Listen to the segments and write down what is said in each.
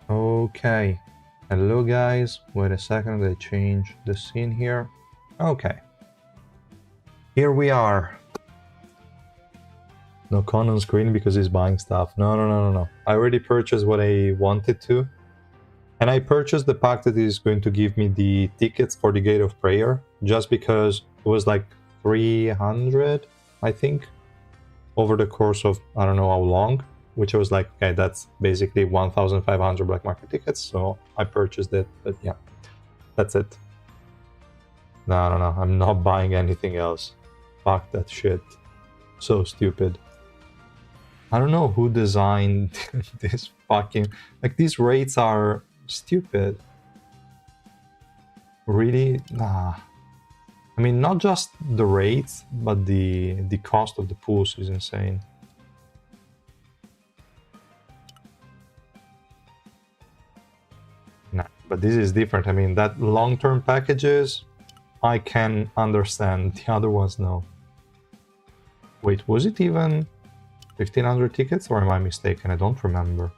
Okay. Hello guys. Wait a second, I change the scene here. Okay. Here we are. No con on screen because he's buying stuff. No. I already purchased what I wanted to. And I purchased the pack that is going to give me the tickets for the Gate of Prayer, just because it was like 300, I think, over the course of I don't know how long, which I was like, okay, that's basically 1,500 black market tickets, so I purchased it, but yeah, that's it. No, I'm not buying anything else. Fuck that shit. So stupid. I don't know who designed this fucking... Like, these rates are stupid. Really? Nah. I mean, not just the rates, but the cost of the pools is insane. Nah, but this is different. I mean, that long-term packages, I can understand. The other ones, no. Wait, was it even 1,500 tickets, or am I mistaken? I don't remember.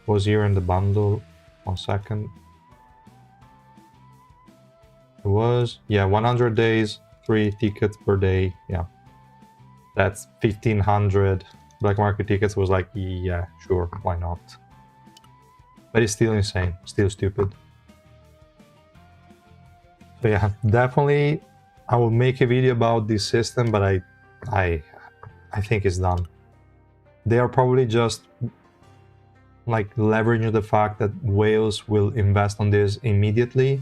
Was here in the bundle? 1 second. It was, yeah, 100 days, 3 tickets per day. Yeah, that's 1,500 black market tickets. Was like, yeah, sure, why not? But it's still insane, still stupid. So yeah, definitely, I will make a video about this system, but I think it's done. They are probably just like leveraging the fact that whales will invest on this immediately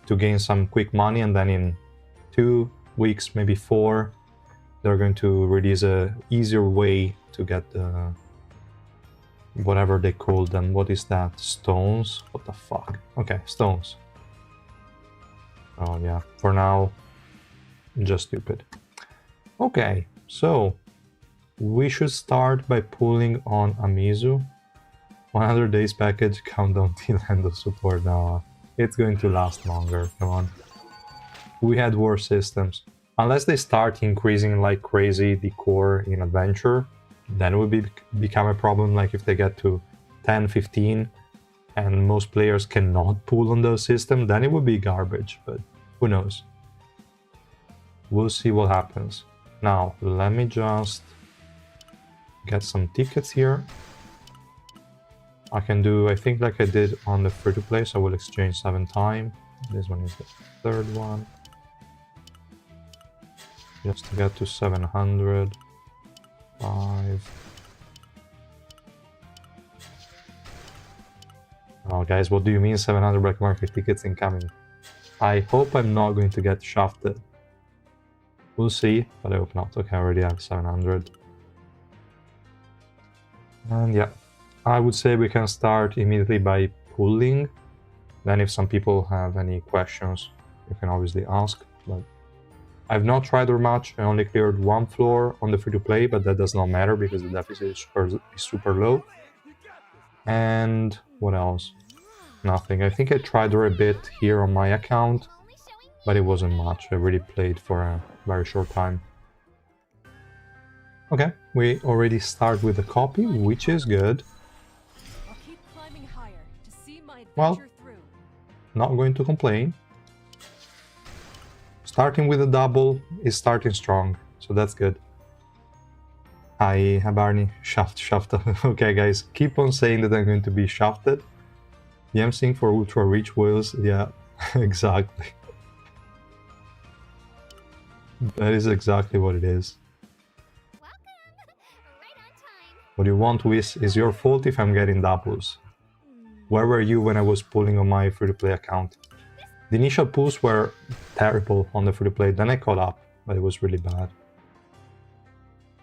to gain some quick money, and then in 2 weeks, maybe 4, they're going to release a easier way to get the whatever they call them. What is that? Stones? What the fuck? Okay, stones. Oh yeah, for now, just stupid. Okay, so we should start by pulling on Amizu. 100 days package, countdown till end of support. Now it's going to last longer, come on. We had worse systems. Unless they start increasing like crazy the core in adventure, then it would become a problem. Like if they get to 10, 15, and most players cannot pull on those systems, then it would be garbage, but who knows. We'll see what happens. Now, let me just get some tickets here. I can do, I think, like I did on the free-to-play, so I will exchange 7 times. This one is the 3rd one. Just to get to 700. 5. Oh, guys, what do you mean 700 black market tickets incoming? I hope I'm not going to get shafted. We'll see, but I hope not. Okay, I already have 700. And yeah, I would say we can start immediately by pulling. Then if some people have any questions, you can obviously ask. But I've not tried very much. I only cleared 1 floor on the free-to-play, but that does not matter because the deficit is super low. And what else? Nothing. I think I tried her a bit here on my account, but it wasn't much. I really played for a very short time. Okay, we already start with a copy, which is good. Well, not going to complain. Starting with a double is starting strong, so that's good. Hi, Barney. Shaft. Okay, guys, keep on saying that I'm going to be shafted. The emceeing for ultra rich whales, yeah, exactly. That is exactly what it is. What you want, Whis, is your fault if I'm getting doubles. Where were you when I was pulling on my free-to-play account? The initial pulls were terrible on the free-to-play, then I caught up, but it was really bad.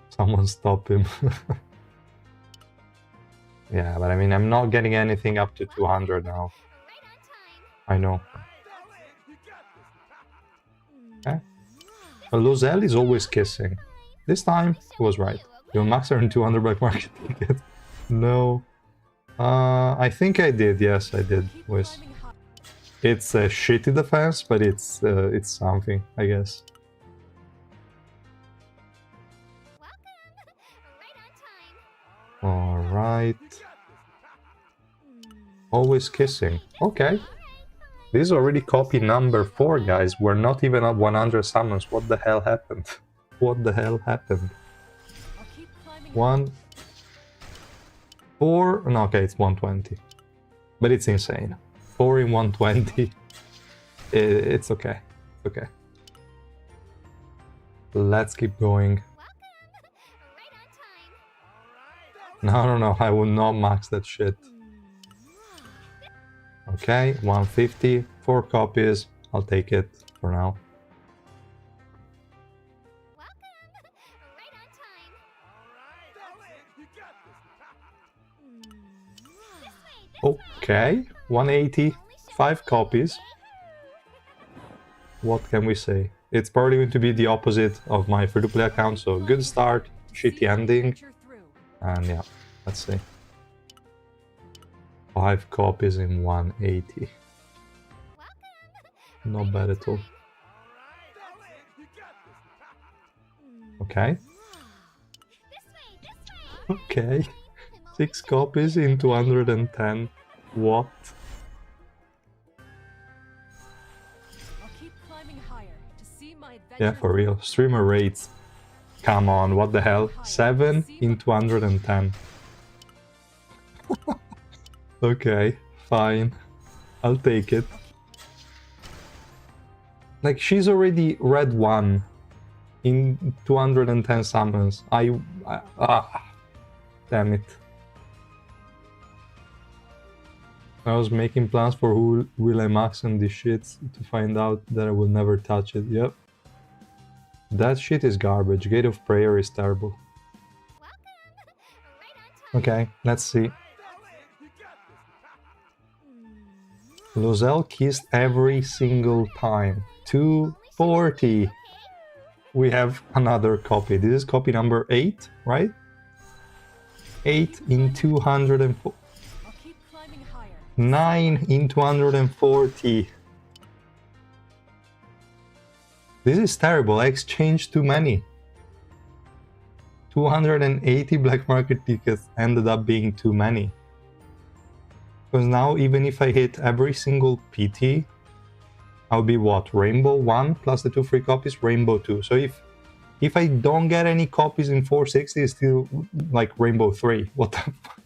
Someone stop him. Yeah, but I mean, I'm not getting anything up to 200 now. I know. Okay. Well, Lozelle is always kissing. This time, he was right. You'll max earn 200 black market tickets. No. I think I did, yes, I did. With... It's a shitty defense, but it's something, I guess. Alright. Always kissing. Okay. This is already copy number 4, guys. We're not even at 100 summons. What the hell happened? What the hell happened? 1... 4... No, okay, it's 120. But it's insane. 4 in 120. It's okay. It's okay. Let's keep going. No, I will not max that shit. Okay, 150, 4 copies. I'll take it for now. Okay, 180, 5 copies. What can we say? It's probably going to be the opposite of my free-to-play account, so good start, shitty ending, and yeah, let's see. 5 copies in 180. Not bad at all. Okay. Okay. 6 copies in 210. What? Yeah, for real. Streamer rates. Come on, what the hell? 7 in 210. Okay, fine. I'll take it. Like, she's already red 1 in 210 summons. Damn it. I was making plans for who will I max on these shits to find out that I will never touch it. Yep. That shit is garbage. Gate of Prayer is terrible. Okay, let's see. Lozelle kissed every single time. 240. We have another copy. This is copy number 8, right? 8 in 204. 9 in 240. This is terrible. I exchanged too many. 280 black market tickets ended up being too many. Because now, even if I hit every single PT, I'll be what? Rainbow 1 plus the 2 free copies, Rainbow 2. So if I don't get any copies in 460, it's still like Rainbow 3. What the fuck?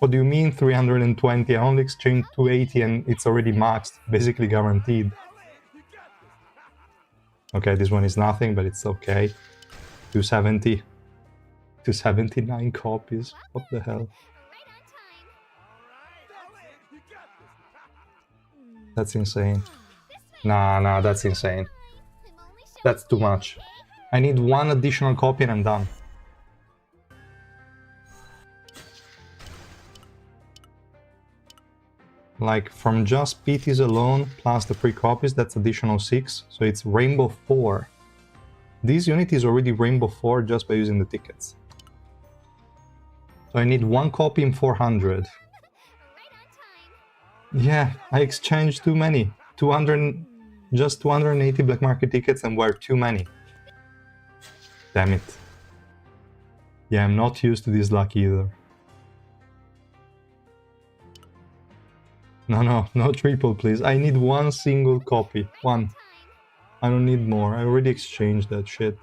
What do you mean 320? I only exchanged 280 and it's already maxed, basically guaranteed. Okay, this one is nothing, but it's okay. 270. 279 copies. What the hell? That's insane. Nah, that's insane. That's too much. I need 1 additional copy and I'm done. Like, from just PTs alone, plus the free copies, that's additional 6, so it's Rainbow 4. This unit is already Rainbow 4 just by using the tickets. So I need 1 copy in 400. Yeah, I exchanged too many. Just 280 black market tickets and were too many. Damn it. Yeah, I'm not used to this luck either. No triple, please. I need 1 single copy. 1. I don't need more. I already exchanged that shit.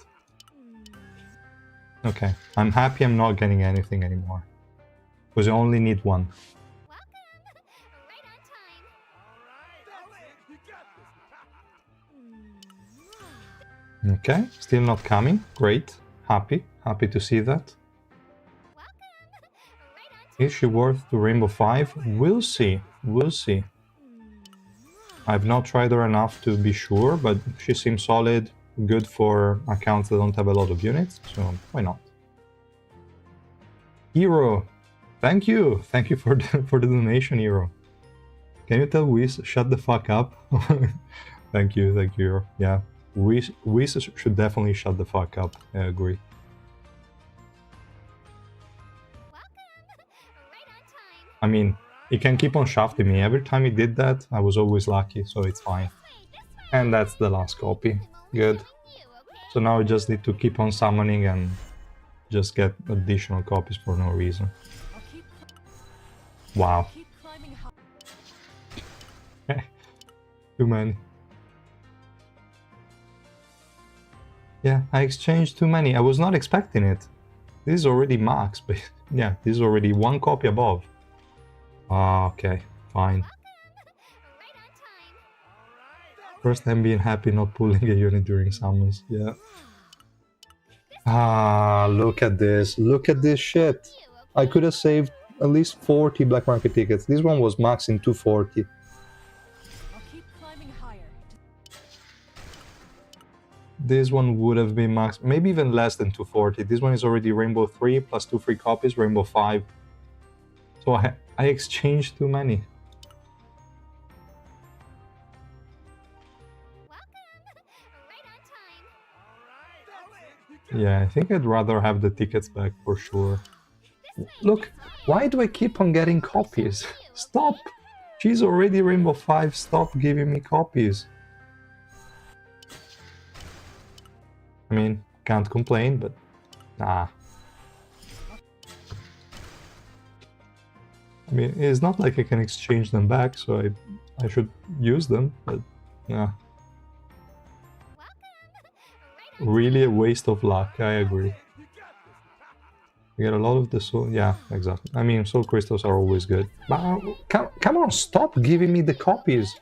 Okay, I'm happy I'm not getting anything anymore. Because I only need 1. Okay, still not coming. Great. Happy to see that. Is she worth the Rainbow 5? We'll see. We'll see. I've not tried her enough to be sure, but she seems solid, good for accounts that don't have a lot of units, so why not? Hero, thank you for the donation, Hero. Can you tell Whis shut the fuck up? Thank you, Hero. Yeah, Whis should definitely shut the fuck up. I agree. I mean, he can keep on shafting me. Every time he did that, I was always lucky, so it's fine. And that's the last copy. Good. So now I just need to keep on summoning and just get additional copies for no reason. Wow. Too many. Yeah, I exchanged too many. I was not expecting it. This is already max, but yeah, this is already one copy above. Ah, okay, fine. First time being happy not pulling a unit during summons, yeah. Ah, look at this. Look at this shit. I could have saved at least 40 black market tickets. This one was max in 240. This one would have been max, maybe even less than 240. This one is already Rainbow 3 plus 2 free copies, Rainbow 5. So I exchanged too many. Yeah, I think I'd rather have the tickets back for sure. Look, why do I keep on getting copies? Stop! She's already Rainbow 5, stop giving me copies. I mean, can't complain, but nah. I mean, it's not like I can exchange them back, so I should use them, but nah. Really a waste of luck, I agree. You get a lot of the soul... Yeah, exactly. I mean, soul crystals are always good. But come on, stop giving me the copies!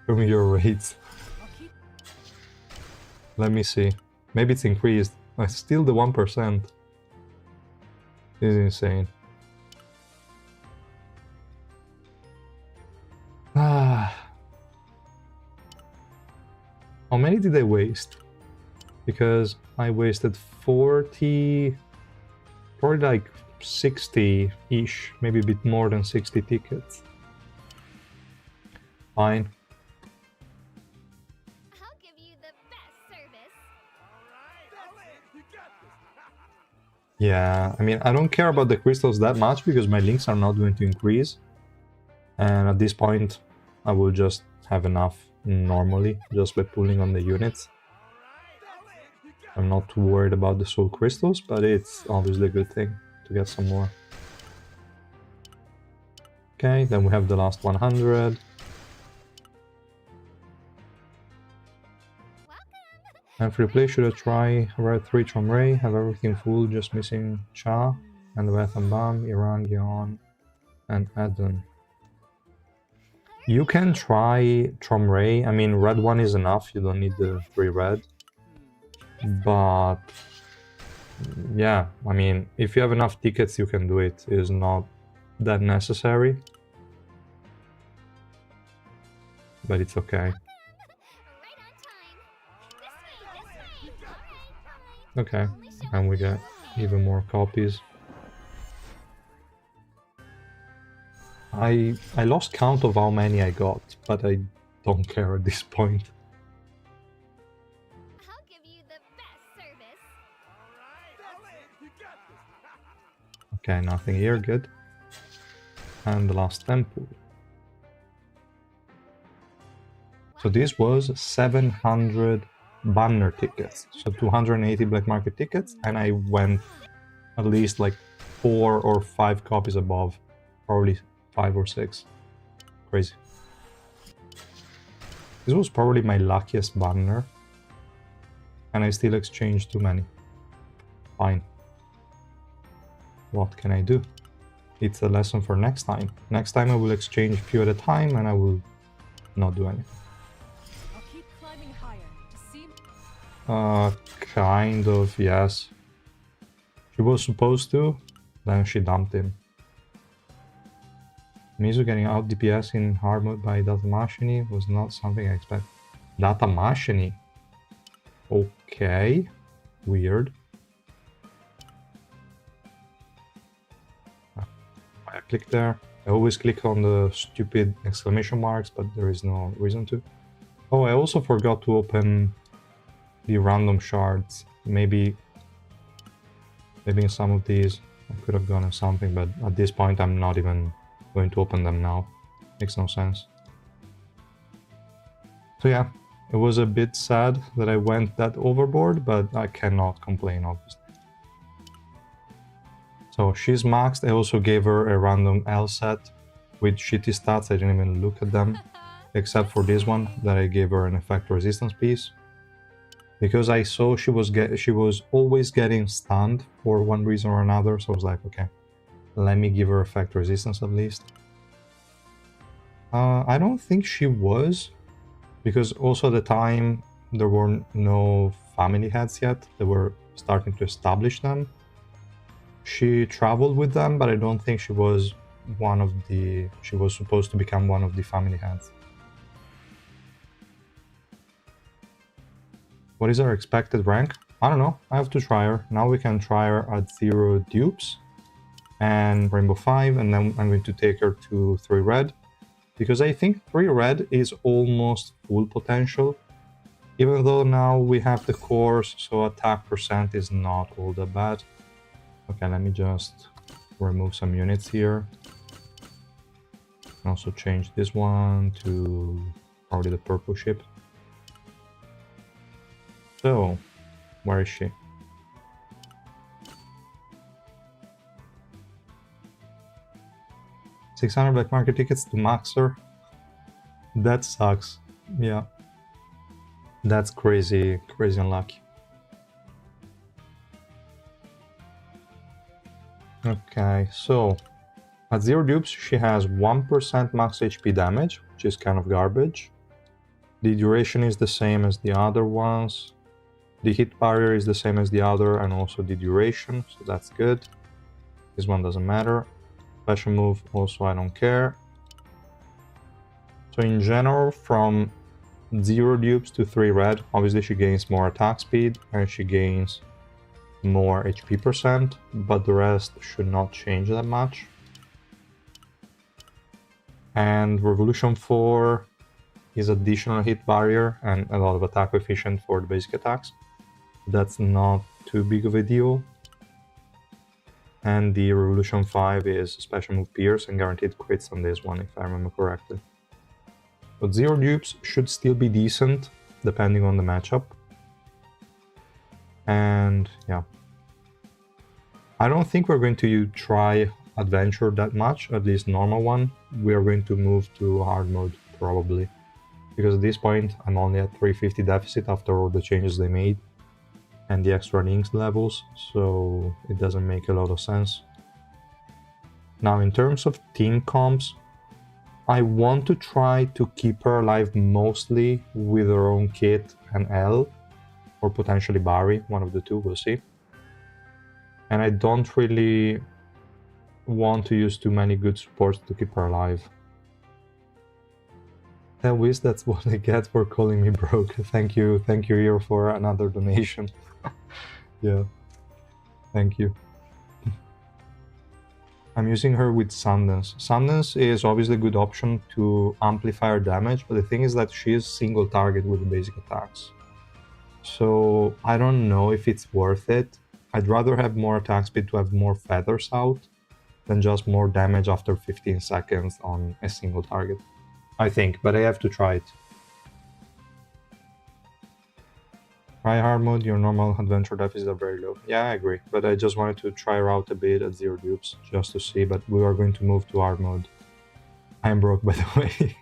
Show me your rates. Let me see. Maybe it's increased. It's still the 1%. This is insane. Ah. How many did I waste? Because I wasted 40... probably like 60-ish, maybe a bit more than 60 tickets. Fine. I'll give you the best service. Yeah, I mean, I don't care about the crystals that much because my links are not going to increase. And at this point, I will just have enough normally, just by pulling on the units. I'm not too worried about the soul crystals, but it's obviously a good thing to get some more. Okay, then we have the last 100. And free play, should I try Red 3 Ray, have everything full, just missing Cha, and the Bath and Bam, Iran, Gion, and Adon. You can try Ray. I mean, red 1 is enough, you don't need the 3 red. But yeah, I mean, if you have enough tickets, you can do it. It is not that necessary. But it's okay. Okay, and we get even more copies. I lost count of how many I got, but I don't care at this point. I'll give you the best service. Okay, nothing here, good. And the last temple. So this was 700 banner tickets, so 280 black market tickets, and I went at least like 4 or 5 copies above, probably 5 or 6. Crazy. This was probably my luckiest banner, and I still exchanged too many. Fine. What can I do? It's a lesson for next time. Next time I will exchange a few at a time, and I will not do anything. Kind of, yes. She was supposed to, then she dumped him. Amizu getting out DPS in hard mode by Data Machine was not something I expected. Data Machine? Okay. Weird. I click there. I always click on the stupid exclamation marks, but there is no reason to. Oh, I also forgot to open the random shards. Maybe in some of these I could have gone on something, but at this point I'm not even going to open them now. Makes no sense. So yeah, it was a bit sad that I went that overboard, but I cannot complain, obviously. So she's maxed. I also gave her a random L set with shitty stats. I didn't even look at them, except for this one that I gave her an effect resistance piece. Because I saw she was always getting stunned for one reason or another, so I was like, okay, let me give her effect resistance at least. I don't think she was, because also at the time there were no family heads yet. They were starting to establish them. She traveled with them, but I don't think she was one of the... she was supposed to become one of the family heads. What is our expected rank? I don't know. I have to try her. Now we can try her at 0 dupes and Rainbow 5, and then I'm going to take her to 3 red. Because I think 3 red is almost full potential. Even though now we have the cores, so attack percent is not all that bad. Okay, let me just remove some units here. Also change this one to probably the purple ship. So, where is she? $600 black market tickets to max her? That sucks. Yeah. That's crazy, crazy unlucky. Okay, so at 0 dupes she has 1% max HP damage, which is kind of garbage. The duration is the same as the other ones. The hit barrier is the same as the other, and also the duration, so that's good. This one doesn't matter. Special move, also I don't care. So in general, from 0 dupes to 3 red, obviously she gains more attack speed and she gains more HP percent, but the rest should not change that much. And Revolution 4 is additional hit barrier and a lot of attack coefficient for the basic attacks. That's not too big of a deal. And the Revolution 5 is special move Pierce and guaranteed crits on this one, if I remember correctly. But 0 dupes should still be decent, depending on the matchup. And yeah. I don't think we're going to try Adventure that much, at least normal one. We are going to move to hard mode, probably. Because at this point, I'm only at 350 deficit after all the changes they made. And the extra links levels, so it doesn't make a lot of sense. Now, in terms of team comps, I want to try to keep her alive mostly with her own kit and L, or potentially Barry, one of the two, we'll see. And I don't really want to use too many good supports to keep her alive. I wish that's what I get for calling me broke. Thank you, Hero, for another donation. Yeah, thank you. I'm using her with Sundance. Sundance is obviously a good option to amplify her damage, but the thing is that she is single target with the basic attacks. So I don't know if it's worth it. I'd rather have more attack speed to have more feathers out than just more damage after 15 seconds on a single target. I think, but I have to try it. Try hard mode, your normal adventure deficits are very low. Yeah, I agree, but I just wanted to try her out a bit at 0 dupes, just to see, but we are going to move to hard mode. I'm broke, by the way.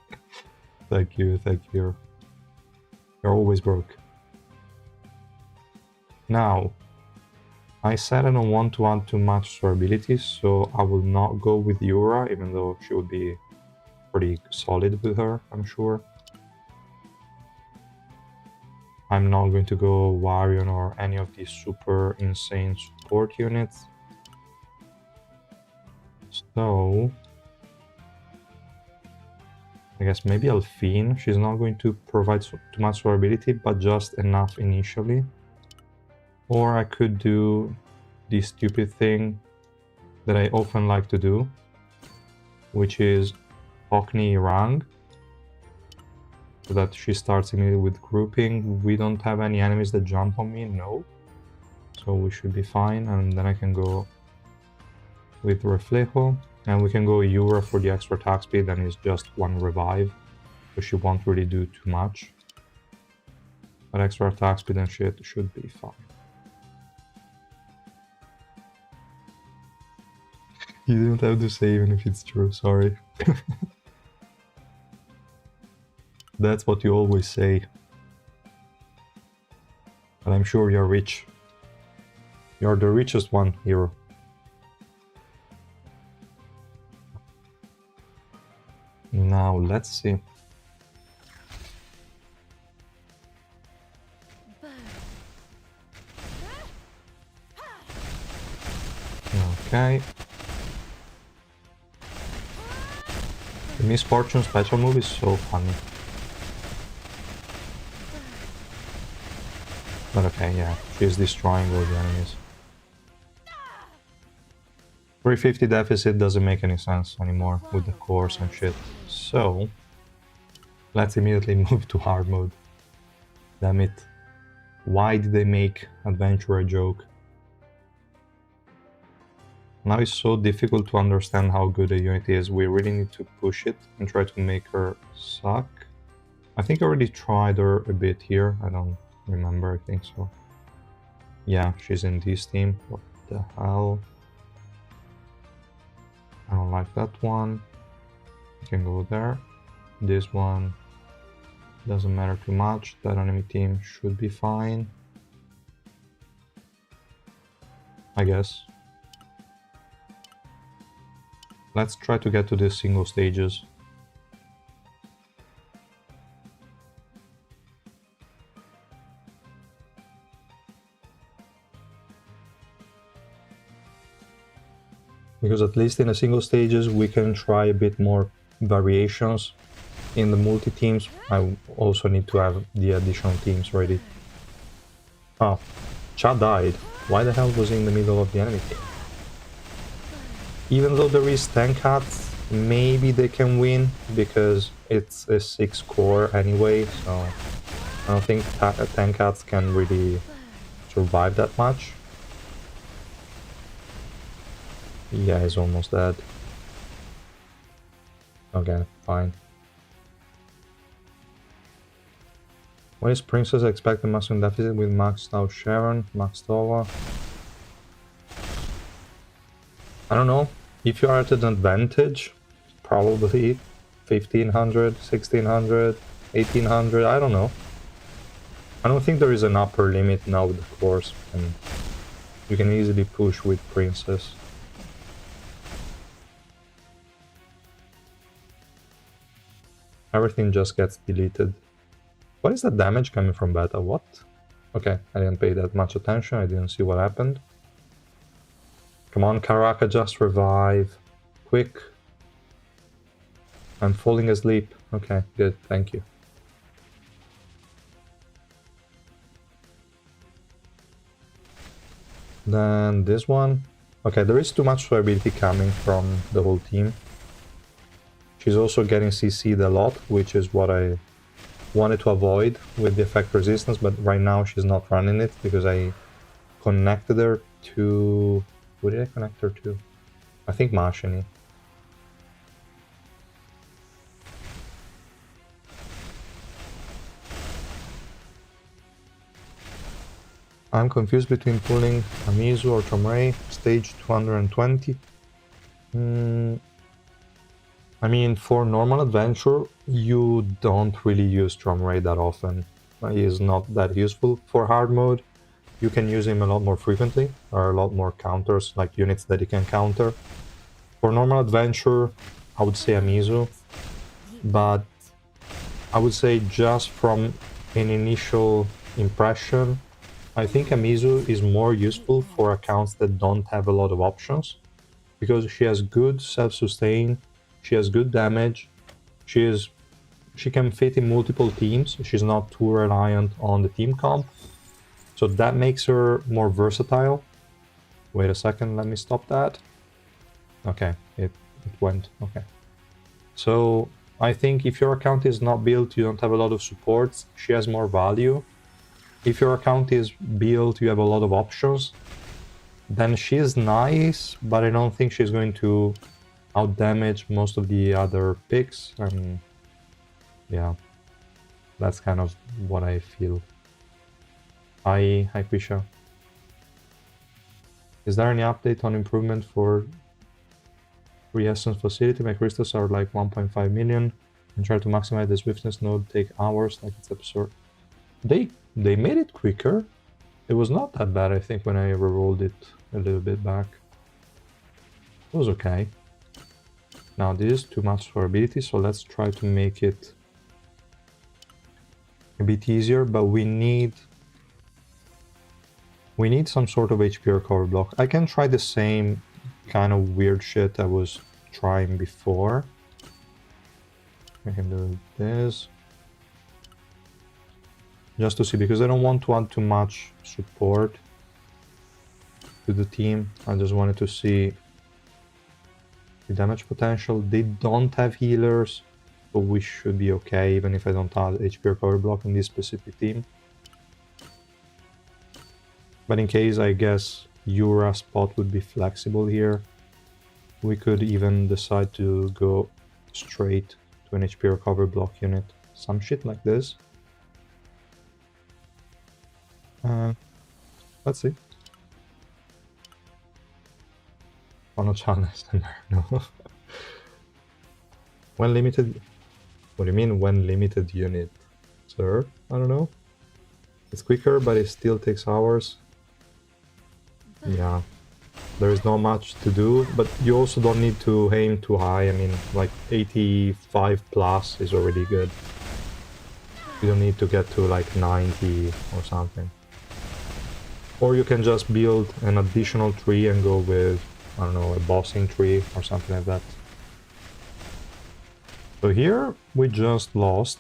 Thank you. You're always broke. Now, I said I don't want to add too much to her abilities, so I will not go with Yura, even though she would be pretty solid with her, I'm sure. I'm not going to go Warion or any of these super insane support units. So I guess maybe Alphine. She's not going to provide too much durability, but just enough initially. Or I could do the stupid thing that I often like to do, which is Hockney Rang, so that she starts immediately with grouping. We don't have any enemies that jump on me, no. So we should be fine, and then I can go with Reflejo, and we can go Yura for the extra attack speed, and it's just 1 revive, so she won't really do too much. But extra attack speed and shit should be fine. You didn't have to say even if it's true, sorry. That's what you always say. And I'm sure you're rich. You're the richest one, hero. Now, let's see. Okay. The Misfortune special move is so funny. But okay, yeah, she's destroying all the enemies. 350 deficit doesn't make any sense anymore with the cores and shit. So, let's immediately move to hard mode. Damn it. Why did they make Adventure a joke? Now it's so difficult to understand how good a unit is. We really need to push it and try to make her suck. I think I already tried her a bit here. I don't remember, I think so. Yeah, she's in this team. What the hell? I don't like that one. You can go there. This one doesn't matter too much. That enemy team should be fine, I guess. Let's try to get to the single stages. Because at least in the single stages we can try a bit more variations. In the multi-teams I also need to have the additional teams ready. Oh, Cha died. Why the hell was he in the middle of the enemy team? Even though there is 10 cats, maybe they can win because it's a 6 core anyway, so I don't think 10 cats can really survive that much. Yeah, he's almost dead. Okay, fine. What is Princess expecting maximum deficit with maxed out Sharon, maxed over? I don't know. If you are at an advantage, probably 1500, 1600, 1800, I don't know. I don't think there is an upper limit now with the course, and you can easily push with Princess. Everything just gets deleted. What is the damage coming from beta? What? Okay, I didn't pay that much attention, I didn't see what happened. Come on, Karaka, just revive. Quick. I'm falling asleep. Okay, good, thank you. Then this one. Okay, there is too much variability coming from the whole team. She's also getting CC'd a lot, which is what I wanted to avoid with the effect resistance, but right now she's not running it because I connected her to... Who did I connect her to? I think Mashini. I'm confused between pulling Amizu or Tomray, stage 220. I mean, for normal adventure, you don't really use Tomray that often. He is not that useful. For hard mode, you can use him a lot more frequently. There are a lot more counters, like units that he can counter. For normal adventure, I would say Amizu, but I would say just from an initial impression, I think Amizu is more useful for accounts that don't have a lot of options, because she has good self-sustain, she has good damage, she can fit in multiple teams, she's not too reliant on the team comp, so that makes her more versatile. Wait a second, let me stop that. Okay, it went, okay. So I think if your account is not built, you don't have a lot of supports, she has more value. If your account is built, you have a lot of options, then she's nice, but I don't think she's going to outdamage most of the other picks, and yeah, that's kind of what I feel. Hi Krisha. Is there any update on improvement for 3 essence facility. My crystals are like 1.5 million. And try to maximize the swiftness node take hours, like it's absurd. They made it quicker. It was not that bad, I think, when I rerolled it a little bit back. It was okay. Now this is too much for ability, so let's try to make it a bit easier, but we need some sort of HP recovery block. I can try the same kind of weird shit I was trying before. I can do this. Just to see, because I don't want to add too much support to the team. I just wanted to see the damage potential. They don't have healers, so we should be okay, even if I don't add HP recovery block in this specific team. But in case, I guess Yura spot would be flexible here. We could even decide to go straight to an HP recovery block unit. Some shit like this. Let's see. Oh, no challenge. No. When limited... What do you mean, when limited unit? Sir? I don't know. It's quicker, but it still takes hours. Yeah. There is not much to do, but you also don't need to aim too high. I mean, like 85 plus is already good. You don't need to get to like 90 or something. Or you can just build an additional tree and go with, I don't know, a bossing tree or something like that. So here we just lost,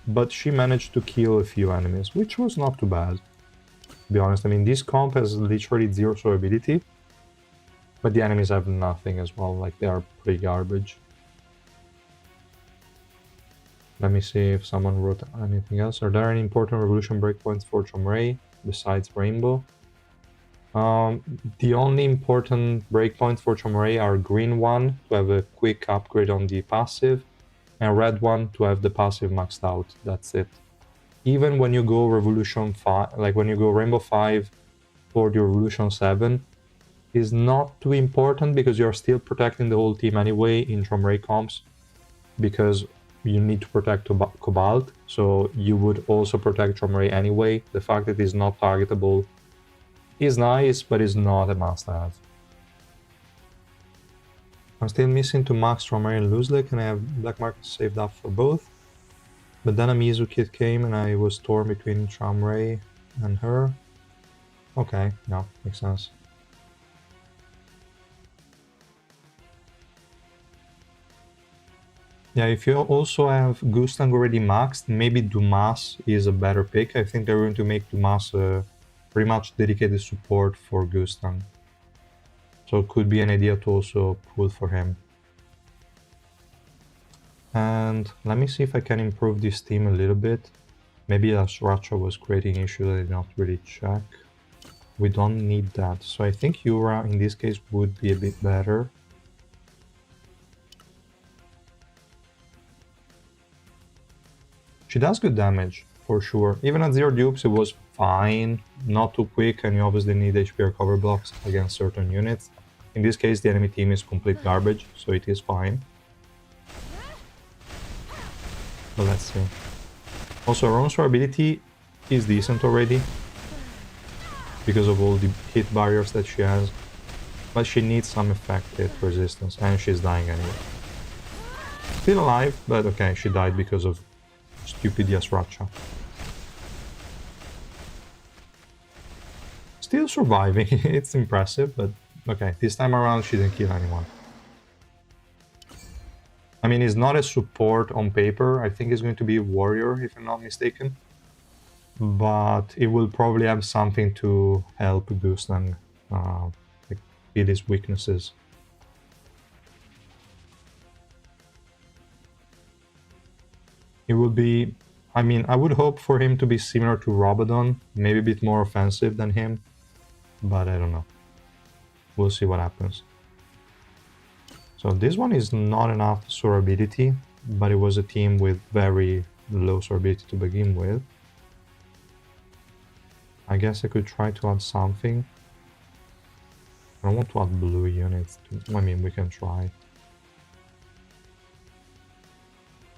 but she managed to kill a few enemies, which was not too bad. To be honest, I mean, this comp has literally zero survivability, but the enemies have nothing as well, like they are pretty garbage. Let me see if someone wrote anything else. Are there any important revolution breakpoints for Chomray besides Rainbow? The only important breakpoints for Chomray are green one to have a quick upgrade on the passive, and red one to have the passive maxed out. That's it. Even when you go Revolution 5, like when you go Rainbow 5 for the Revolution 7, is not too important because you're still protecting the whole team anyway in Chomray comps, because you need to protect Cobalt, so you would also protect Chomray anyway. The fact that it's not targetable is nice, but is not a must-have. I'm still missing to max Chomray and Luzlek, and I have Black Market saved up for both. But then a Amizu kit came and I was torn between Chomray and her. Okay, yeah, makes sense. Yeah, if you also have Gustang already maxed, maybe Dumas is a better pick. I think they're going to make Dumas a pretty much dedicated support for Gustang. So it could be an idea to also pull for him. And let me see if I can improve this team a little bit. Maybe Asracha was creating issues I did not really check. We don't need that. So I think Yura in this case would be a bit better. She does good damage, for sure. Even at 0 dupes it was fine, not too quick, and you obviously need HP recovery blocks against certain units. In this case the enemy team is complete garbage, so it is fine. But let's see. Also, her own ability is decent already, because of all the hit barriers that she has. But she needs some effective resistance, and she's dying anyway. Still alive, but okay, she died because of stupid Yasracha. Still surviving, it's impressive, but okay, this time around she didn't kill anyone. I mean, he's not a support on paper. I think he's going to be a warrior, if I'm not mistaken. But it will probably have something to help Gustang like feel his weaknesses. It would be... I mean, I would hope for him to be similar to Rabadon, maybe a bit more offensive than him. But I don't know. We'll see what happens. So this one is not enough survivability, but it was a team with very low survivability to begin with. I guess I could try to add something. I don't want to add blue units. I mean, we can try.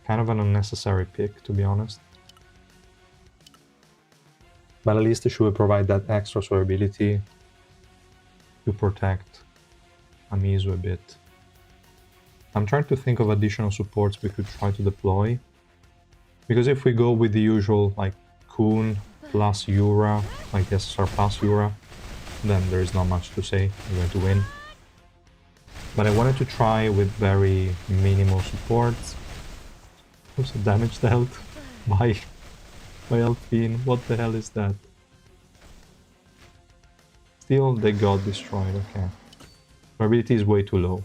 Kind of an unnecessary pick, to be honest. But at least she will provide that extra survivability to protect Amizu a bit. I'm trying to think of additional supports we could try to deploy. Because if we go with the usual, like, Kun plus Yura, like SSR plus Yura, then there is not much to say, we're going to win. But I wanted to try with very minimal supports. Also damage dealt by Alpine. What the hell is that? Still, they got destroyed, okay. Probability is way too low.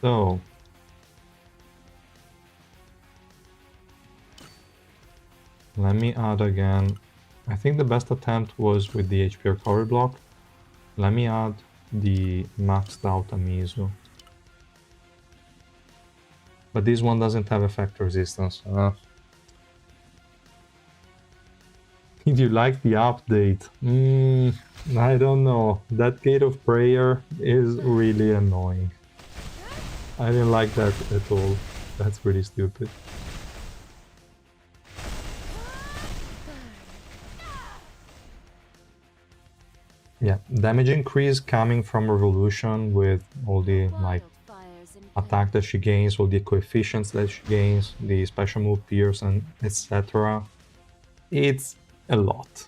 So... let me add again. I think the best attempt was with the HP recovery block. Let me add the maxed out Amizu. But this one doesn't have effect resistance. Did you like the update? I don't know. That Gate of Prayer is really annoying. I didn't like that at all. That's pretty stupid. Yeah, damage increase coming from Revolution with all the like attack that she gains, all the coefficients that she gains, the special move Pierce and etc. It's a lot.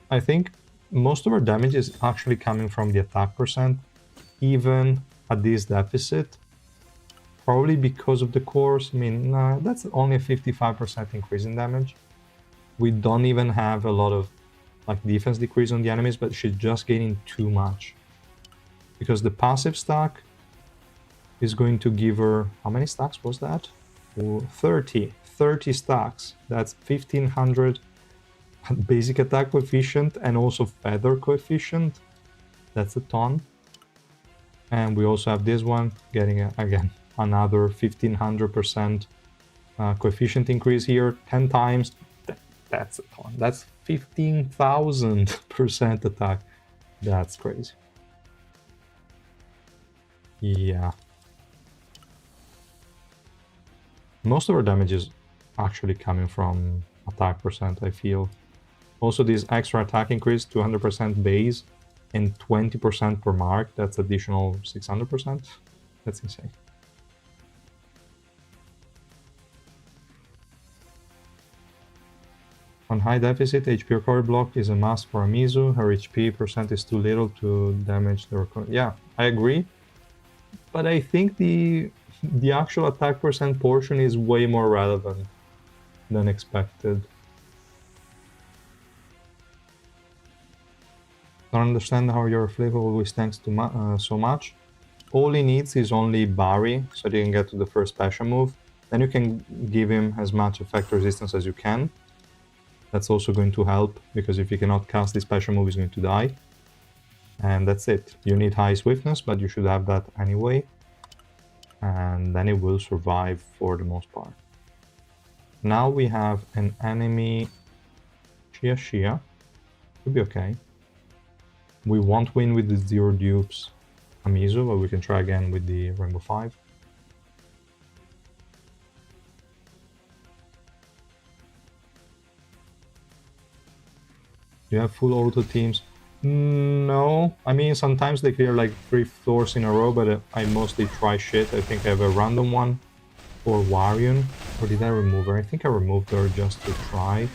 I think most of her damage is actually coming from the attack percent, even at this deficit. Probably because of the course. I mean, nah, that's only a 55% increase in damage. We don't even have a lot of like defense decrease on the enemies, but she's just gaining too much. Because the passive stack is going to give her... how many stacks was that? 30. 30 stacks. That's 1500 basic attack coefficient and also feather coefficient. That's a ton. And we also have this one getting, again, another 1500% coefficient increase here. 10 times. That's a ton. That's 15,000% attack. That's crazy. Yeah. Most of our damage is actually coming from attack percent, I feel. Also, this extra attack increase, 200% base and 20% per mark. That's additional 600%. That's insane. On high deficit, HP recovery block is a must for Amizu. Her HP percent is too little to damage the recovery. Yeah, I agree. But I think the actual attack percent portion is way more relevant than expected. Don't understand how your flavor always tanks so much. All he needs is only Barry, so that he can get to the first special move. Then you can give him as much effect resistance as you can. That's also going to help, because if you cannot cast the special move, he's going to die. And that's it. You need high swiftness, but you should have that anyway. And then it will survive for the most part. Now we have an enemy Shia. Should be okay. We won't win with the 0 dupes Amizu, but we can try again with the Rainbow 5. Do you have full auto teams? No. I mean, sometimes they clear like 3 floors in a row, but I mostly try shit. I think I have a random one for Warion. Or did I remove her? I think I removed her just to try.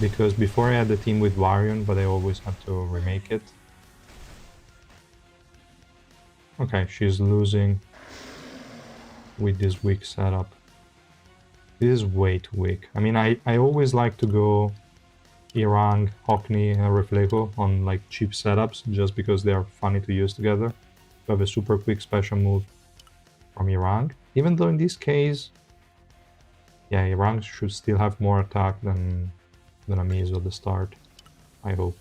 Because before I had the team with Warion, but I always had to remake it. Okay, she's losing with this weak setup. This is way too weak. I mean, I always like to go Irang, Hockney, and Reflejo on like cheap setups, just because they are funny to use together. You have a super quick special move from Irang. Even though in this case, yeah, Irang should still have more attack than Amizu at the start, I hope.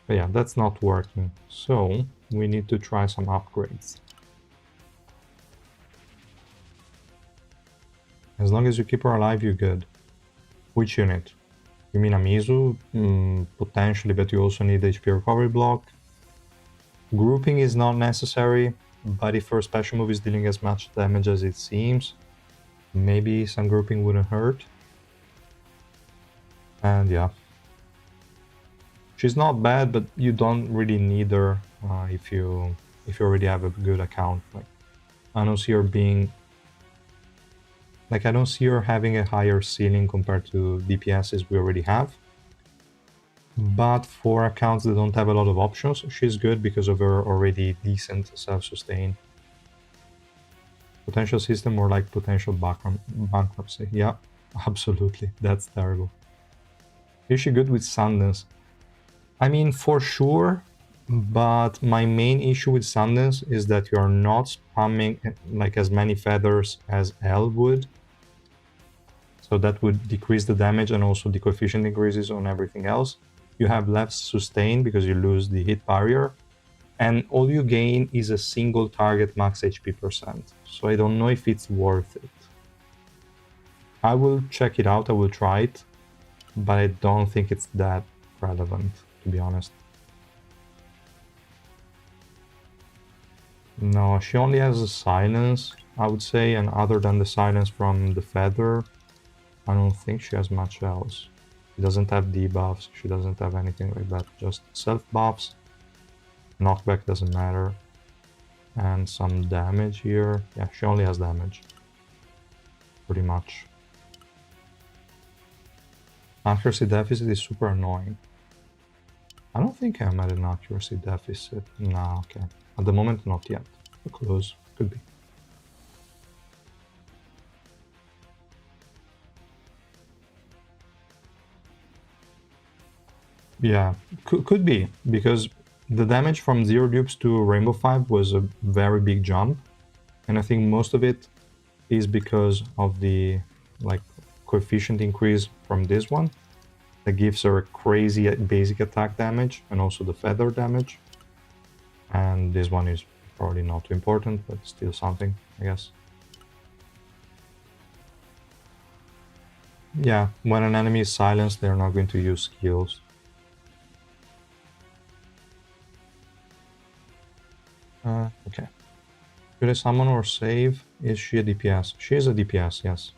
But yeah, that's not working. So we need to try some upgrades. As long as you keep her alive, you're good. Which unit? You mean Amizu? Potentially, but you also need HP recovery block. Grouping is not necessary. but if her special move is dealing as much damage as it seems, maybe some grouping wouldn't hurt. And yeah. She's not bad, but you don't really need her if you already have a good account. Like, I don't see her being... Like, I don't see her having a higher ceiling compared to DPSs we already have. But for accounts that don't have a lot of options, she's good because of her already decent self-sustain. Potential system or like potential bankruptcy. Yeah, absolutely. That's terrible. Is she good with Sundance? I mean, for sure, but my main issue with Sundance is that you're not spamming like as many feathers as L would. So that would decrease the damage and also the coefficient increases on everything else. You have less sustain because you lose the hit barrier. And all you gain is a single target max HP %. So I don't know if it's worth it. I will check it out, I will try it, but I don't think it's that relevant, to be honest. No, she only has a silence, I would say, and other than the silence from the feather, I don't think she has much else. She doesn't have debuffs, she doesn't have anything like that, just self buffs. Knockback doesn't matter. And some damage here. Yeah, she only has damage. Pretty much. Accuracy deficit is super annoying. I don't think I'm at an accuracy deficit. Nah, okay. At the moment, not yet. Close. Could be. Yeah, could be, because the damage from 0 dupes to Rainbow 5 was a very big jump, and I think most of it is because of the like coefficient increase from this one that gives her a crazy basic attack damage and also the feather damage, and this one is probably not too important, but still something, I guess. Yeah, when an enemy is silenced, they're not going to use skills. Okay. Should I summon or save? Is she a DPS? She is a DPS, yes.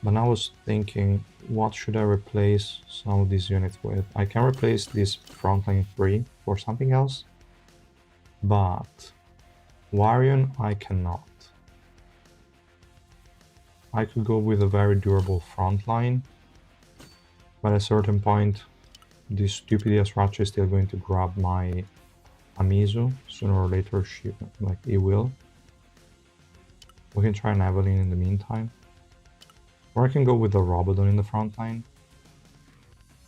But I was thinking, what should I replace some of these units with? I can replace this frontline 3 for something else, but Warion I cannot. I could go with a very durable frontline, but at a certain point, this stupid Yasracha is still going to grab my Amizu. Sooner or later, it will. We can try an Evelyn in the meantime. Or I can go with the Robodon in the front line.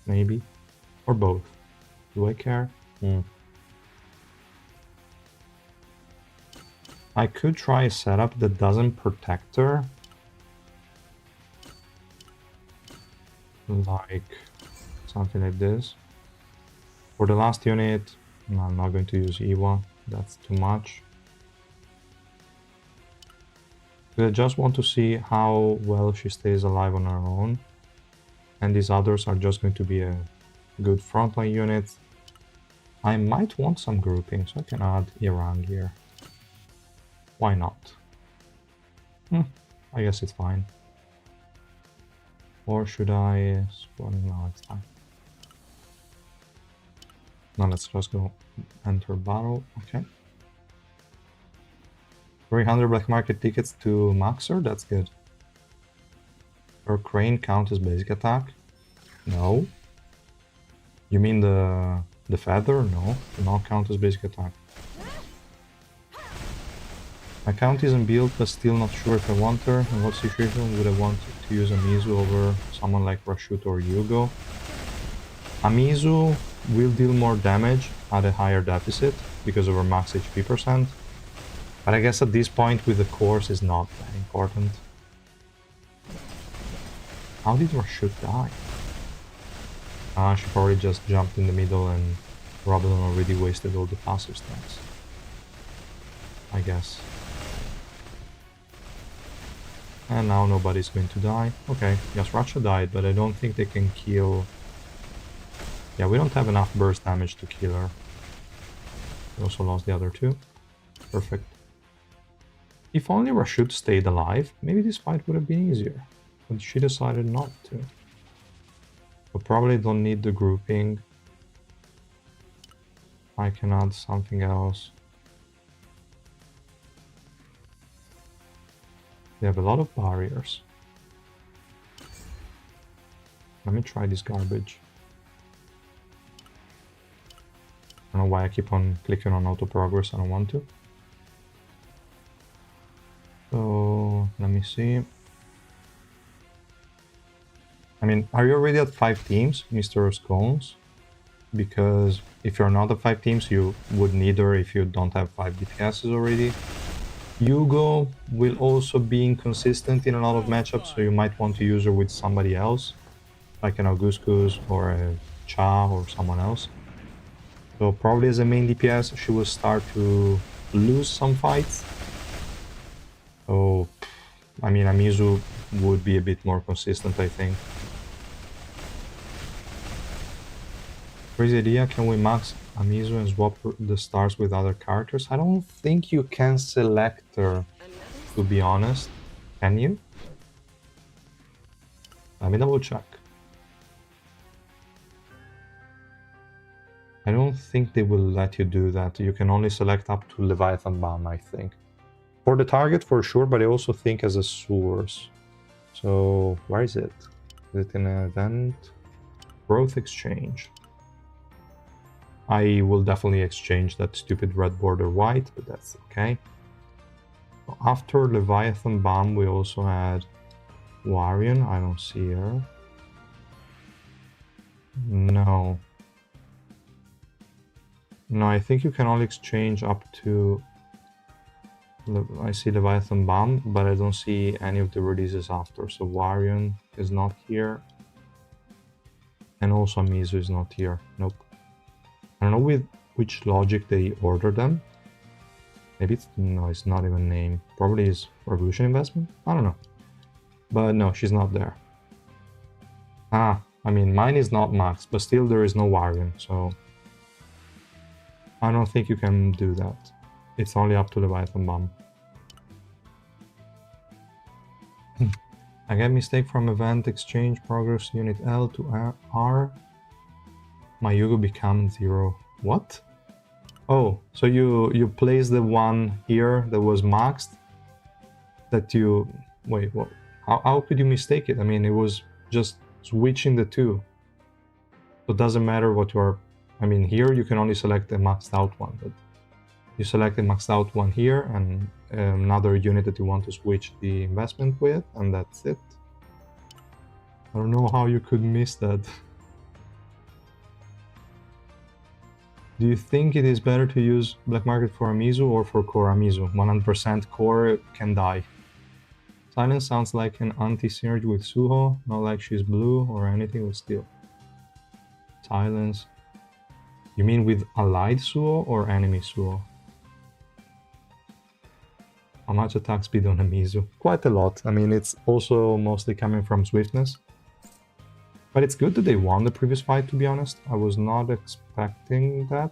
Maybe. Or both. Do I care? I could try a setup that doesn't protect her. Like something like this. For the last unit, no, I'm not going to use Ewa. That's too much. I just want to see how well she stays alive on her own. And these others are just going to be a good frontline unit. I might want some grouping, so I can add Irang here. Why not? I guess it's fine. Or should I... No, it's fine. Now let's just go enter battle. Okay. 300 black market tickets to Maxer, that's good. Her crane count as basic attack? No. You mean the feather? No, do not count as basic attack. My count isn't built, but still not sure if I want her. In what situation would I want to use Amizu over someone like Rashut or Yugo? Amizu will deal more damage at a higher deficit because of her max HP %. But I guess at this point with the course is not that important. How did Rashut die? She probably just jumped in the middle and Robin already wasted all the passive stats. I guess. And now nobody's going to die. Okay, Yasracha died, but I don't think they can kill... Yeah, we don't have enough burst damage to kill her. We also lost the other two. Perfect. If only Rashid stayed alive, maybe this fight would have been easier. But she decided not to. We probably don't need the grouping. I can add something else. They have a lot of barriers. Let me try this garbage. I don't know why I keep on clicking on auto progress, I don't want to. So, let me see. I mean, are you already at 5 teams, Mr. Scones? Because if you're not at 5 teams, you would neither if you don't have 5 DPSs already. Hugo will also be inconsistent in a lot of matchups, so you might want to use her with somebody else, like an Augustus or a Cha or someone else. So probably as a main DPS, she will start to lose some fights. So, I mean, Amizu would be a bit more consistent, I think. Crazy idea, can we max Amizu and swap the stars with other characters? I don't think you can select her, to be honest. Can you? Let me double check. I don't think they will let you do that. You can only select up to Leviathan Bomb, I think. For the target, for sure, but I also think as a source. So, where is it? Is it in an event? Growth exchange. I will definitely exchange that stupid red border white, but that's okay. After Leviathan Bomb, we also had Warian. I don't see her. No. No, I think you can only exchange up to... I see Leviathan Bomb, but I don't see any of the releases after. So Warian is not here. And also Amizu is not here. Nope. I don't know with which logic they order them. Maybe it's... no, it's not even named. Probably is Revolution Investment? I don't know. But no, she's not there. Ah, I mean, mine is not maxed, but still there is no Warian, so... I don't think you can do that. It's only up to Leviathan Bomb. I get mistake from event exchange progress unit L to R. My Yugo become 0. What? Oh, so you place the one here that was maxed? That you... wait, what? How could you mistake it? I mean, it was just switching the two. So it doesn't matter what you are... I mean, here you can only select the maxed out one, but you select the maxed out one here and another unit that you want to switch the investment with, and that's it. I don't know how you could miss that. Do you think it is better to use Black Market for Amizu or for core Amizu? 100% core can die. Silence sounds like an anti-synergy with Suho, not like she's blue or anything with steel. Silence. You mean with allied Suho or enemy Suho? How much attack speed on Amizu? Quite a lot. I mean, it's also mostly coming from swiftness. But it's good that they won the previous fight, to be honest. I was not expecting that.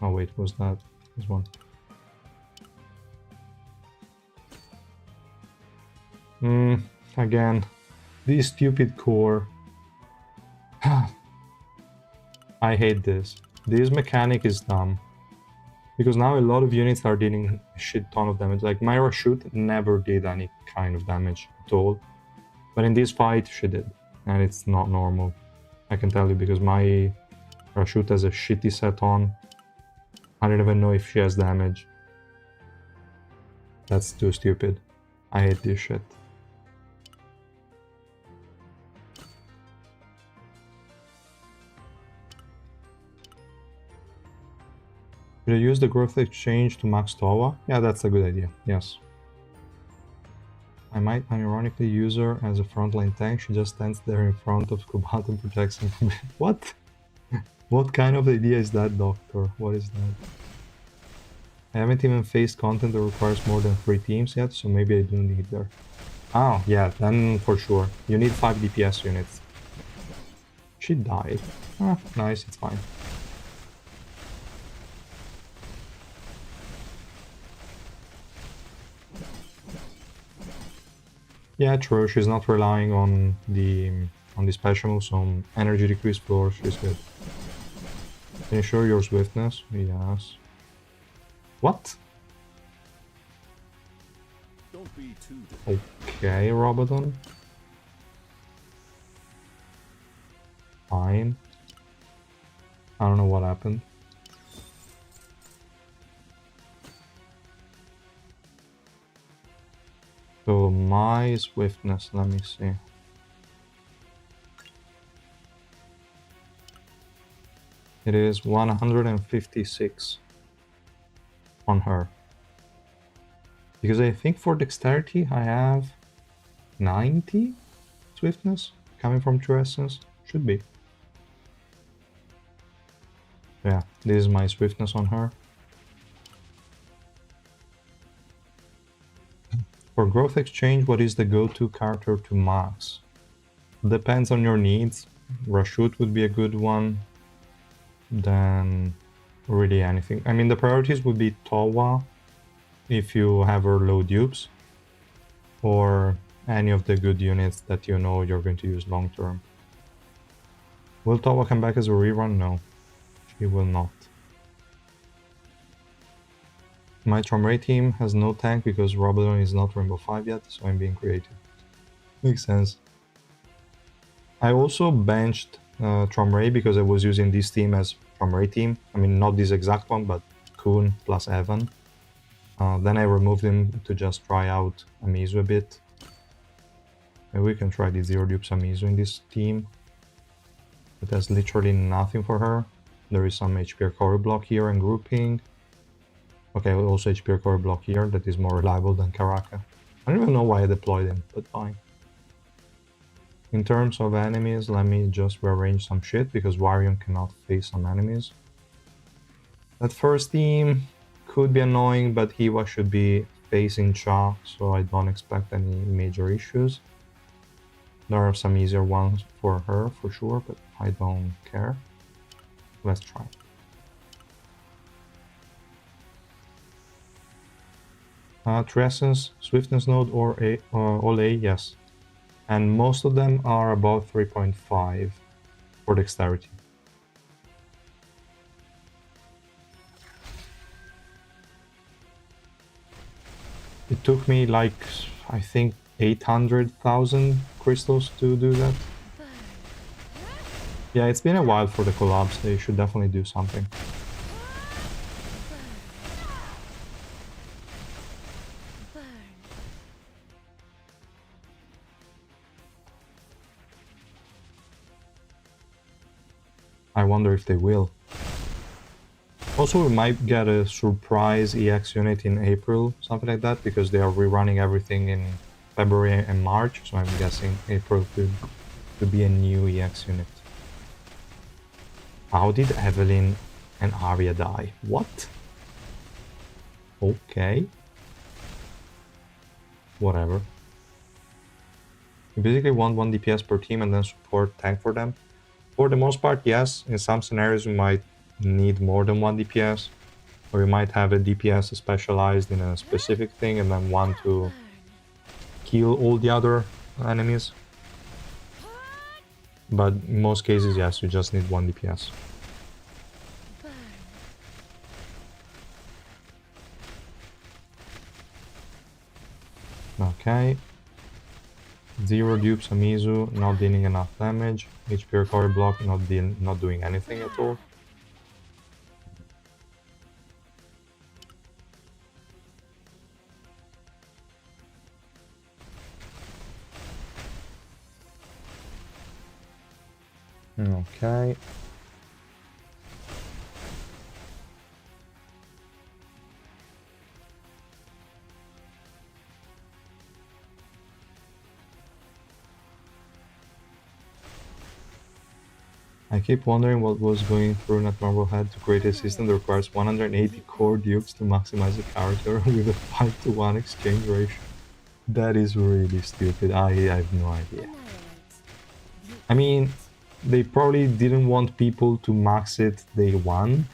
Oh wait, was that this one? Again, this stupid core. I hate this. This mechanic is dumb. Because now a lot of units are dealing a shit ton of damage. Like my Rashut never did any kind of damage at all. But in this fight, she did. And it's not normal. I can tell you because my Rashut has a shitty set on. I don't even know if she has damage. That's too stupid. I hate this shit. Should I use the growth exchange to max Towa? Yeah, that's a good idea, yes. I might unironically use her as a frontline tank. She just stands there in front of Kubat and protects him from... What? What kind of idea is that, Doctor? What is that? I haven't even faced content that requires more than 3 teams yet, so maybe I do need her. Oh, yeah, then for sure. You need 5 DPS units. She died. Ah, nice, it's fine. Yeah, true. She's not relying on the special move, so energy decrease floor. She's good. Can you show your swiftness? Yes. What? Don't be too difficult. Okay, Roboton. Fine. I don't know what happened. So my swiftness, let me see. It is 156 on her. Because I think for dexterity I have 90 swiftness coming from True Essence. Should be. Yeah, this is my swiftness on her. For growth exchange, what is the go-to character to max? Depends on your needs. Rashut would be a good one. Then really anything. I mean, the priorities would be Towa if you have her low dupes, or any of the good units that you know you're going to use long term. Will Towa come back as a rerun? No, she will not. My Tromray team has no tank because Robodon is not Rainbow 5 yet, so I'm being creative. Makes sense. I also benched Tromray because I was using this team as Tromray team. I mean, not this exact one, but Kuhn plus Evan. Then I removed him to just try out Amizu a bit. Maybe we can try the Zero Dupes Amizu in this team. It has literally nothing for her. There is some HP recovery block here and grouping. Okay, also HP recovery block here that is more reliable than Karaka. I don't even know why I deployed him, but fine. In terms of enemies, let me just rearrange some shit because Varian cannot face some enemies. That first team could be annoying, but Hiwa should be facing Cha, so I don't expect any major issues. There are some easier ones for her, for sure, but I don't care. Let's try. Essence, Swiftness node, or all A, yes. And most of them are about 3.5 for dexterity. It took me like, I think, 800,000 crystals to do that. Yeah, it's been a while for the collabs. They should definitely do something. I wonder if they will. Also, we might get a surprise EX unit in April, something like that, because they are rerunning everything in February and March, so I'm guessing April could be a new EX unit. How did Evelyn and Arya die? What? Okay. Whatever. You basically want 1 DPS per team and then support tank for them. For the most part, yes. In some scenarios, you might need more than 1 DPS, or you might have a DPS specialized in a specific thing and then one to kill all the other enemies. But in most cases, yes, you just need 1 DPS. Okay. 0 dupes Amizu, not dealing enough damage. HP recovery block, not doing anything at all. Okay. I keep wondering what was going through Netmarble head to create a system that requires 180 core dupes to maximize a character with a 5-to-1 exchange ratio. That is really stupid. I have no idea. I mean, they probably didn't want people to max it day 1,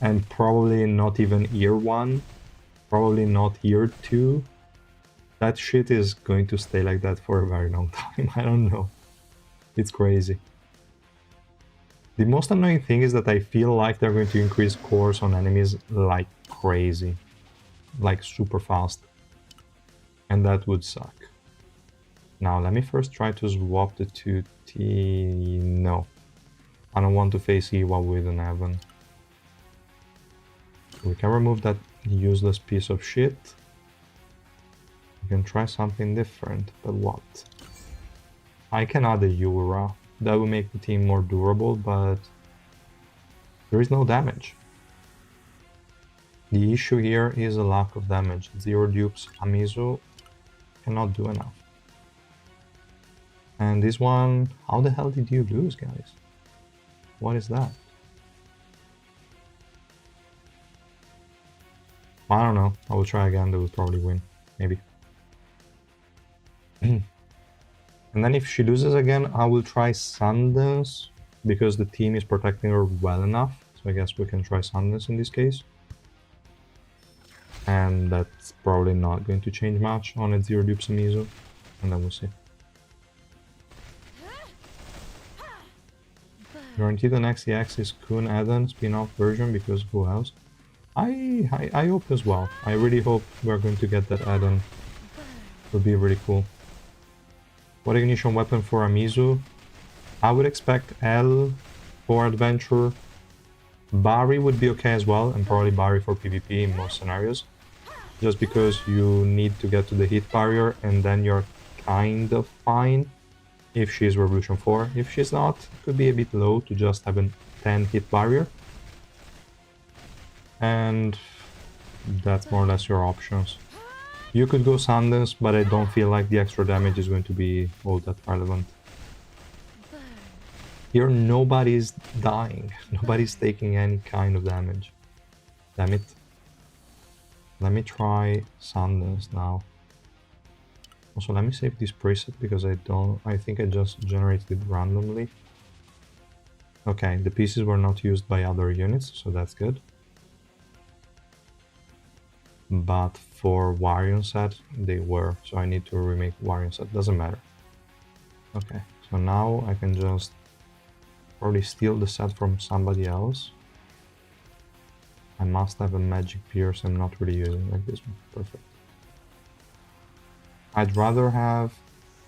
and probably not even year 1, probably not year 2. That shit is going to stay like that for a very long time. I don't know. It's crazy. The most annoying thing is that I feel like they're going to increase cores on enemies like crazy. Like super fast. And that would suck. Now let me first try to swap the two T... No. I don't want to face Iwa with an Evan. We can remove that useless piece of shit. We can try something different, but what? I can add a Yura. That will make the team more durable, but there is no damage. The issue here is a lack of damage. Zero dupes Amizu cannot do enough. And this one, how the hell did you lose, guys? What is that? I don't know. I will try again. They will probably win. Maybe. And then if she loses again, I will try Sundance because the team is protecting her well enough. So I guess we can try Sundance in this case. And that's probably not going to change much on a zero dupes Amizu. And then we'll see. Guaranteed the next EX is Kun Eden spin-off version because who else? I hope as well. I really hope we're going to get that add-on. It would be really cool. What ignition weapon for Amizu? I would expect L for adventure. Barry would be okay as well, and probably Barry for PvP in most scenarios. Just because you need to get to the hit barrier and then you're kind of fine if she's Revolution 4. If she's not, it could be a bit low to just have a 10 hit barrier. And that's more or less your options. You could go Sundance, but I don't feel like the extra damage is going to be all that relevant. Here nobody's dying, nobody's taking any kind of damage. Damn it. Let me try Sundance now. Also, let me save this preset because I think I just generated it randomly. Okay, the pieces were not used by other units, so that's good. But for Warion set, they were, so I need to remake Warion set, doesn't matter. Okay, so now I can just probably steal the set from somebody else. I must have a magic pierce I'm not really using, like this one, perfect. I'd rather have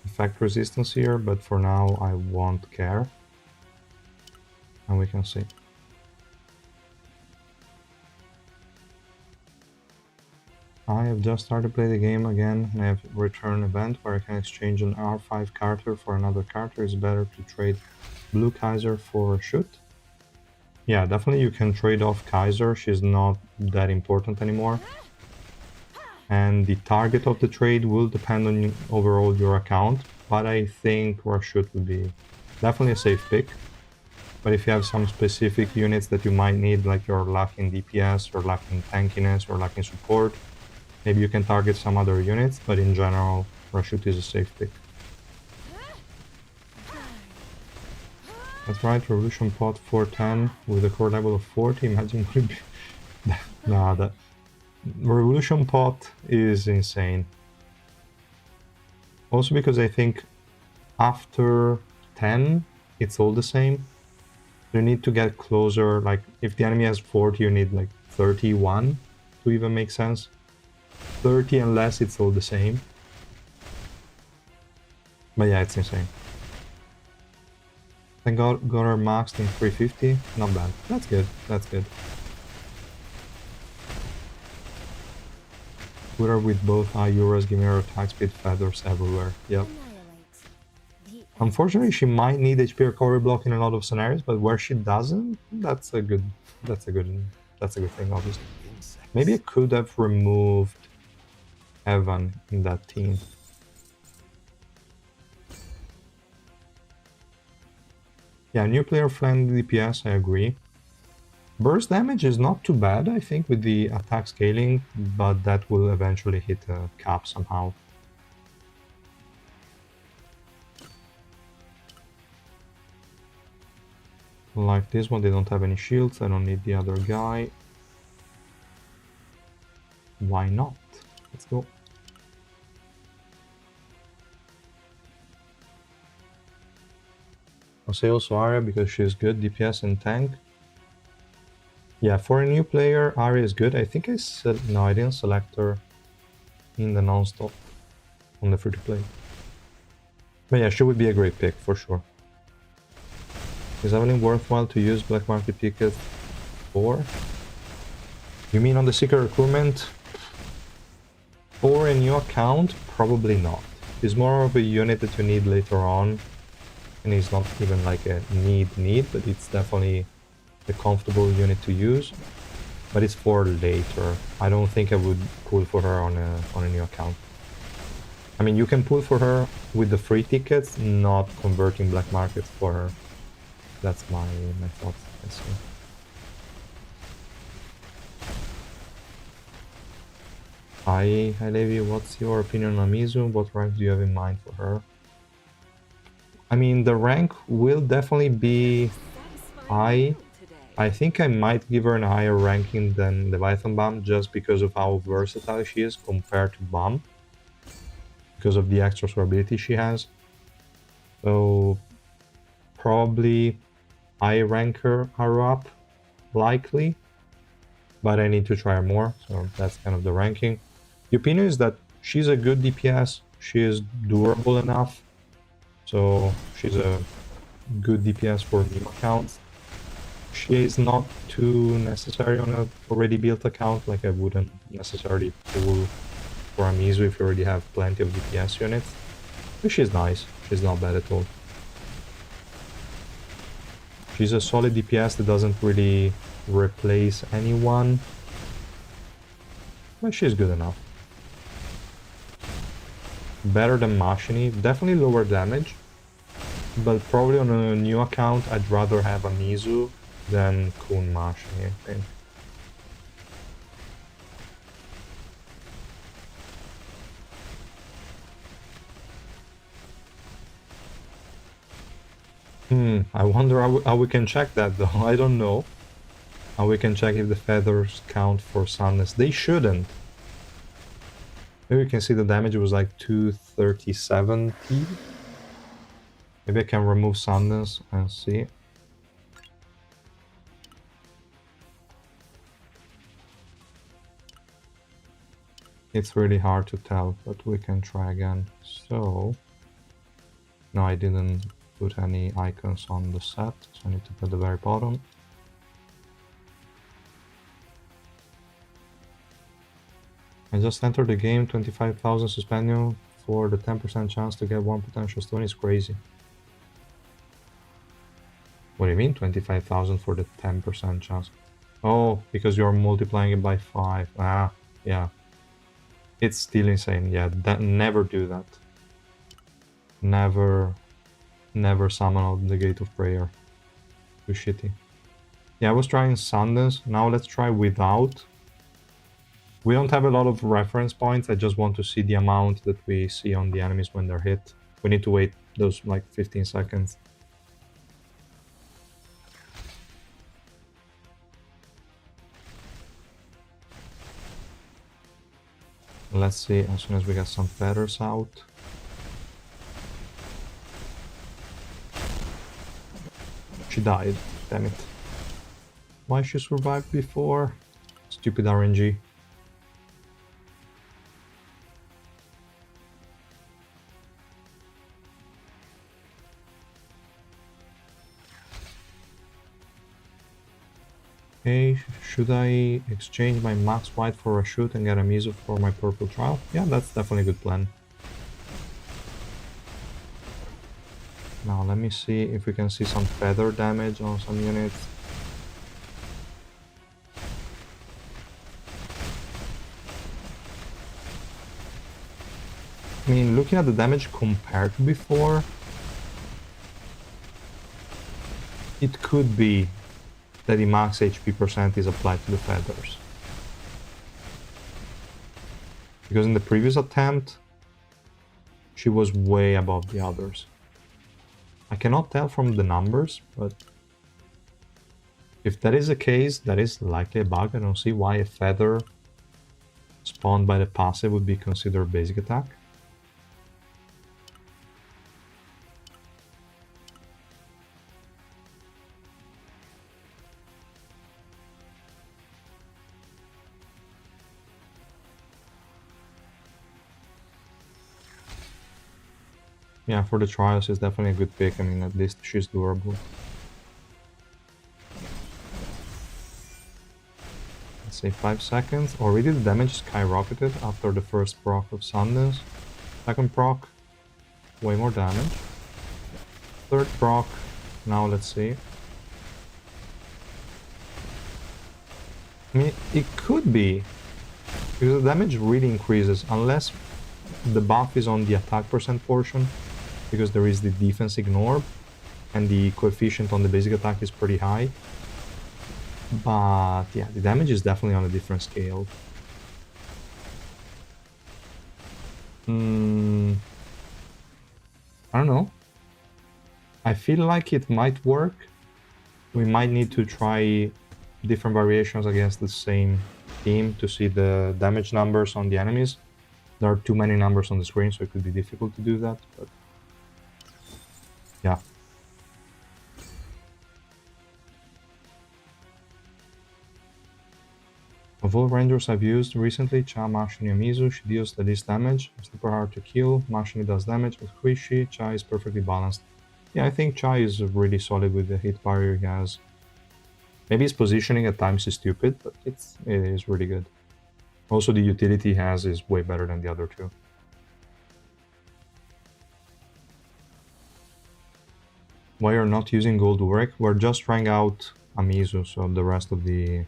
effect resistance here, but for now I won't care. And we can see. I have just started to play the game again and I have return event where I can exchange an R5 character for another character. It's better to trade Blue Kaiser for Shoot. Yeah, definitely you can trade off Kaiser, she's not that important anymore. And the target of the trade will depend on overall your account, but I think Rashut would be definitely a safe pick. But if you have some specific units that you might need, like you're lacking DPS, or lacking tankiness, or lacking support, maybe you can target some other units, but in general, Rashut is a safe pick. That's right, Revolution Pot 410 with a core level of 40, imagine what it would be. Nah, that Revolution Pot is insane. Also because I think after 10, it's all the same. You need to get closer, like if the enemy has 40, you need like 31 to even make sense. 30 and less, it's all the same. But yeah, it's insane. Thank God, got her maxed in 350. Not bad. That's good. That's good. Put her with both Ayuras, giving her attack speed, feathers everywhere. Yep. Unfortunately, she might need HP recovery block in a lot of scenarios, but where she doesn't, that's a good thing, obviously. Maybe I could have removed Evan in that team. Yeah, new player friendly DPS, I agree. Burst damage is not too bad, I think, with the attack scaling, but that will eventually hit a cap somehow. Like this one, they don't have any shields, I don't need the other guy. Why not? Let's go. I'll say also Arya because she's good DPS and tank. Yeah, for a new player, Arya is good. I think no, I didn't select her in the non-stop on the free-to-play. But yeah, she would be a great pick for sure. Is Evelyn worthwhile to use Black Market ticket for? You mean on the secret recruitment? For a new account, probably not. It's more of a unit that you need later on, and it's not even like a need, but it's definitely a comfortable unit to use. But it's for later. I don't think I would pull for her on a new account. I mean, you can pull for her with the free tickets, not converting black markets for her. That's my thoughts. I see. Hi Levi, what's your opinion on Amizu? What rank do you have in mind for her? I mean, the rank will definitely be high. I think I might give her a higher ranking than Leviathan Bomb just because of how versatile she is compared to Bomb. Because of the extra survivability she has. So probably I rank her up, likely. But I need to try her more, so that's kind of the ranking. The opinion is that she's a good DPS, she is durable enough, so she's a good DPS for new accounts. She is not too necessary on a already built account, like I wouldn't necessarily pull for Amizu if you already have plenty of DPS units. But she's nice, she's not bad at all. She's a solid DPS that doesn't really replace anyone, but she's good enough. Better than Mashini, definitely lower damage, but probably on a new account I'd rather have Amizu than Kun Mashini, I think. I wonder how we can check that though, I don't know. How we can check if the feathers count for Sunness. They shouldn't. Maybe we can see the damage was like 237 T. Maybe I can remove Sunness and see. It's really hard to tell, but we can try again. So, no, I didn't put any icons on the set, so I need to put the very bottom. I just entered the game, 25,000 suspension for the 10% chance to get one potential stone is crazy. What do you mean 25,000 for the 10% chance? Oh, because you're multiplying it by 5. Ah, yeah. It's still insane. Yeah, never do that. Never summon out the Gate of Prayer. Too shitty. Yeah, I was trying Sundance. Now let's try without. We don't have a lot of reference points. I just want to see the amount that we see on the enemies when they're hit. We need to wait those like 15 seconds. Let's see as soon as we get some feathers out. She died, damn it. Why she survived before? Stupid RNG. Okay, should I exchange my max white for a shoot and get a Amizu for my purple trial? Yeah, that's definitely a good plan. Now let me see if we can see some feather damage on some units. I mean, looking at the damage compared to before, it could be that the max HP percent is applied to the feathers. Because in the previous attempt, she was way above the others. I cannot tell from the numbers, but if that is the case, that is likely a bug. I don't see why a feather spawned by the passive would be considered basic attack. Yeah, for the trials is definitely a good pick. I mean, at least she's durable. Let's say 5 seconds. Already the damage skyrocketed after the first proc of Sundance. Second proc, way more damage. Third proc, now let's see. I mean, it could be, because the damage really increases, unless the buff is on the attack percent portion, because there is the defense ignore, and the coefficient on the basic attack is pretty high. But yeah, the damage is definitely on a different scale. I don't know. I feel like it might work. We might need to try different variations against the same team to see the damage numbers on the enemies. There are too many numbers on the screen, so it could be difficult to do that, but yeah. Of all rangers I've used recently, Cha, Mashini, Amizu, she deals the least damage, super hard to kill, Mashini does damage, but squishy, Cha is perfectly balanced. Yeah, I think Cha is really solid with the hit barrier he has. Maybe his positioning at times is stupid, but it is really good. Also, the utility he has is way better than the other two. Why you're not using Gold Urek? We're just trying out Amizu, so the rest of the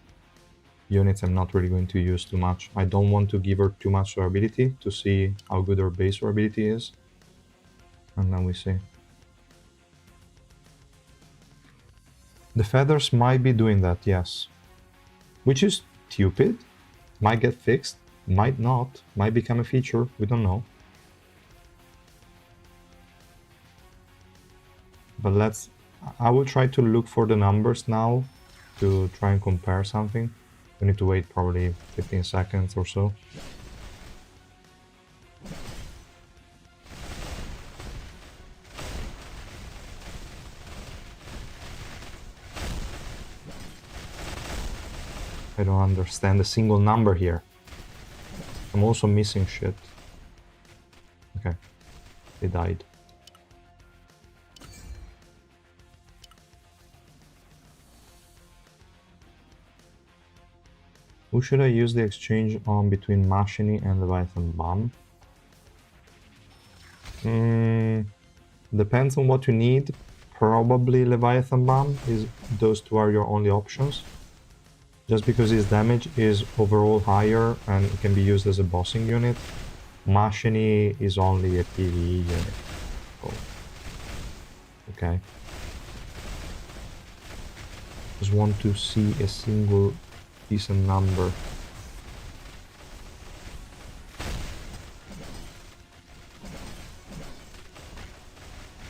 units I'm not really going to use too much. I don't want to give her too much durability to see how good her base durability is. And then we see. The feathers might be doing that, yes. Which is stupid. Might get fixed, might not, might become a feature, we don't know. But I will try to look for the numbers now to try and compare something. We need to wait probably 15 seconds or so. I don't understand a single number here. I'm also missing shit. Okay, they died. Who should I use the exchange on between Mashini and Leviathan Bomb? Depends on what you need. Probably Leviathan Bomb. Those two are your only options. Just because his damage is overall higher and it can be used as a bossing unit. Mashini is only a PvE unit. Oh. Okay. Just want to see a single decent number.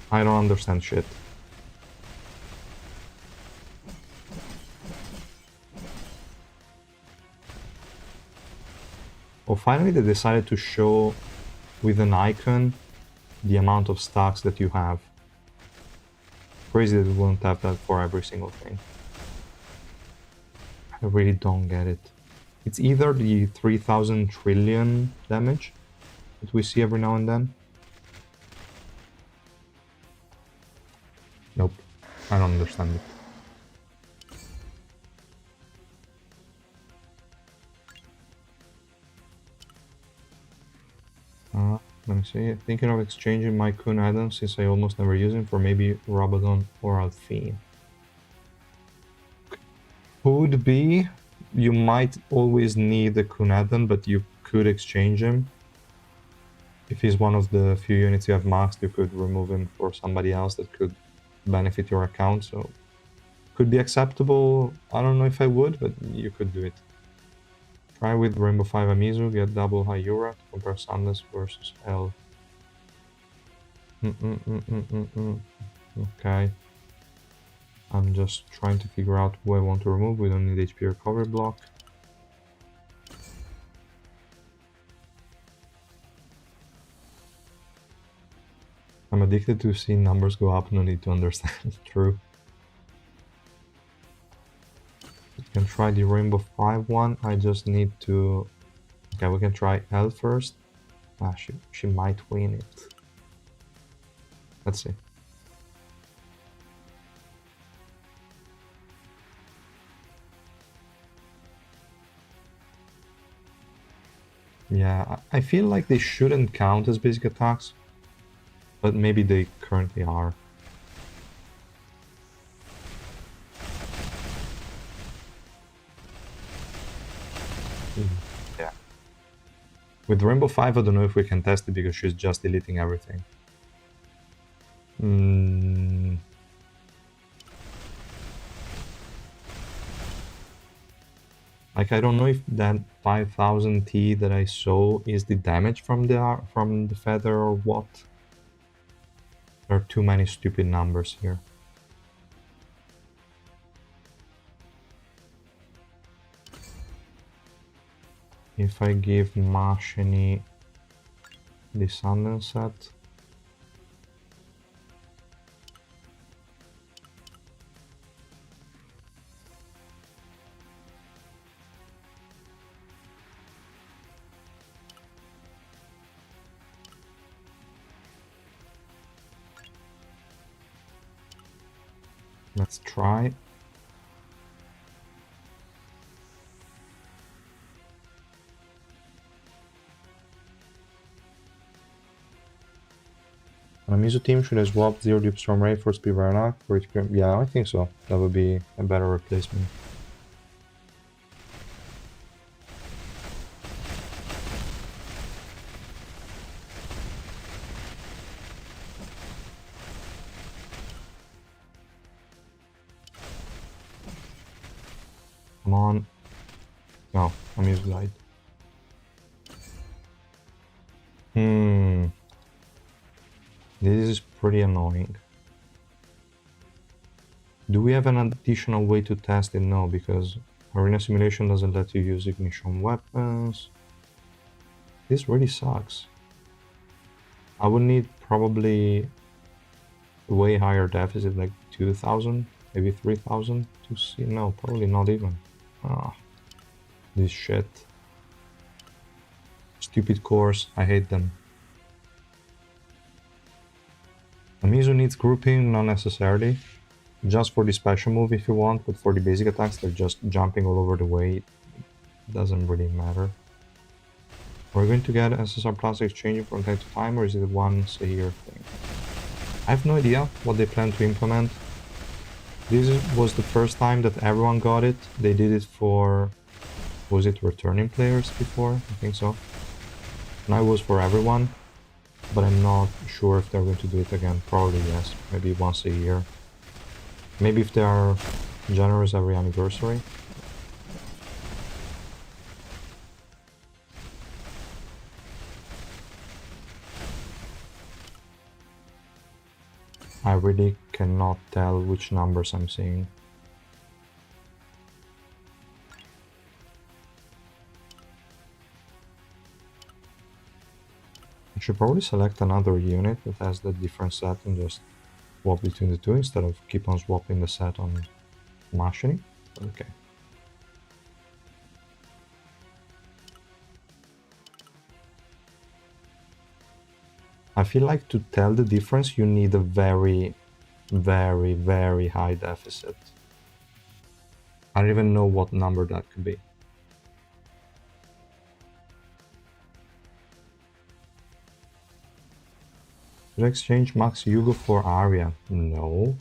I don't understand shit. Oh, finally they decided to show with an icon the amount of stacks that you have. Crazy that we won't have that for every single thing. I really don't get it. It's either the 3000 trillion damage that we see every now and then. Nope, I don't understand it. Let me see. Thinking of exchanging my Kun add-on since I almost never use him for maybe Rabadon or Alfine. Could be. You might always need the Kun add-on, but you could exchange him. If he's one of the few units you have maxed, you could remove him for somebody else that could benefit your account, so could be acceptable. I don't know if I would, but you could do it. Try with Rainbow 5 Amizu, get double high Yura to compare Sunless versus L. Okay. I'm just trying to figure out who I want to remove. We don't need HP recovery block. I'm addicted to seeing numbers go up, no need to understand. True. We can try the Rainbow 5 one. I just need to... Okay, we can try L first. Ah, she might win it. Let's see. Yeah, I feel like they shouldn't count as basic attacks, but maybe they currently are. Yeah. With Rainbow 5, I don't know if we can test it because she's just deleting everything. Like, I don't know if that 5000 T that I saw is the damage from the feather or what. There are too many stupid numbers here. If I give Mashini the Sundance set, let's try. Amizu team should have swapped Zero Deep Storm Ray for Speed Varnak for each. Yeah, I think so. That would be a better replacement. Come on. No, Amizu died. This is pretty annoying. Do we have an additional way to test it? No, because Arena Simulation doesn't let you use ignition weapons. This really sucks. I would need probably a way higher deficit, like 2000, maybe 3000 to see. No, probably not even. Ah, this shit. Stupid cores, I hate them. Amizu needs grouping, not necessarily. Just for the special move if you want, but for the basic attacks, they're just jumping all over the way. It doesn't really matter. We're going to get SSR Plus exchanging from time to time, or is it a once a year thing? I have no idea what they plan to implement. This was the first time that everyone got it. They did it for... was it returning players before? I think so. Now it was for everyone, but I'm not sure if they're going to do it again. Probably yes, maybe once a year. Maybe if they are generous every anniversary. I really cannot tell which numbers I'm seeing. I should probably select another unit that has the different set and just swap between the two instead of keep on swapping the set on Mashini. Okay. I feel like to tell the difference you need a very, very, very high deficit. I don't even know what number that could be. Should I exchange Max Hugo for Arya? No,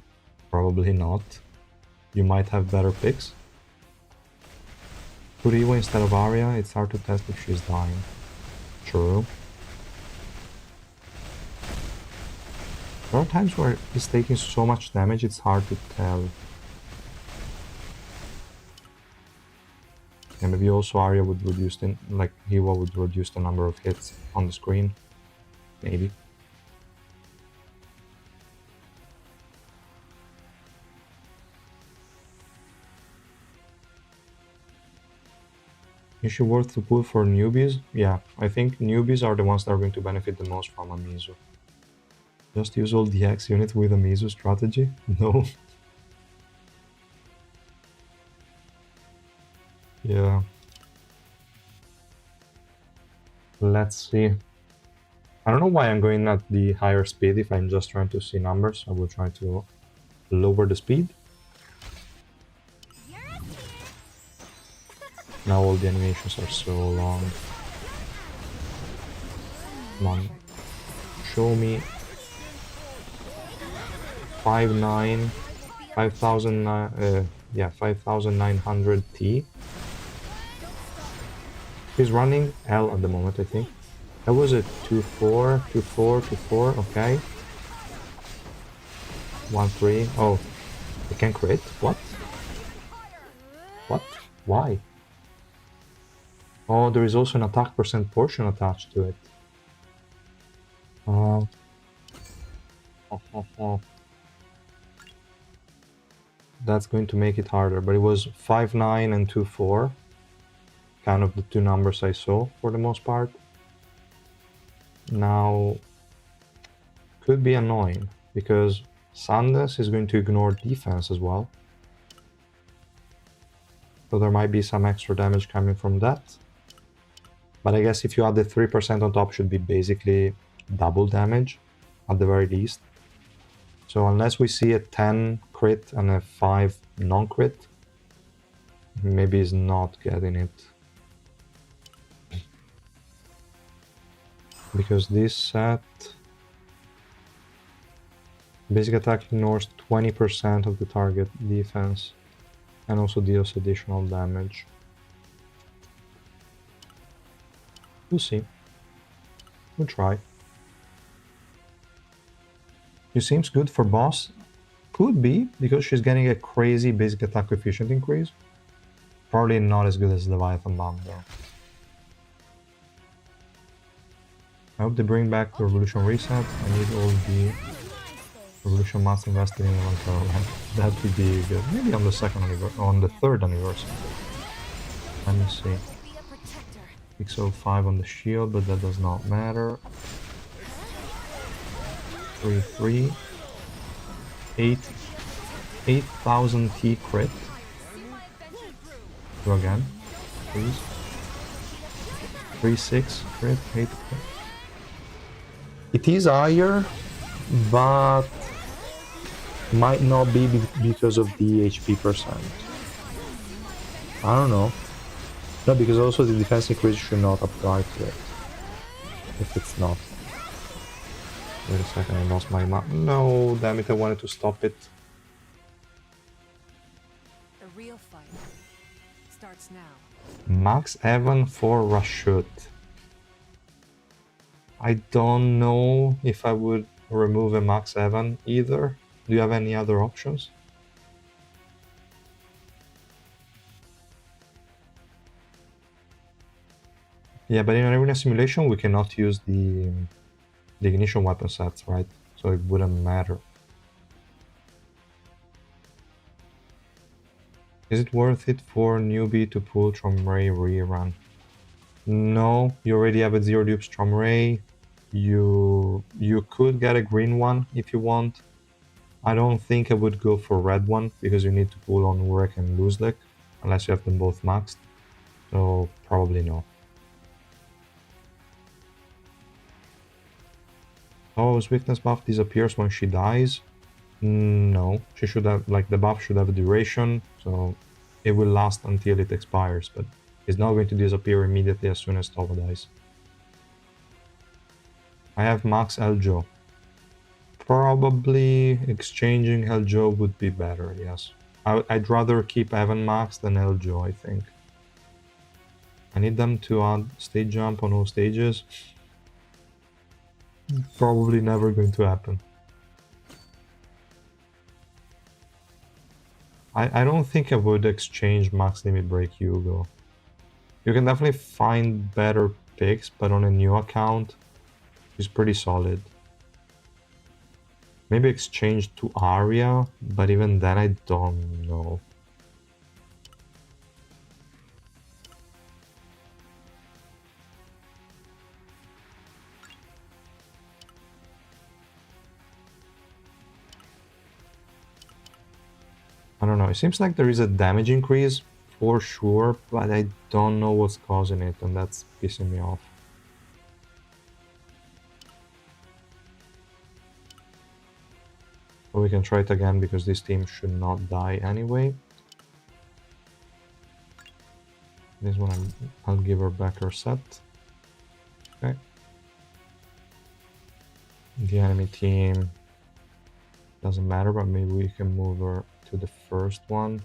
probably not. You might have better picks. Put Ewa instead of Arya, it's hard to test if she's dying. True. There are times where it's taking so much damage it's hard to tell. And maybe also Arya would reduce the, like Ewa would reduce the number of hits on the screen. Maybe. Is she worth to pull for newbies? Yeah, I think newbies are the ones that are going to benefit the most from Amizu. Just use all DX unit with Amizu strategy? No. Yeah. Let's see. I don't know why I'm going at the higher speed if I'm just trying to see numbers. I will try to lower the speed. You're a dear. Now all the animations are so long. Come on. Show me 5.9, 5,000, yeah, 5,900 T. He's running L at the moment, I think. That was a 2-4, 2-4, 2-4, okay. 1-3. Oh, I can crit? What? What? Why? Oh, there is also an attack percent portion attached to it. Oh. That's going to make it harder, but it was 5-9 and 2-4. Kind of the two numbers I saw for the most part. Now, could be annoying because Sanders is going to ignore defense as well. So there might be some extra damage coming from that. But I guess if you add the 3% on top, should be basically double damage at the very least. So unless we see a 10 crit and a 5 non-crit, maybe he's not getting it. Because this set... Basic attack ignores 20% of the target defense and also deals additional damage. We'll see. We'll try. She seems good for boss. Could be, because she's getting a crazy basic attack coefficient increase. Probably not as good as Leviathan Bomb though. I hope they bring back the Revolution Reset. I need all the Revolution Mass invested in Evan. That would be good. Maybe on the on the third anniversary. Let me see. 605 on the shield, but that does not matter. 3-3. 8,000 T crit. Go again, please. 3-6 crit, 8 crit. It is higher, but might not be because of the HP percent. I don't know. No, because also the defense increase should not apply to it. If it's not. Wait a second, I lost my map. No, damn it, I wanted to stop it. The real fight starts now. Max Evan for Rashut. I don't know if I would remove a Max Evan either. Do you have any other options? Yeah, but in an arena simulation we cannot use the ignition weapon sets, right? So it wouldn't matter. Is it worth it for newbie to pull Tromray rerun? No, you already have a Zero Dupes Tromray. You could get a green one if you want. I don't think I would go for red one because you need to pull on Urek and Luzlek unless you have them both maxed. So probably no. Oh, Swiftness buff disappears when she dies. No, she should have, like, the buff should have a duration, so it will last until it expires, but it's not going to disappear immediately as soon as Tova dies. I have Max Eljo. Probably exchanging Eljo would be better, yes. I'd rather keep Evan Max than Eljo, I think. I need them to add stage jump on all stages. Probably never going to happen. I don't think I would exchange Max Limit Break Hugo. You can definitely find better picks, but on a new account, he's pretty solid. Maybe exchange to Arya, but even then I don't know. I don't know, it seems like there is a damage increase for sure, but I don't know what's causing it, and that's pissing me off. we can try it again because this team should not die anyway. This one I'll give her back her set. Okay. The enemy team doesn't matter, but maybe we can move her to the first one.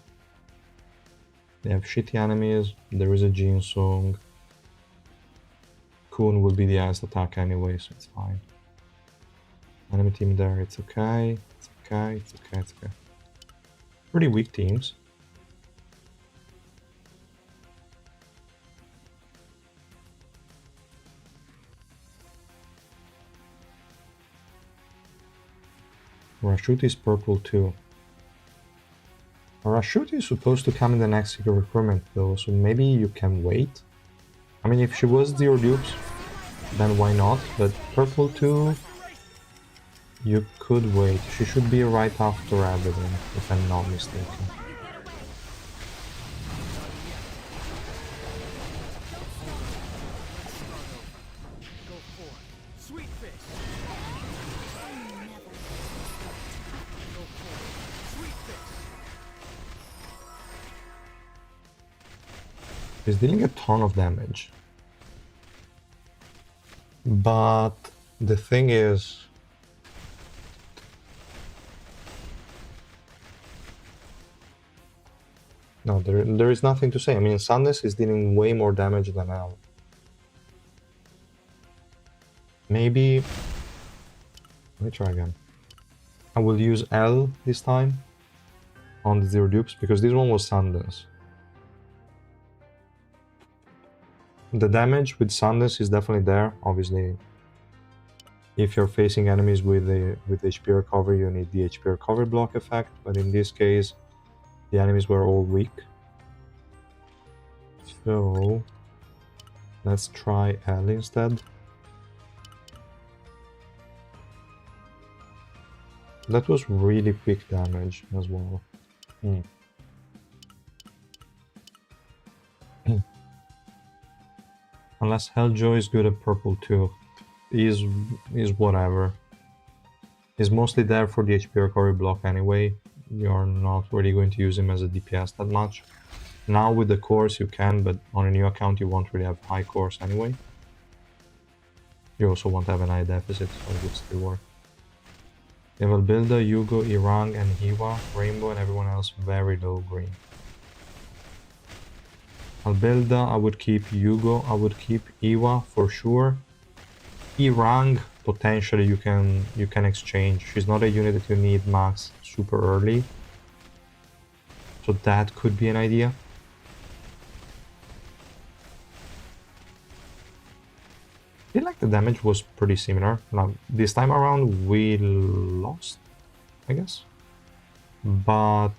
They have shitty enemies. There is a Jinsung. Kun will be the highest attack anyway, so it's fine. Enemy team there, it's okay. It's okay, it's okay, it's okay. Pretty weak teams. Rashut is purple too. Rashut is supposed to come in the next secret recruitment though, so maybe you can wait. I mean, if she was your dupes, then why not? But purple too, you could wait. She should be right after everything, if I'm not mistaken. She's dealing a ton of damage. But the thing is, no, there is nothing to say. I mean, Sandnes is dealing way more damage than L. Maybe... Let me try again. I will use L this time on the zero dupes, because this one was Sandnes. The damage with Sandnes is definitely there, obviously. If you're facing enemies with HP recovery, you need the HP recovery block effect, but in this case, the enemies were all weak. So, let's try L instead. That was really quick damage as well. Unless Helljoy is good at purple too. Is whatever. He's mostly there for the HP recovery block anyway. You're not really going to use him as a DPS that much. Now with the cores you can, but on a new account you won't really have high cores anyway. You also won't have an eye deficit, so it would still work. You have Albilda, Yugo, Irang, and Hiwa, Rainbow, and everyone else very low green. Albilda, I would keep Yugo, I would keep Iwa for sure. Irang, potentially you can exchange. She's not a unit that you need max super early. So that could be an idea. I feel like the damage was pretty similar. Now, this time around we lost, I guess. But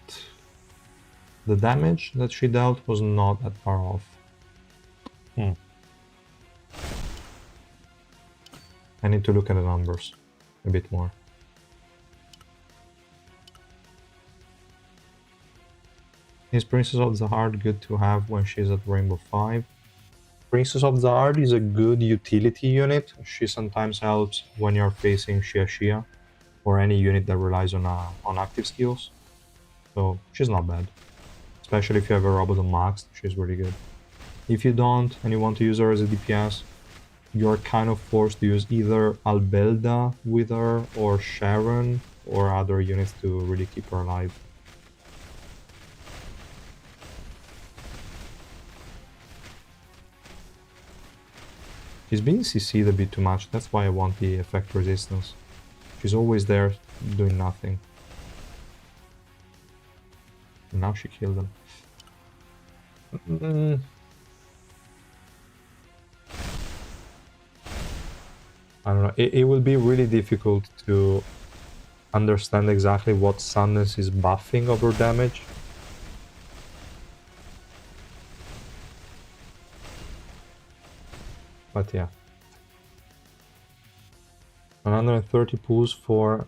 the damage that she dealt was not that far off. I need to look at the numbers a bit more. Is Princess of Zahard good to have when she's at Rainbow 5? Princess of Zahard is a good utility unit. She sometimes helps when you're facing Shia or any unit that relies on active skills. So she's not bad. Especially if you have a robot on maxed, she's really good. If you don't and you want to use her as a DPS, you're kind of forced to use either Albelda with her or Sharon or other units to really keep her alive. She's being CC'd a bit too much, that's why I want the effect resistance. She's always there doing nothing. And now she killed them. I don't know, it will be really difficult to understand exactly what Sandnes is buffing over damage. But yeah. 130 pulls for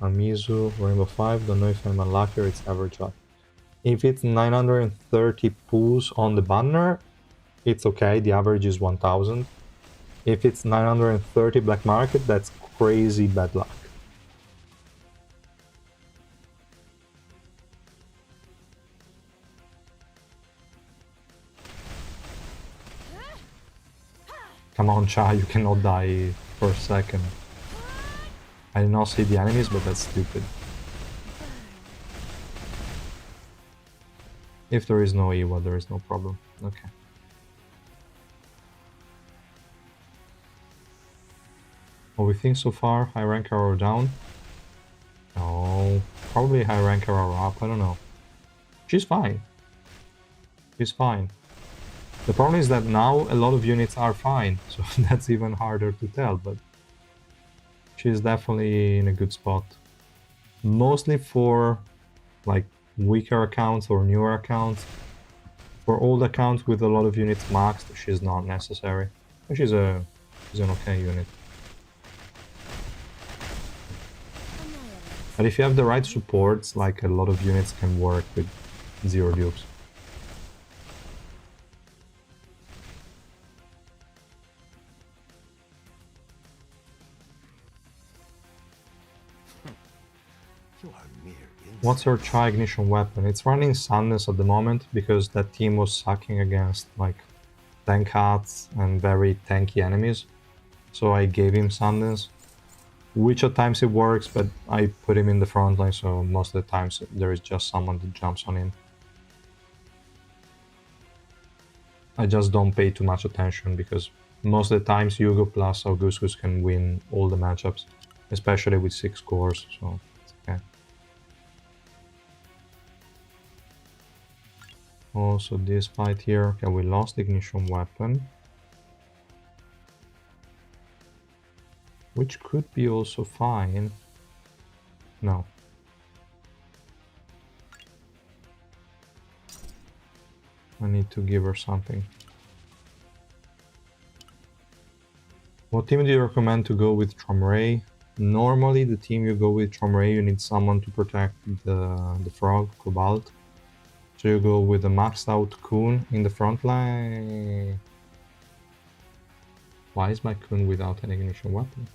Amizu, Rainbow 5, don't know if I'm unlucky or it's average luck. If it's 930 pulls on the banner, it's okay, the average is 1000. If it's 930 black market, that's crazy bad luck. Come on, Cha, you cannot die for a second. I did not see the enemies, but that's stupid. If there is no Ewa, there is no problem. Okay. What we think so far? High rank arrow down? No. Probably high rank arrow up, I don't know. She's fine. She's fine. The problem is that now a lot of units are fine, so that's even harder to tell, but she's definitely in a good spot. Mostly for like weaker accounts or newer accounts. For old accounts with a lot of units maxed, she's not necessary. But she's an okay unit. But if you have the right supports, like a lot of units can work with 0 dupes. You are mere What's her Chai ignition weapon? It's running Sadness at the moment because that team was sucking against like tank hats and very tanky enemies. So I gave him Sadness, which at times it works, but I put him in the front line, so most of the times there is just someone that jumps on him. I just don't pay too much attention because most of the times Hugo plus Augustus can win all the matchups, especially with 6 cores, so it's okay. Also this fight here, okay, we lost ignition weapon. Which could be also fine. No. I need to give her something. What team do you recommend to go with Tromray? Normally the team you go with Tromray, you need someone to protect the frog, Cobalt. So you go with a maxed out Kun in the front line. Why is my Kun without an ignition weapon?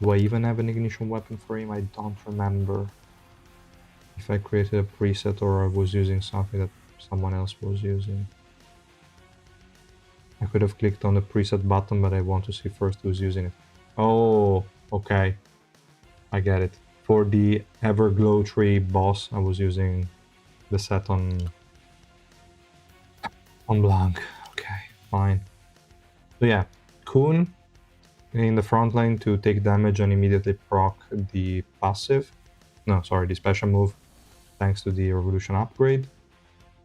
Do I even have an ignition weapon for him? I don't remember if I created a preset or I was using something that someone else was using. I could have clicked on the preset button, but I want to see first who's using it. Oh, okay. I get it. For the Everglow tree boss, I was using the set on Blanc. Okay, fine. So yeah, Kun in the front line to take damage and immediately proc the passive. No, sorry, the special move, thanks to the Revolution upgrade.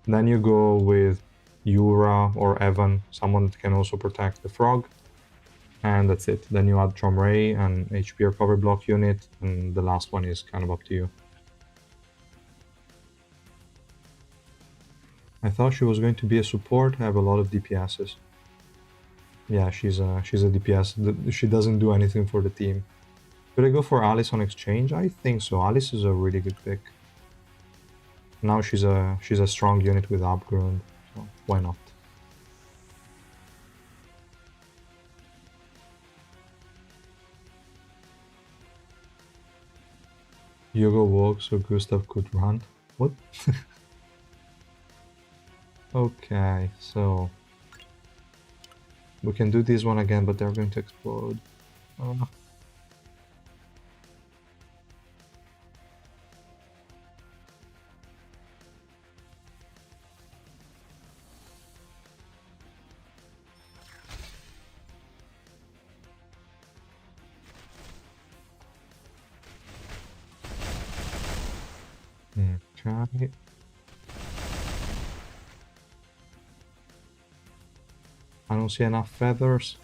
Then you go with Yura or Evan, someone that can also protect the frog. And that's it. Then you add Tromray and HP recovery block unit, and the last one is kind of up to you. I thought she was going to be a support, have a lot of DPSs. Yeah, she's a DPS. She doesn't do anything for the team. Could I go for Alice on exchange? I think so. Alice is a really good pick. Now she's a strong unit with Upgrund, so why not? Hugo walks so Gustav could run. What? Okay, so we can do this one again, but they're going to explode. Okay. I don't see enough feathers.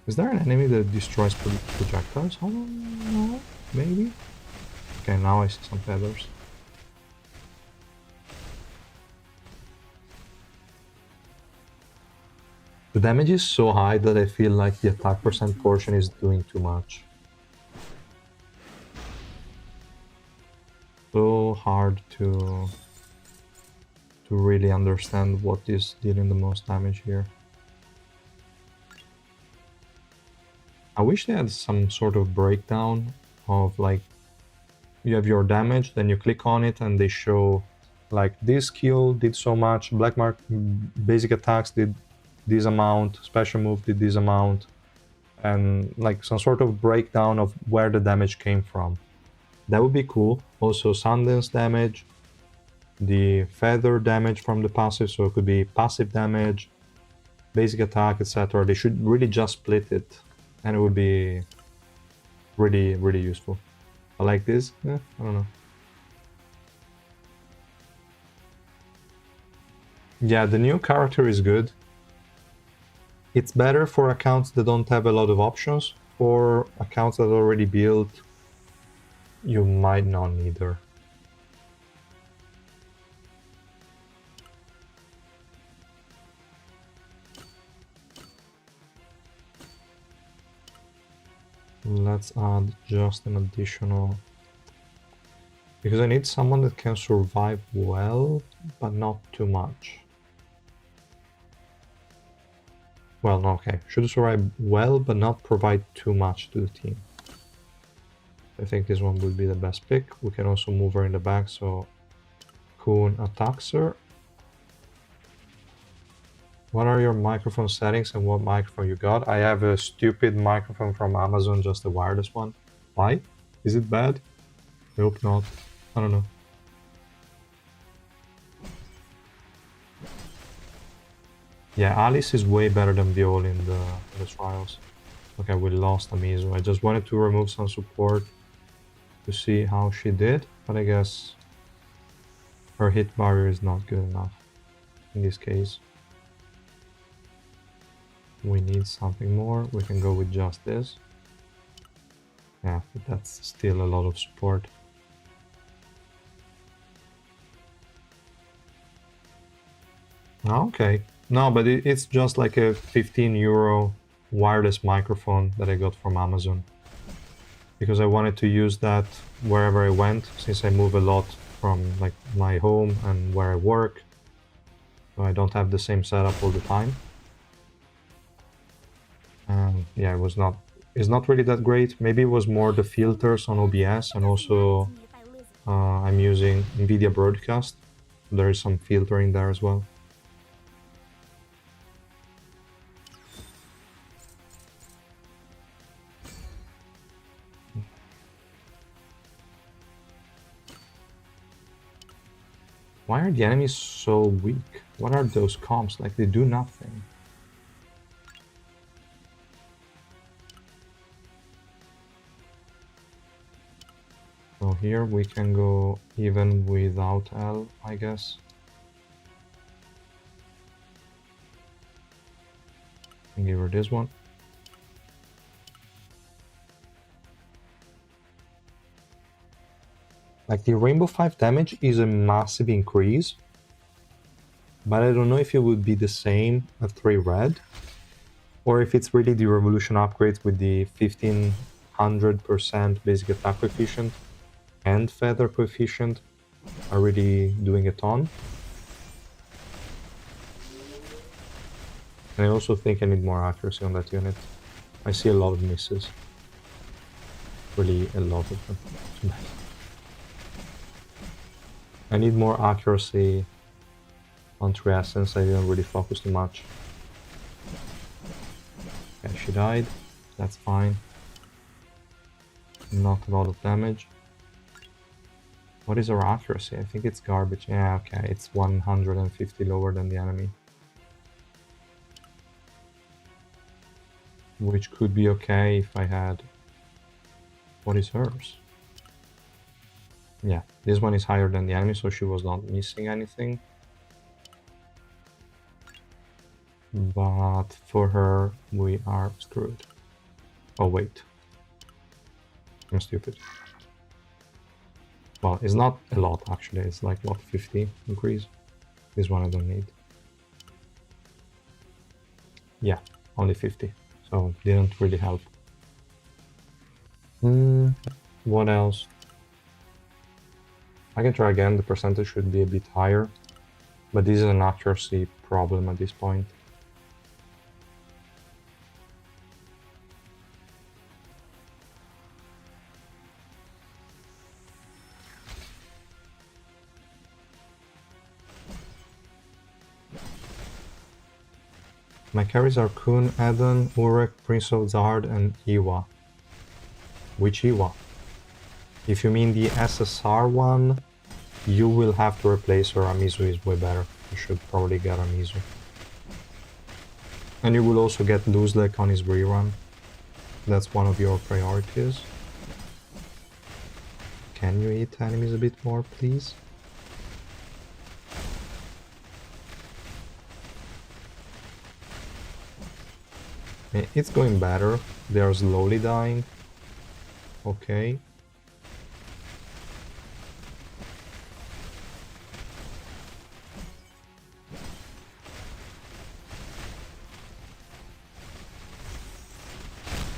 Is there an enemy that destroys projectiles? I don't know. Maybe? Okay, now I see some feathers. The damage is so high that I feel like the attack percent portion is doing too much. So hard to really understand what is dealing the most damage here. I wish they had some sort of breakdown of like, you have your damage, then you click on it and they show like this skill did so much, black mark basic attacks did this amount, special move did this amount, and like some sort of breakdown of where the damage came from. That would be cool. Also Sundance damage, the feather damage from the passive, so it could be passive damage, basic attack, etc. They should really just split it, and it would be really, really useful. I like this. I don't know. Yeah, the new character is good. It's better for accounts that don't have a lot of options. For accounts that are already built, you might not need her. Let's add just an additional... Because I need someone that can survive well, but not too much. Well, no, okay. Should survive well, but not provide too much to the team. I think this one would be the best pick. We can also move her in the back, so Kun attacks her. What are your microphone settings and what microphone you got? I have a stupid microphone from Amazon, just a wireless one. Why? Is it bad? I hope not. I don't know. Yeah, Alice is way better than Viola in the trials. Okay, we lost Amizu. I just wanted to remove some support to see how she did, but I guess her hit barrier is not good enough in this case. We need something more. We can go with just this. Yeah, but that's still a lot of support. Okay. No, but it's just like a 15 euro wireless microphone that I got from Amazon. Because I wanted to use that wherever I went, since I move a lot from like my home and where I work. So I don't have the same setup all the time. Yeah, it's not really that great. Maybe it was more the filters on OBS, and also I'm using NVIDIA Broadcast. There is some filtering there as well. Why are the enemies so weak? What are those comps? Like, they do nothing. So here we can go even without L, I guess. And give her this one. Like, the Rainbow 5 damage is a massive increase, but I don't know if it would be the same at 3 red, or if it's really the Revolution upgrades with the 1500% basic attack coefficient and feather coefficient are really doing a ton. And I also think I need more accuracy on that unit. I see a lot of misses. Really a lot of them. I need more accuracy on Triessence. I didn't really focus too much. Okay, she died. That's fine. Not a lot of damage. What is her accuracy? I think it's garbage. Yeah, okay, it's 150 lower than the enemy. Which could be okay if I had... What is hers? Yeah, this one is higher than the enemy, so she was not missing anything. But for her, we are screwed. Oh, wait. I'm stupid. Well, it's not a lot, actually. It's like, what, 50 increase? This one I don't need. Yeah, only 50. So, didn't really help. What else? I can try again. The percentage should be a bit higher. But this is an accuracy problem at this point. My carries are Kun, Eden, Urek, Prince of Zard, and Iwa. Which Iwa? If you mean the SSR one, you will have to replace her. Amizu is way better. You should probably get Amizu. And you will also get Luzlek on his rerun. That's one of your priorities. Can you eat enemies a bit more, please? It's going better. They are slowly dying. Okay.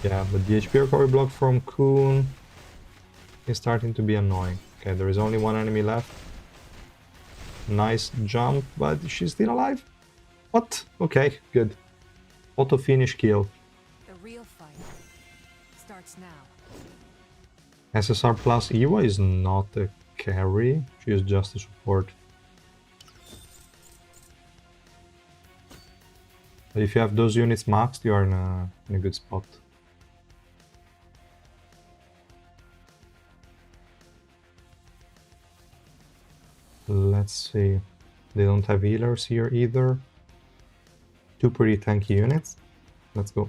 Yeah, but the HP recovery block from Kun is starting to be annoying. Okay, there is only one enemy left. Nice jump, but she's still alive? What? Okay, good. Auto finish kill. The real fight starts now. SSR plus Eva is not a carry, she is just a support. But if you have those units maxed, you are in a good spot. Let's see. They don't have healers here either. Two pretty tanky units. Let's go.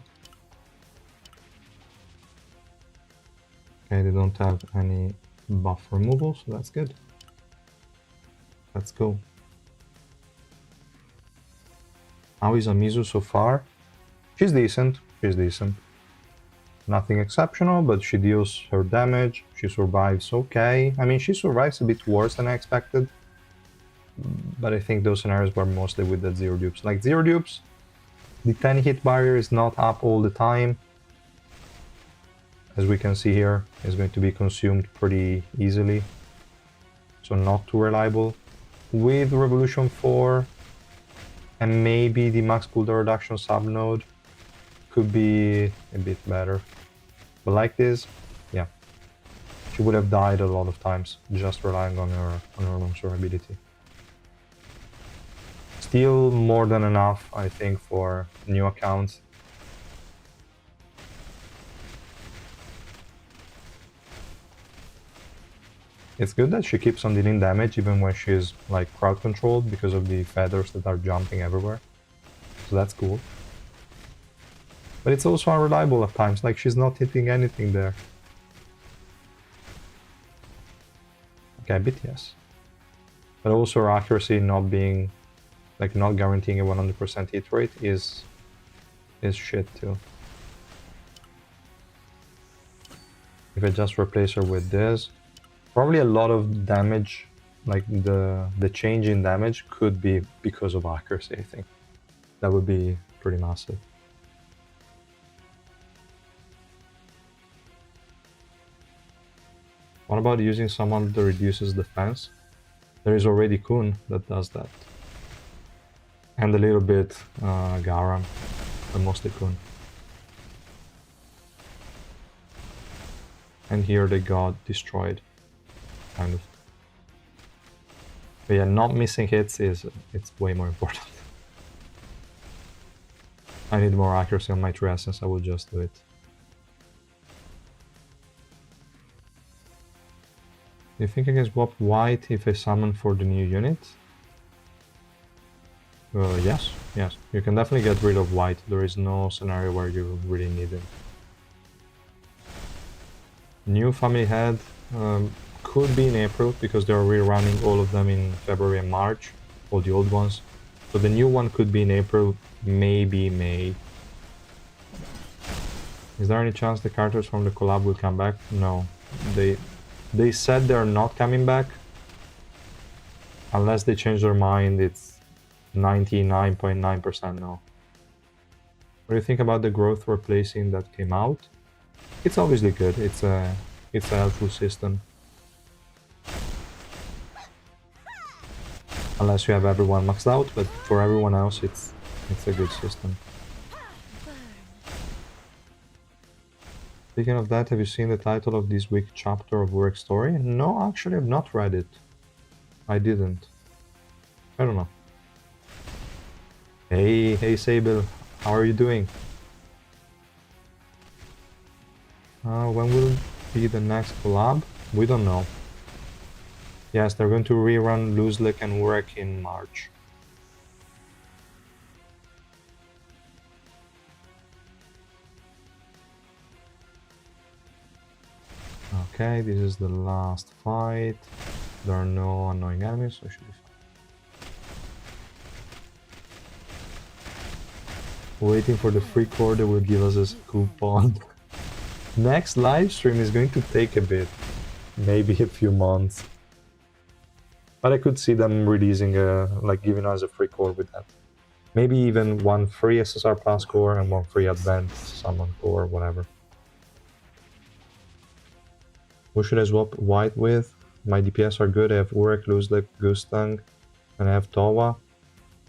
Okay, they don't have any buff removal, so that's good. Let's go. How is Amizu so far? She's decent. She's decent. Nothing exceptional, but she deals her damage. She survives okay. I mean, she survives a bit worse than I expected. But I think those scenarios were mostly with the zero dupes. Like zero dupes, the 10 hit barrier is not up all the time. As we can see here, it's going to be consumed pretty easily. So not too reliable. With Revolution 4 and maybe the max cooldown reduction subnode could be a bit better. But like this, yeah. She would have died a lot of times just relying on her launcher ability. Still more than enough, I think, for new accounts. It's good that she keeps on dealing damage even when she's like crowd controlled because of the feathers that are jumping everywhere. So that's cool. But it's also unreliable at times, like she's not hitting anything there. Okay, a bit yes. But also her accuracy not being, like not guaranteeing a 100% hit rate is shit too. If I just replace her with this, probably a lot of damage, like the change in damage could be because of accuracy, I think. That would be pretty massive. What about using someone that reduces defense? There is already Kun that does that. And a little bit Garam, but mostly Kun. And here they got destroyed, kind of. But yeah, not missing hits it's way more important. I need more accuracy on my True Essence, I will just do it. Do you think I can swap white if I summon for the new unit? Yes. You can definitely get rid of white. There is no scenario where you really need it. New family head could be in April because they're rerunning all of them in February and March, all the old ones. So the new one could be in April, maybe May. Is there any chance the characters from the collab will come back? No. They said they're not coming back. Unless they change their mind, it's 99.9% no. What do you think about the growth replacing that came out? It's obviously good. It's a helpful system. Unless you have everyone maxed out, but for everyone else it's a good system. Speaking of that, have you seen the title of this week's chapter of Work Story? No, actually I've not read it. I didn't. I don't know. Hey Sable, how are you doing? When will be the next collab? We don't know. Yes, they're going to rerun Luzlik and Urek in March. Okay, this is the last fight. There are no annoying enemies, so it should be fine. Waiting for the free core that will give us a coupon. Next live stream is going to take a bit. Maybe a few months. But I could see them releasing like giving us a free core with that. Maybe even one free SSR Plus core and one free advanced summon core, whatever. Who should I swap white with? My DPS are good. I have Urek, Luzlik, Gustang, and I have Towa.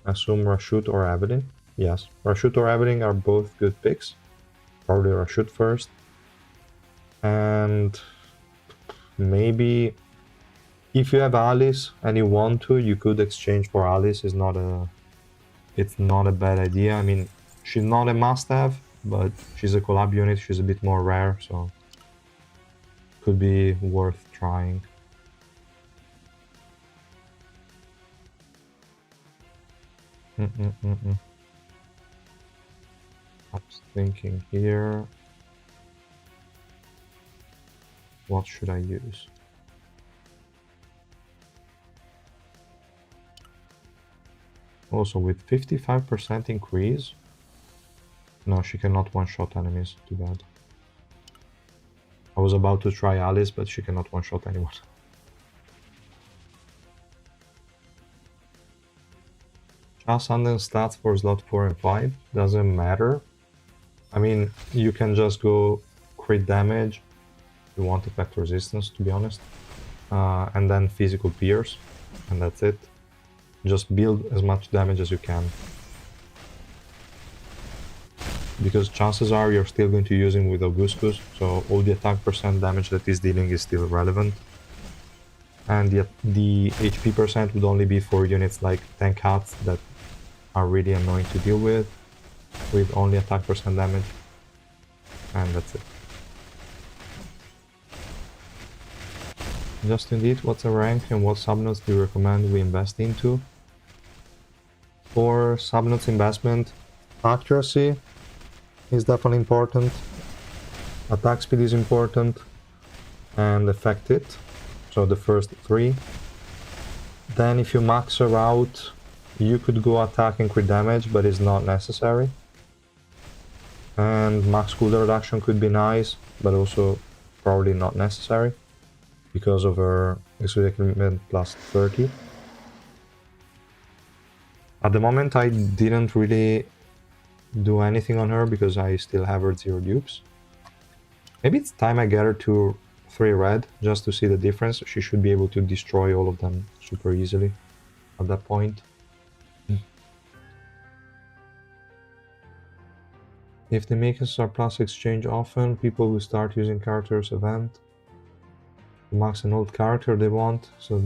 I assume Rashut or Evelyn. Yes, Rashut or Evelyn are both good picks. Probably Rashut first. And maybe if you have Alice and you want to, you could exchange for Alice. It's not a bad idea. I mean, she's not a must-have, but she's a collab unit. She's a bit more rare, so could be worth trying. I was thinking here. What should I use? Also, with 55% increase. No, she cannot one-shot enemies. Too bad. I was about to try Alice, but she cannot one-shot anyone. Sundance stats for slot 4 and 5 doesn't matter. I mean, you can just go crit damage. You want effect resistance, to be honest. And then physical pierce, and that's it. Just build as much damage as you can. Because chances are you're still going to use him with Augustus, so all the attack percent damage that he's dealing is still relevant. And the HP percent would only be for units like Tank Hats that are really annoying to deal with only attack percent damage. And that's it. Just indeed, what's a rank and what subnodes do you recommend we invest into? For subnodes investment, accuracy is definitely important, attack speed is important, and effect it, so the first three. Then if you max her out, you could go attack and crit damage, but it's not necessary. And max cooldown reduction could be nice, but also probably not necessary because of her exclusion plus 30. At the moment I didn't really do anything on her because I still have her 0 dupes. Maybe it's time I get her to 3 red just to see the difference. She should be able to destroy all of them super easily at that point. If they make a surplus exchange often, people will start using characters event to max an old character they want. So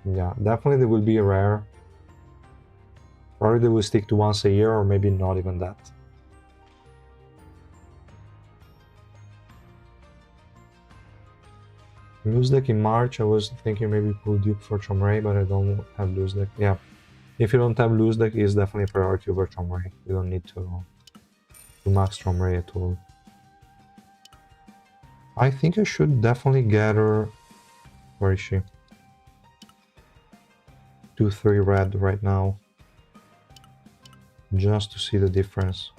yeah, definitely they will be rare. Probably they will stick to once a year, or maybe not even that. Lose deck in March, I was thinking maybe pull Duke for Chomray, but I don't have lose deck. Yeah, if you don't have lose deck, it's definitely a priority over Chomray. You don't need to max Chomray at all. I think I should definitely get her. Where is she? 2-3 red right now. Just to see the difference.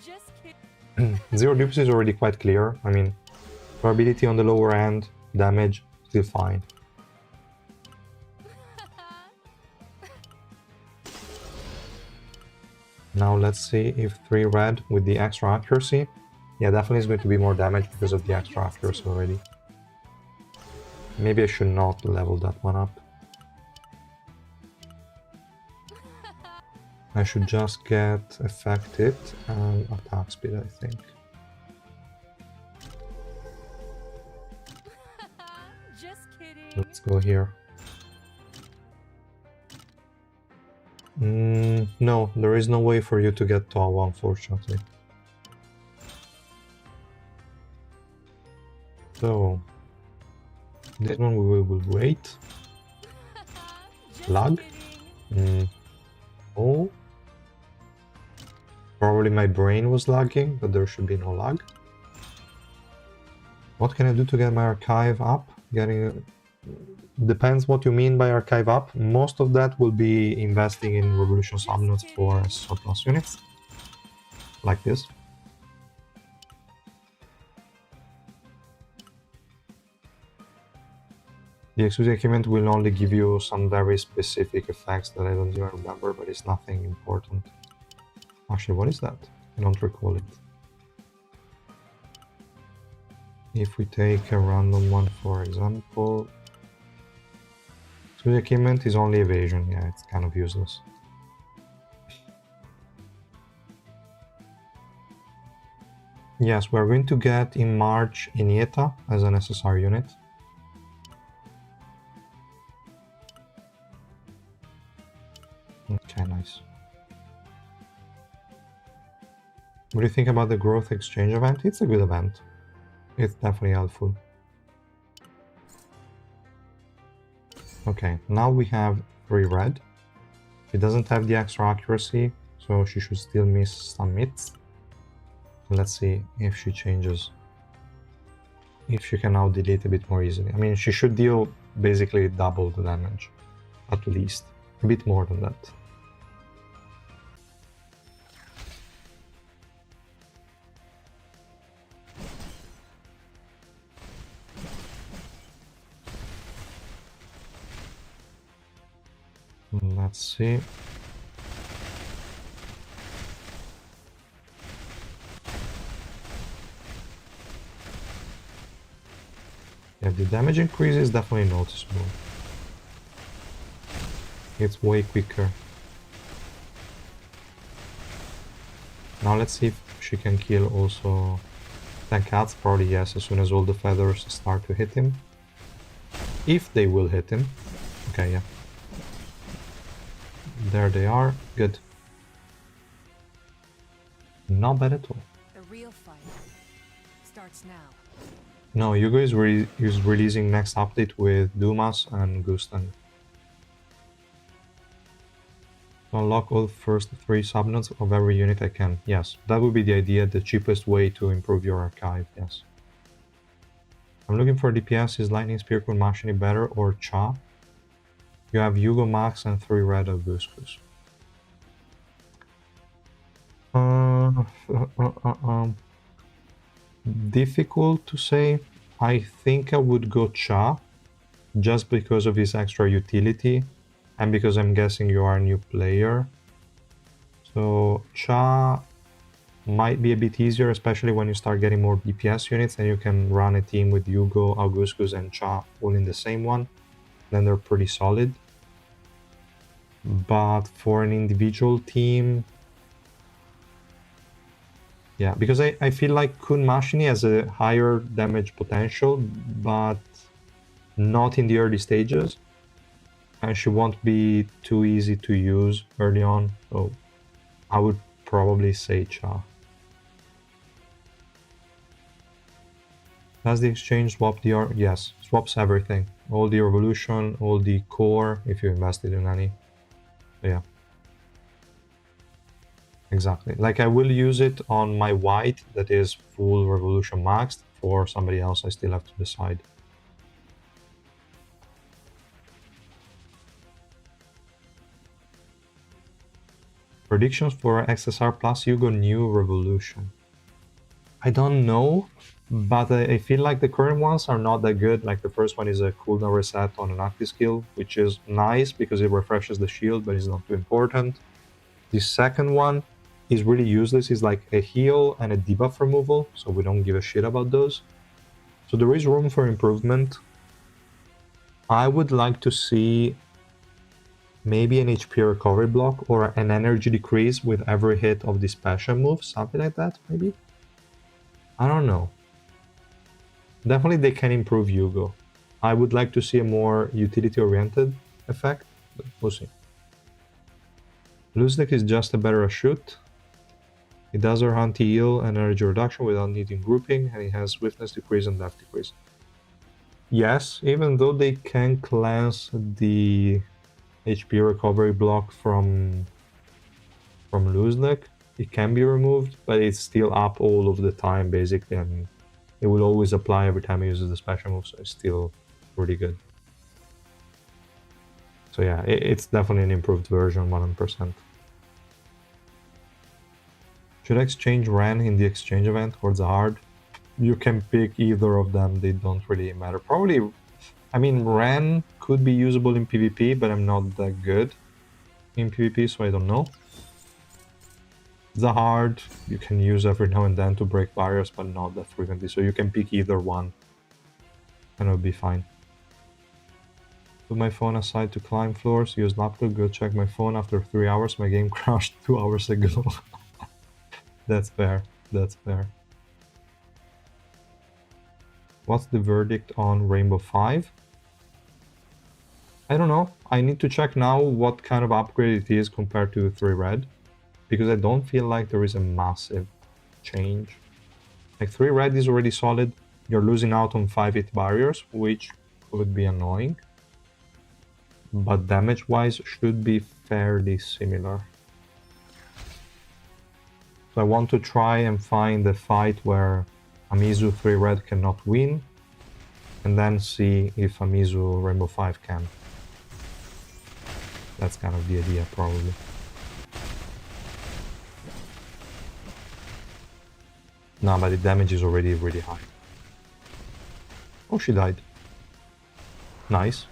Just kidding. 0 dupes is already quite clear. I mean, probability on the lower end, damage, still fine. Now let's see if 3 red with the extra accuracy. Yeah, definitely is going to be more damage because of the extra accuracy already. Maybe I should not level that one up. I should just get affected and attack speed, I think. Just kidding. Let's go here. No, there is no way for you to get Tawa, unfortunately. So, this one we will wait. Just Lag? kidding. Oh. Probably my brain was lagging, but there should be no lag. What can I do to get my archive up? Depends what you mean by archive up. Most of that will be investing in Revolution subnodes for surplus units. Like this. The exclusive achievement will only give you some very specific effects that I don't even remember, but it's nothing important. Actually, what is that? I don't recall it. If we take a random one, for example... Exclusive achievement is only evasion, yeah, it's kind of useless. Yes, we're going to get in March Inieta as an SSR unit. Okay, nice. What do you think about the growth exchange event? It's a good event. It's definitely helpful. Okay, now we have 3 red. She doesn't have the extra accuracy, so she should still miss some hits. Let's see if she changes. If she can now delete a bit more easily. I mean, she should deal basically double the damage. At least. A bit more than that. Let's see. Yeah, the damage increase is definitely noticeable. It's way quicker. Now let's see if she can kill also 10 cats. Probably yes, as soon as all the feathers start to hit him. If they will hit him. Okay, yeah. There they are. Good. Not bad at all. The real fight starts now. No, Yugo is releasing next update with Dumas and Gustan. Unlock all first 3 subnodes of every unit I can. Yes, that would be the idea, the cheapest way to improve your archive, yes. I'm looking for DPS. Is Lightning Spear with Machine better or Cha? You have Yugo Max and 3 red of Buskus. Difficult to say. I think I would go Cha, just because of his extra utility, and because I'm guessing you are a new player. So Cha might be a bit easier, especially when you start getting more DPS units and you can run a team with Yugo, Augustus, and Cha all in the same one. Then they're pretty solid. But for an individual team, yeah, because I feel like Kun Mashini has a higher damage potential, but not in the early stages. And she won't be too easy to use early on, so I would probably say Cha. Does the exchange swap the yes, swaps everything. All the revolution, all the core, if you invested in any. So yeah. Exactly. Like I will use it on my white that is full revolution maxed. For somebody else I still have to decide. Predictions for XSR plus Yugo new revolution. I don't know, but I feel like the current ones are not that good. Like the first one is a cooldown reset on an active skill, which is nice because it refreshes the shield, but it's not too important. The second one is really useless. It's like a heal and a debuff removal, so we don't give a shit about those. So there is room for improvement. I would like to see maybe an HP recovery block or an energy decrease with every hit of the special move, something like that, maybe? I don't know. Definitely they can improve Yugo. I would like to see a more utility-oriented effect, but we'll see. Luznik is just a better shoot. It does her anti-heal and energy reduction without needing grouping, and it has swiftness decrease and depth decrease. Yes, even though they can cleanse the HP recovery block from Luznik, it can be removed, but it's still up all of the time basically, and it will always apply every time it uses the special move, so it's still really good. So yeah, it's definitely an improved version, 100%. Should I exchange Ren in the exchange event or Zahard? You can pick either of them, they don't really matter. Probably, I mean, Ren could be usable in PvP, but I'm not that good in PvP, so I don't know. Zahard, you can use every now and then to break barriers, but not that frequently, so you can pick either one, and it'll be fine. Put my phone aside to climb floors, use laptop, go check my phone after 3 hours, my game crashed 2 hours ago. That's fair, that's fair. What's the verdict on Rainbow 5? I don't know, I need to check now what kind of upgrade it is compared to 3 Red, because I don't feel like there is a massive change. Like 3 Red is already solid, you're losing out on 5 hit barriers, which could be annoying. But damage-wise should be fairly similar. So I want to try and find a fight where Amizu 3 Red cannot win, and then see if Amizu Rainbow 5 can. That's kind of the idea, probably. No, but the damage is already really high. Oh, she died. Nice.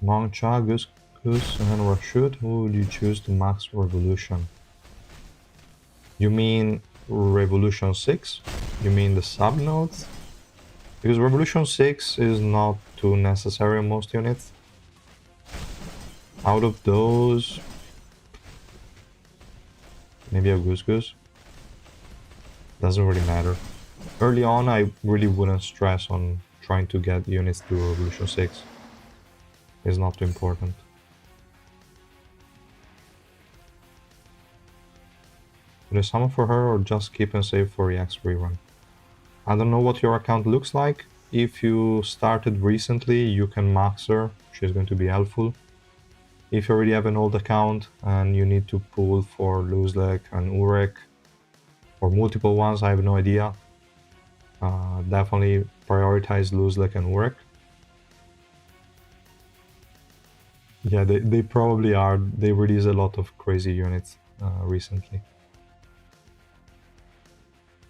Mongcha, Goose, and Rashut, who would you choose to max Revolution? You mean Revolution 6? You mean the sub-nodes? Because Revolution 6 is not too necessary on most units. Out of those... maybe a Goose. Doesn't really matter. Early on, I really wouldn't stress on trying to get units to Revolution 6. It's not too important. Should I summon for her or just keep and save for EX rerun? I don't know what your account looks like. If you started recently, you can max her. She's going to be helpful. If you already have an old account and you need to pull for Luzlek and Urek, or multiple ones, I have no idea. Definitely prioritize Luzlek and Urek. Yeah, they probably are. They release a lot of crazy units recently.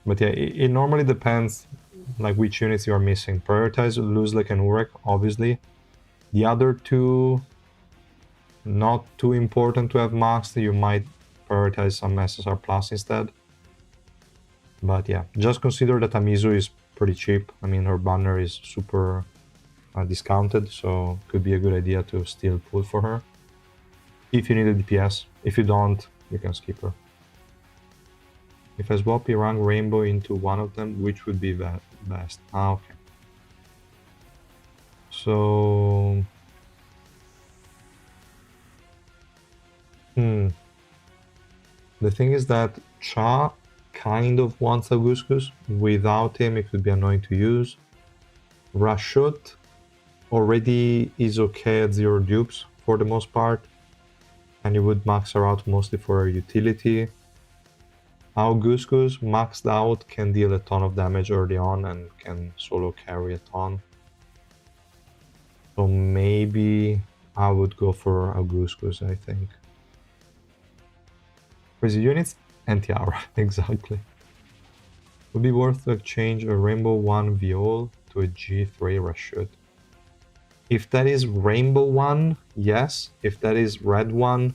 But yeah, it normally depends like which units you are missing. Prioritize Luzlek and Urek, obviously. The other two, not too important to have maxed. You might prioritize some SSR Plus instead. But yeah, just consider that Amizu is pretty cheap. I mean, her banner is super discounted, so could be a good idea to still pull for her. If you need a DPS. If you don't, you can skip her. If I swap Irang Rainbow into one of them, which would be best? Ah, okay. So... The thing is that Cha kind of wants a Goose. Without him, it would be annoying to use. Rashut already is okay at 0 dupes for the most part, and you would max her out mostly for her utility. Now Goose maxed out can deal a ton of damage early on and can solo carry a ton. So maybe I would go for a Goose, I think. Crazy units and Tiara, exactly. Would be worth to exchange a Rainbow 1 Viol to a G3 Rashut. If that is Rainbow 1, yes. If that is Red 1,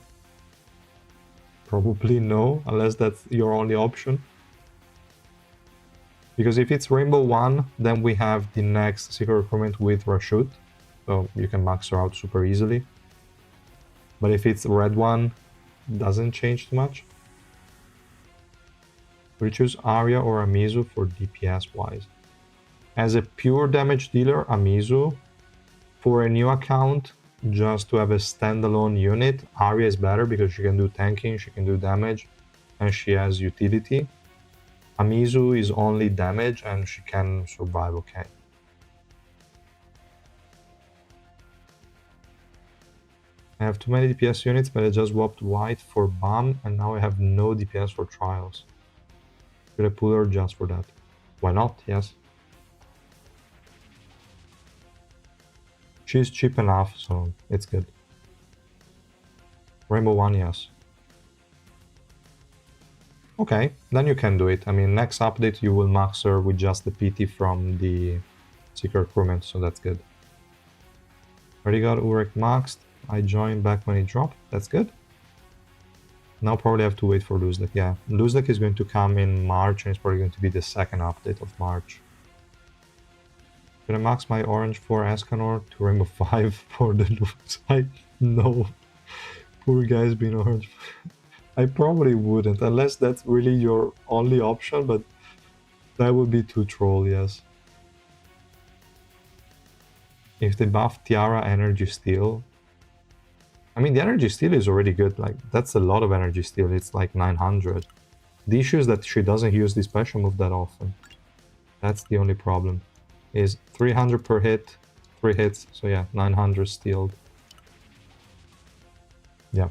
probably no, unless that's your only option. Because if it's Rainbow 1, then we have the next Secret Recruitment with Rashut, so you can max her out super easily. But if it's Red 1, doesn't change too much. We choose Arya or Amizu for DPS wise. As a pure damage dealer, Amizu. For a new account, just to have a standalone unit, Arya is better because she can do tanking, she can do damage, and she has utility. Amizu is only damage and she can survive okay. I have too many DPS units, but I just swapped white for bomb and now I have no DPS for trials. Should I pull her just for that? Why not? Yes. She's cheap enough, so it's good. Rainbow 1, yes. Okay, then you can do it. I mean, next update you will max her with just the PT from the Secret Recruitment, so that's good. Already got Urek maxed. I joined back when it dropped. That's good. Now probably have to wait for Luzlek. Yeah, Luzlek is going to come in March and it's probably going to be the second update of March. Should I max my orange for Escanor to Rainbow 5 for the loot? No. Poor guy's been orange. I probably wouldn't, unless that's really your only option, but that would be too troll, yes. If they buff Tiara Energy Steal... I mean, the Energy Steal is already good, like, that's a lot of Energy Steal, it's like 900. The issue is that she doesn't use the special move that often. That's the only problem. Is 300 per hit, 3 hits, so yeah, 900 stealed. Yeah.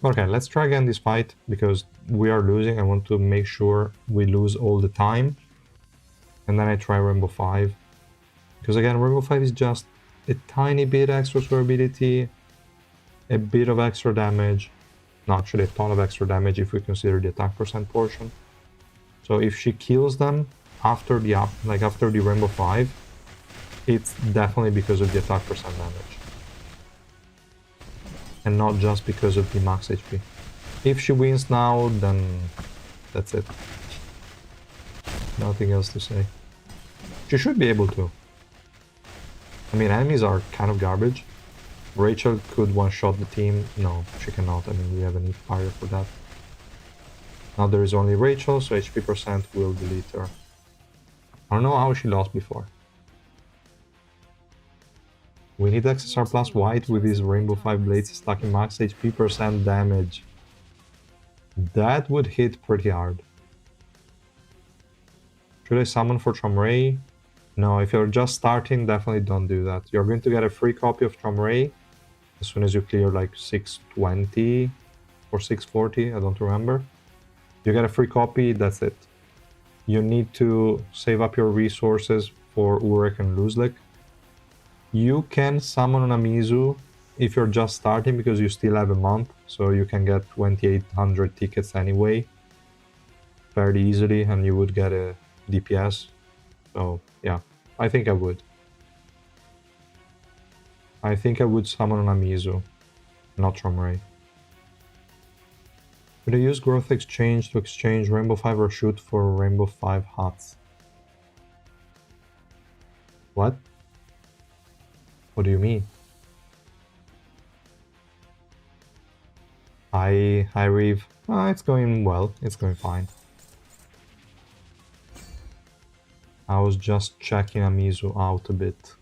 Okay, let's try again this fight, because we are losing. I want to make sure we lose all the time. And then I try Rainbow 5. Because again, Rainbow 5 is just a tiny bit extra survivability, a bit of extra damage. No, actually a ton of extra damage if we consider the attack percent portion. So if she kills them after the after the Rainbow 5, it's definitely because of the attack percent damage. And not just because of the max HP. If she wins now, then that's it. Nothing else to say. She should be able to. I mean, enemies are kind of garbage. Rachel could one-shot the team. No, she cannot. I mean, we have a need fire for that. Now there is only Rachel, so HP percent will delete her. I don't know how she lost before. We need XSR plus white with his Rainbow 5 blades stacking max HP percent damage. That would hit pretty hard. Should I summon for Tramray? No, if you're just starting, definitely don't do that. You're going to get a free copy of Tramray as soon as you clear like 620 or 640, I don't remember. You get a free copy, that's it. You need to save up your resources for Urek and Luzlek. You can summon an Amizu if you're just starting because you still have a month, so you can get 2800 tickets anyway fairly easily and you would get a DPS. So yeah, I think I would. I think I would summon an Amizu, not Tramray. Would I use Growth Exchange to exchange Rainbow 5 or shoot for Rainbow 5 hats? What? What do you mean? Hi Reeve. It's going well. It's going fine. I was just checking Amizu out a bit.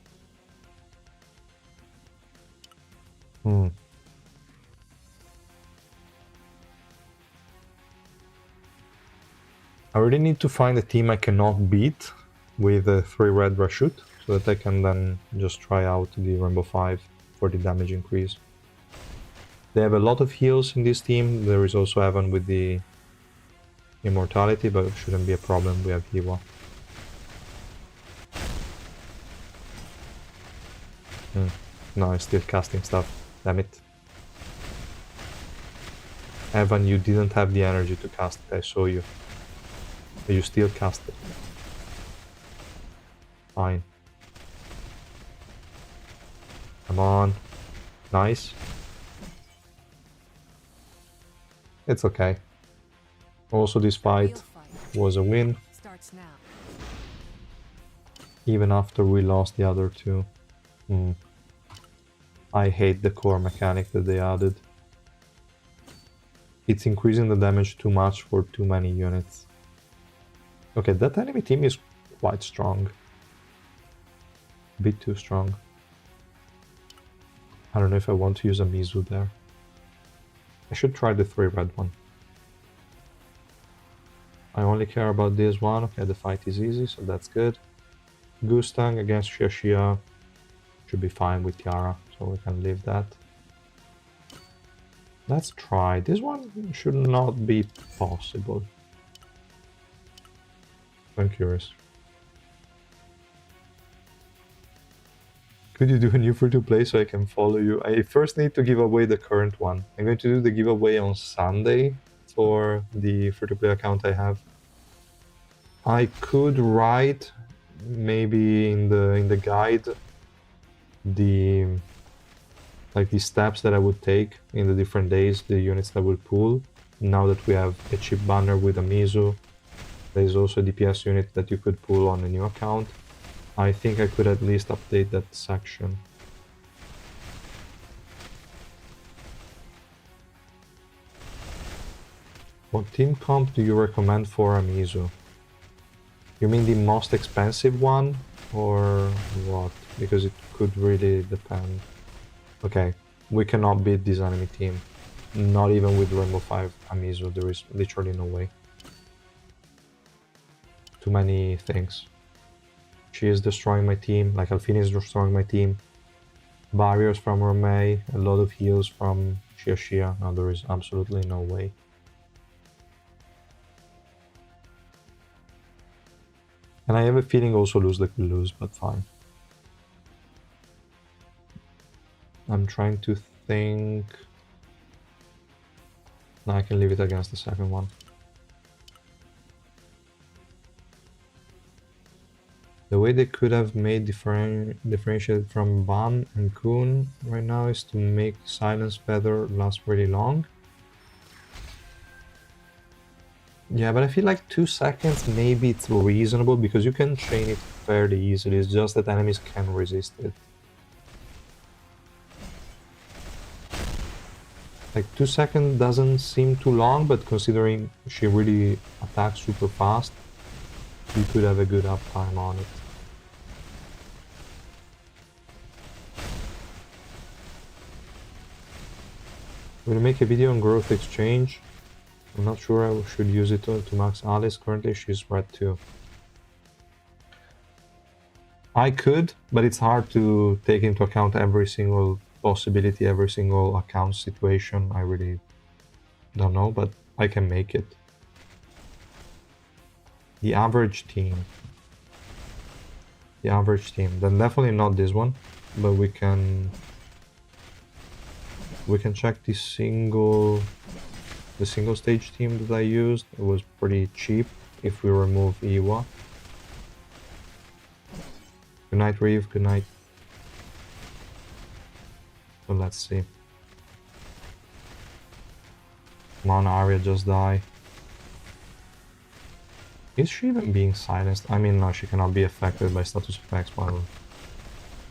I really need to find a team I cannot beat with a 3 red Rashut, so that I can then just try out the Rainbow 5 for the damage increase. They have a lot of heals in this team. There is also Evan with the Immortality, but it shouldn't be a problem. We have Hiwa. No, I'm still casting stuff. Damn it. Evan, you didn't have the energy to cast it, I saw you. But you still cast it. Fine. Come on. Nice. It's okay. Also, this fight was a win. Starts now. Even after we lost the other two. I hate the core mechanic that they added. It's increasing the damage too much for too many units. Okay, that enemy team is quite strong. A bit too strong. I don't know if I want to use a Amizu there. I should try the 3 red one. I only care about this one. Okay, the fight is easy, so that's good. Gustang against Xia should be fine with Tiara, so we can leave that. Let's try. This one should not be possible. I'm curious. Could you do a new free-to-play so I can follow you? I first need to give away the current one. I'm going to do the giveaway on Sunday for the free-to-play account I have. I could write maybe in the guide the steps that I would take in the different days, the units that I would pull. Now that we have a cheap banner with Amizu, there is also a DPS unit that you could pull on a new account. I think I could at least update that section. What team comp do you recommend for Amizu? You mean the most expensive one, or what? Because it could really depend. Okay, we cannot beat this enemy team. Not even with Rainbow 5 Amizu, there is literally no way. Too many things. She is destroying my team, like Alfini is destroying my team. Barriers from Romei, a lot of heals from Xia. Now there is absolutely no way. And I have a feeling also lose like we lose, but fine. I'm trying to think... No, I can leave it against the second one. The way they could have made differentiated from Ban and Kun right now is to make Silence Feather last really long. Yeah, but I feel like 2 seconds maybe it's reasonable because you can chain it fairly easily, it's just that enemies can resist it. Like 2 seconds doesn't seem too long, but considering she really attacks super fast, you could have a good uptime on it. I'm gonna make a video on growth exchange. I'm not sure I should use it to max Alice. Currently she's red 2. I could, but it's hard to take into account every single possibility, every single account situation. I really don't know, but I can make it. The average team. The average team. Then definitely not this one, but we can check the single stage team that I used. It was pretty cheap if we remove Iwa. Good night, Reeve. Good night. So let's see. Come on, Arya, just die. Is she even being silenced? I mean, no, she cannot be affected by status effects. Well,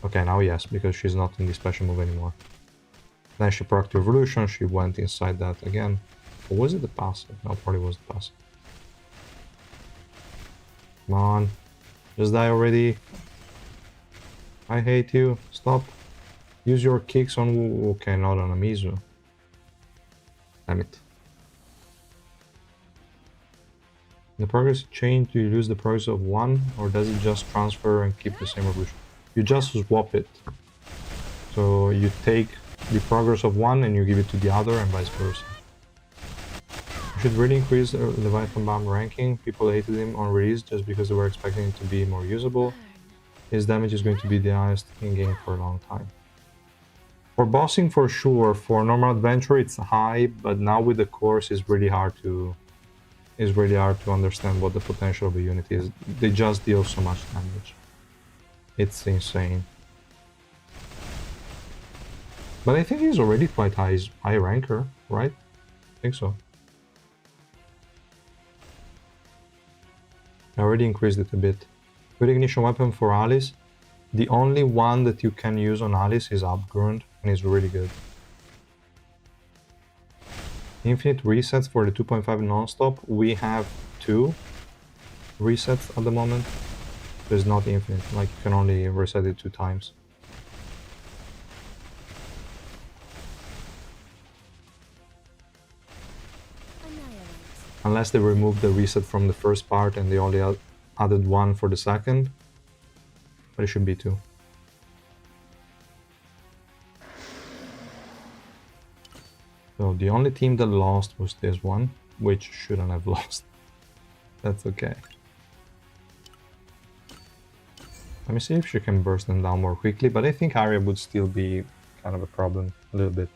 okay, now yes, because she's not in the special move anymore. Then she procced Revolution, she went inside that again. Or was it the passive? No, probably was the passive. Come on. Just die already. I hate you. Stop. Use your kicks on... Okay, not on Amizu. Damn it. The progress change, do you lose the progress of one, or does it just transfer and keep the same evolution? You just swap it. So you take the progress of one and you give it to the other and vice versa. You should really increase Leviathan Bomb ranking. People hated him on release just because they were expecting it to be more usable. His damage is going to be the highest in game for a long time. For bossing for sure, for normal adventure it's high, but now with the course it's really hard to understand what the potential of a unit is. They just deal so much damage. It's insane. But I think he's already quite high ranker, right? I think so. I already increased it a bit. Good ignition weapon for Alice. The only one that you can use on Alice is Upgrund, and it's really good. Infinite resets for the 2.5 non-stop. We have 2 resets at the moment. So it's not infinite, like you can only reset it 2 times. Annihilate. Unless they removed the reset from the first part and they only added 1 for the second. But it should be 2. So the only team that lost was this one, which shouldn't have lost. That's okay. Let me see if she can burst them down more quickly, but I think Arya would still be kind of a problem, a little bit.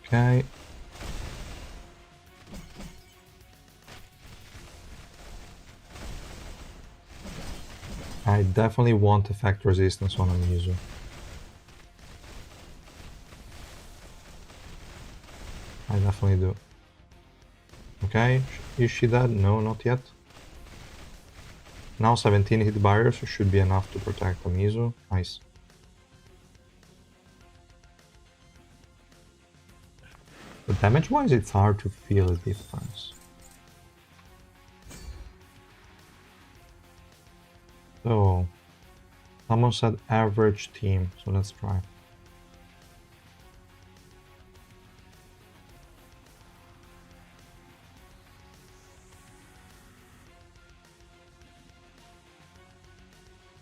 Okay. I definitely want effect resistance on Amizu. I definitely do. Okay, is she dead? No, not yet. Now 17 hit barriers should be enough to protect Amizu. Nice. But damage-wise, it's hard to feel a difference. So, someone said average team, so let's try.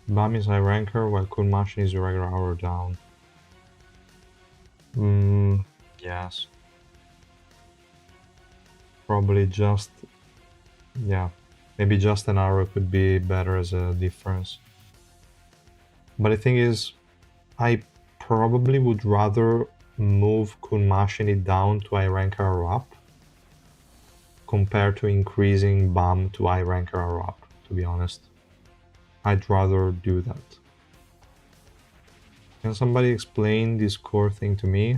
Bam is high ranker, while Kunmashin is regular hour down. Yes. Probably just... yeah. Maybe just an arrow could be better as a difference. But the thing is, I probably would rather move Kunmashini down to high ranker or up compared to increasing BAM to high ranker or up, to be honest. I'd rather do that. Can somebody explain this core thing to me?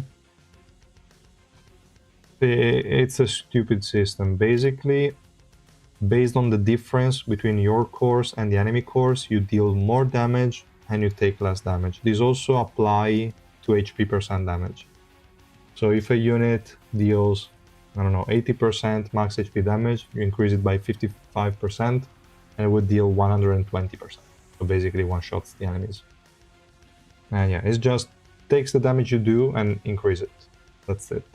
It's a stupid system. Basically, based on the difference between your cores and the enemy cores, you deal more damage and you take less damage. These also apply to HP percent damage. So if a unit deals, I don't know, 80% max HP damage, you increase it by 55% and it would deal 120%. So basically one-shots the enemies. And yeah, it's just takes the damage you do and increase it. That's it.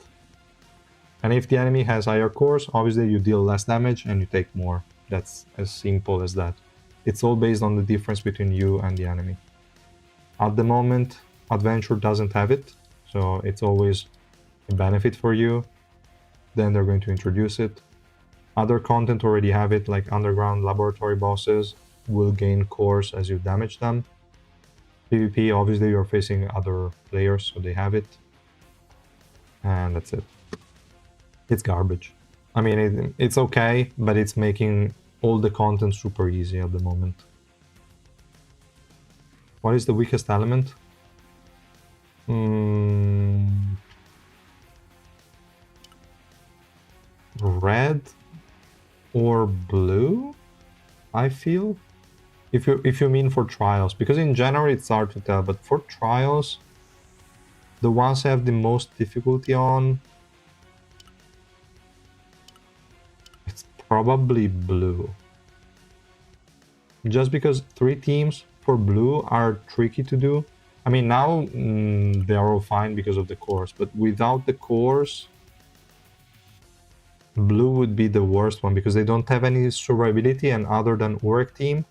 And if the enemy has higher cores, obviously you deal less damage and you take more. That's as simple as that. It's all based on the difference between you and the enemy. At the moment, Adventure doesn't have it, so it's always a benefit for you. Then they're going to introduce it. Other content already have it, like underground laboratory bosses will gain cores as you damage them. PvP, obviously you're facing other players, so they have it. And that's it. It's garbage. I mean, it's okay, but it's making all the content super easy at the moment. What is the weakest element? Red or blue, I feel. If you mean for trials, because in general it's hard to tell, but for trials, the ones I have the most difficulty on, it's probably blue. Just because 3 teams for blue are tricky to do. I mean, now they are all fine because of the cores, but without the cores, blue would be the worst one because they don't have any survivability, and other than Urek team,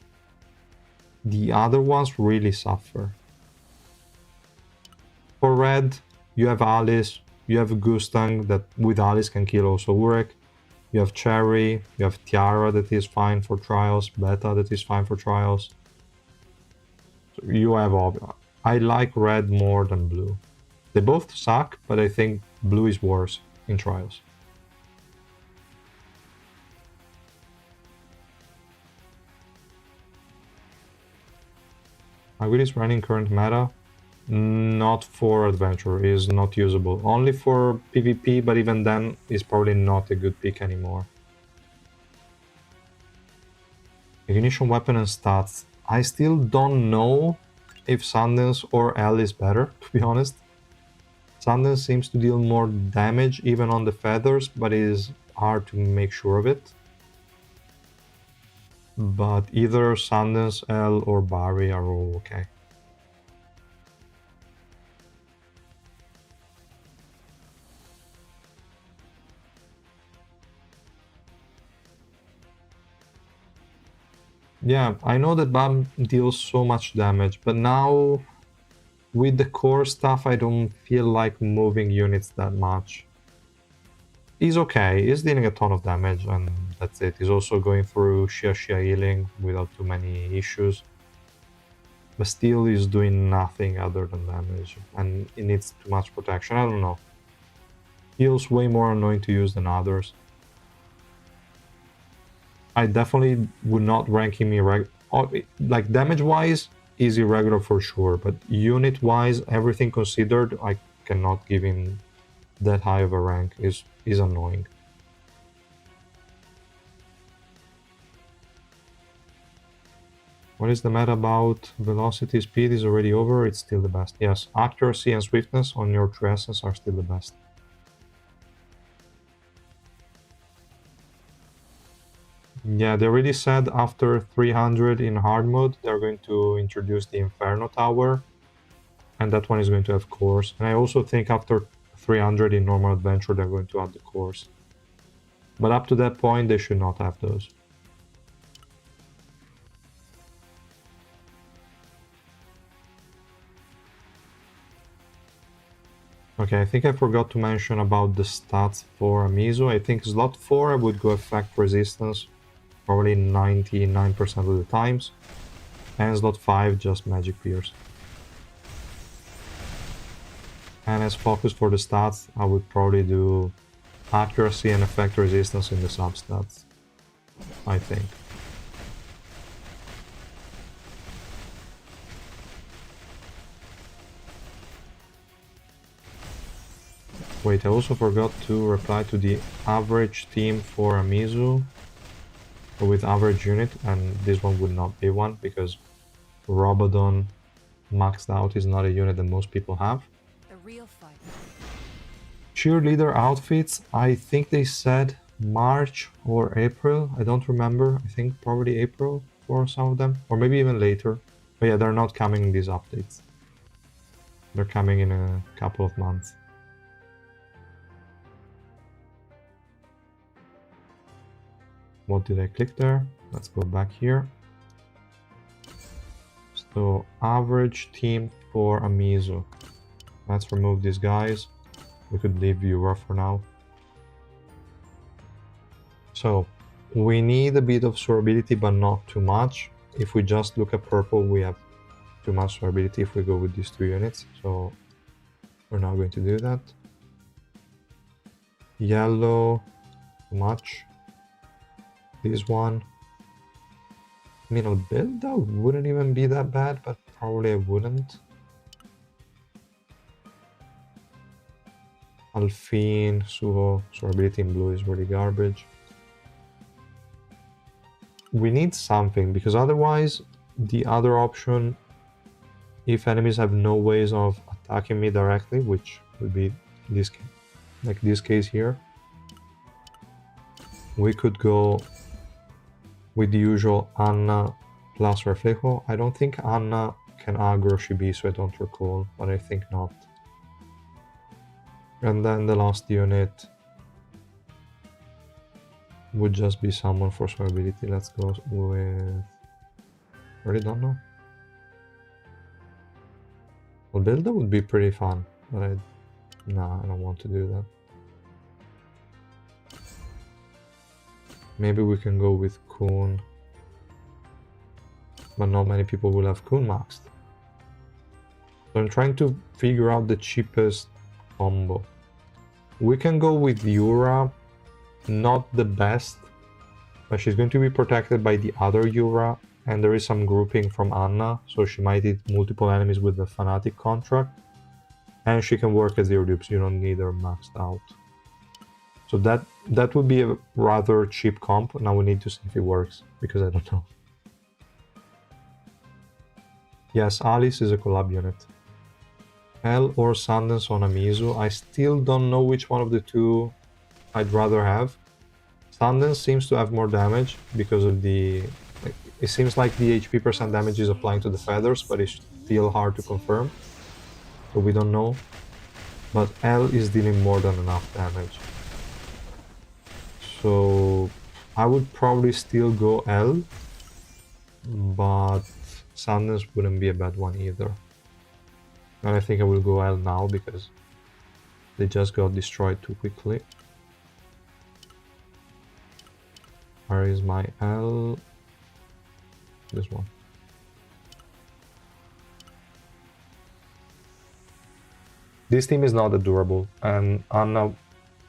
the other ones really suffer. For red, you have Alice, you have Gustang that with Alice can kill also Urek. You have Cherry, you have Tiara that is fine for trials, Beta that is fine for trials. So you have all. I like red more than blue. They both suck, but I think blue is worse in trials. Agui is running current meta. Not for adventure, is not usable. Only for PvP, but even then is probably not a good pick anymore. Ignition weapon and stats. I still don't know if Sundance or L is better, to be honest. Sundance seems to deal more damage even on the feathers, but it is hard to make sure of it. But either Sundance, L, or Barry are all okay. Yeah, I know that BAM deals so much damage, but now with the core stuff I don't feel like moving units that much. He's okay, he's dealing a ton of damage and that's it. He's also going through Shia healing without too many issues. But still he's doing nothing other than damage and he needs too much protection, I don't know. Feels way more annoying to use than others. I definitely would not rank him like damage-wise, is irregular for sure, but unit-wise, everything considered, I cannot give him that high of a rank. Is annoying. What is the meta about velocity? Speed is already over, it's still the best. Yes, accuracy and swiftness on your true essence are still the best. Yeah, they already said after 300 in hard mode, they're going to introduce the Inferno Tower. And that one is going to have cores. And I also think after 300 in normal adventure, they're going to add the cores. But up to that point, they should not have those. Okay, I think I forgot to mention about the stats for Amizu. I think slot 4 would go effect resistance probably 99% of the times. And slot 5 just magic pierce. And as focus for the stats, I would probably do accuracy and effect resistance in the substats, I think. Wait, I also forgot to reply to the average team for Amizu with average unit, and this one would not be one because Robodon maxed out is not a unit that most people have. A real fight. Cheerleader outfits, I think they said March or April, I don't remember. I think probably April for some of them, or maybe even later. But yeah, they're not coming in these updates. They're coming in a couple of months. What did I click there? Let's go back here. So, average team for Amizu. Let's remove these guys. We could leave Yura for now. So, we need a bit of survivability, but not too much. If we just look at purple, we have too much survivability if we go with these two units. So, we're not going to do that. Yellow, too much. This one. I mean, Albilda wouldn't even be that bad, but probably I wouldn't. Alfine, Suho, survivability in blue is really garbage. We need something, because otherwise, the other option, if enemies have no ways of attacking me directly, which would be this, like this case here, we could go with the usual Anna plus Reflejo. I don't think Anna can aggro Shibisu, I don't recall, but I think not. And then the last unit would just be someone for survivability. Let's go with... Really don't know. Well, Builder would be pretty fun, but nah, I don't want to do that. Maybe we can go with Kun. But not many people will have Kun maxed. So I'm trying to figure out the cheapest combo. We can go with Yura, not the best, but she's going to be protected by the other Yura, and there is some grouping from Anna, so she might hit multiple enemies with the Fanatic contract, and she can work as zero dupes, you don't need her maxed out. So that would be a rather cheap comp. Now we need to see if it works, because I don't know. Yes, Alice is a collab unit. L or Sundance on Amizu. I still don't know which one of the two I'd rather have. Sundance seems to have more damage because of the... Like, it seems like the HP percent damage is applying to the feathers, but it's still hard to confirm. So we don't know. But L is dealing more than enough damage. So I would probably still go L, but Sundance wouldn't be a bad one either. And I think I will go L now because they just got destroyed too quickly. Where is my L? This one. This team is not that durable, and Anna,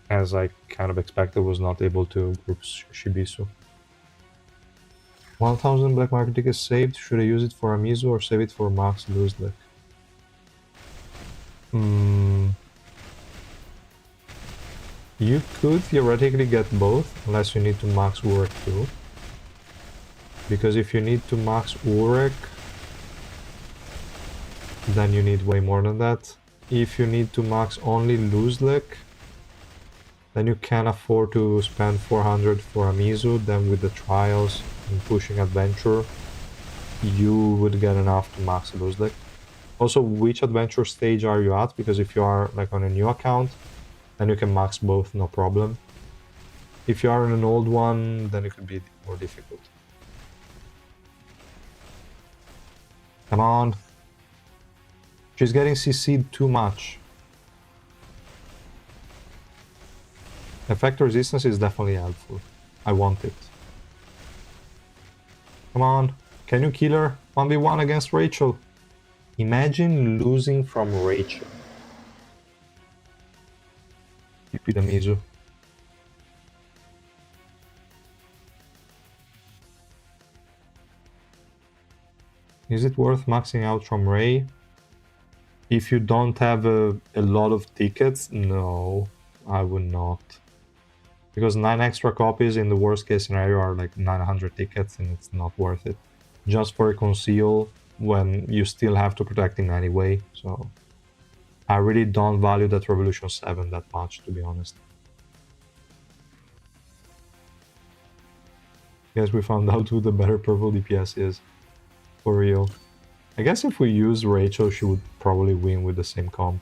as I kind of expected, was not able to group Shibisu. 1000 black market tickets saved. Should I use it for Amizu or save it for Max Lose deck? You could theoretically get both, unless you need to max Urek too. Because if you need to max Urek, then you need way more than that. If you need to max only Luzlek, then you can afford to spend 400 for Amizu. Then with the trials and pushing adventure, you would get enough to max Luzlek. Also, which adventure stage are you at? Because if you are like on a new account, then you can max both, no problem. If you are in an old one, then it could be more difficult. Come on. She's getting CC'd too much. Effect resistance is definitely helpful. I want it. Come on. Can you kill her? 1v1 against Rachel. Imagine losing from Rachel. You beat Amizu. Is it worth maxing out from Ray? If you don't have a lot of tickets, no, I would not. Because 9 extra copies in the worst case scenario are like 900 tickets and it's not worth it. Just for a conceal when you still have to protect him anyway, so... I really don't value that Revolution 7 that much, to be honest. Guess we found out who the better purple DPS is. For real. I guess if we use Rachel, she would probably win with the same comp.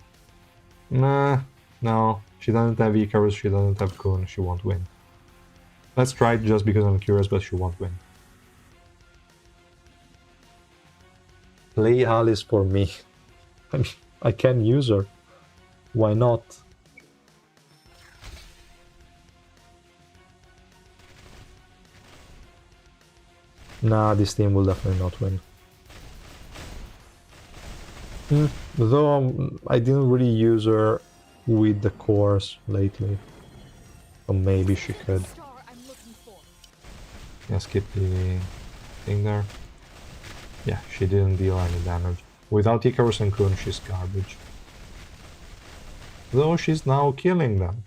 Nah, no. She doesn't have Icarus, she doesn't have Kun, she won't win. Let's try it just because I'm curious, but she won't win. Play Alice for me. I mean, I can use her. Why not? Nah, this team will definitely not win. Though I didn't really use her with the cores lately. So maybe she could. Yeah, skip the thing there. Yeah, she didn't deal any damage. Without Icarus and Kun, she's garbage. Though she's now killing them.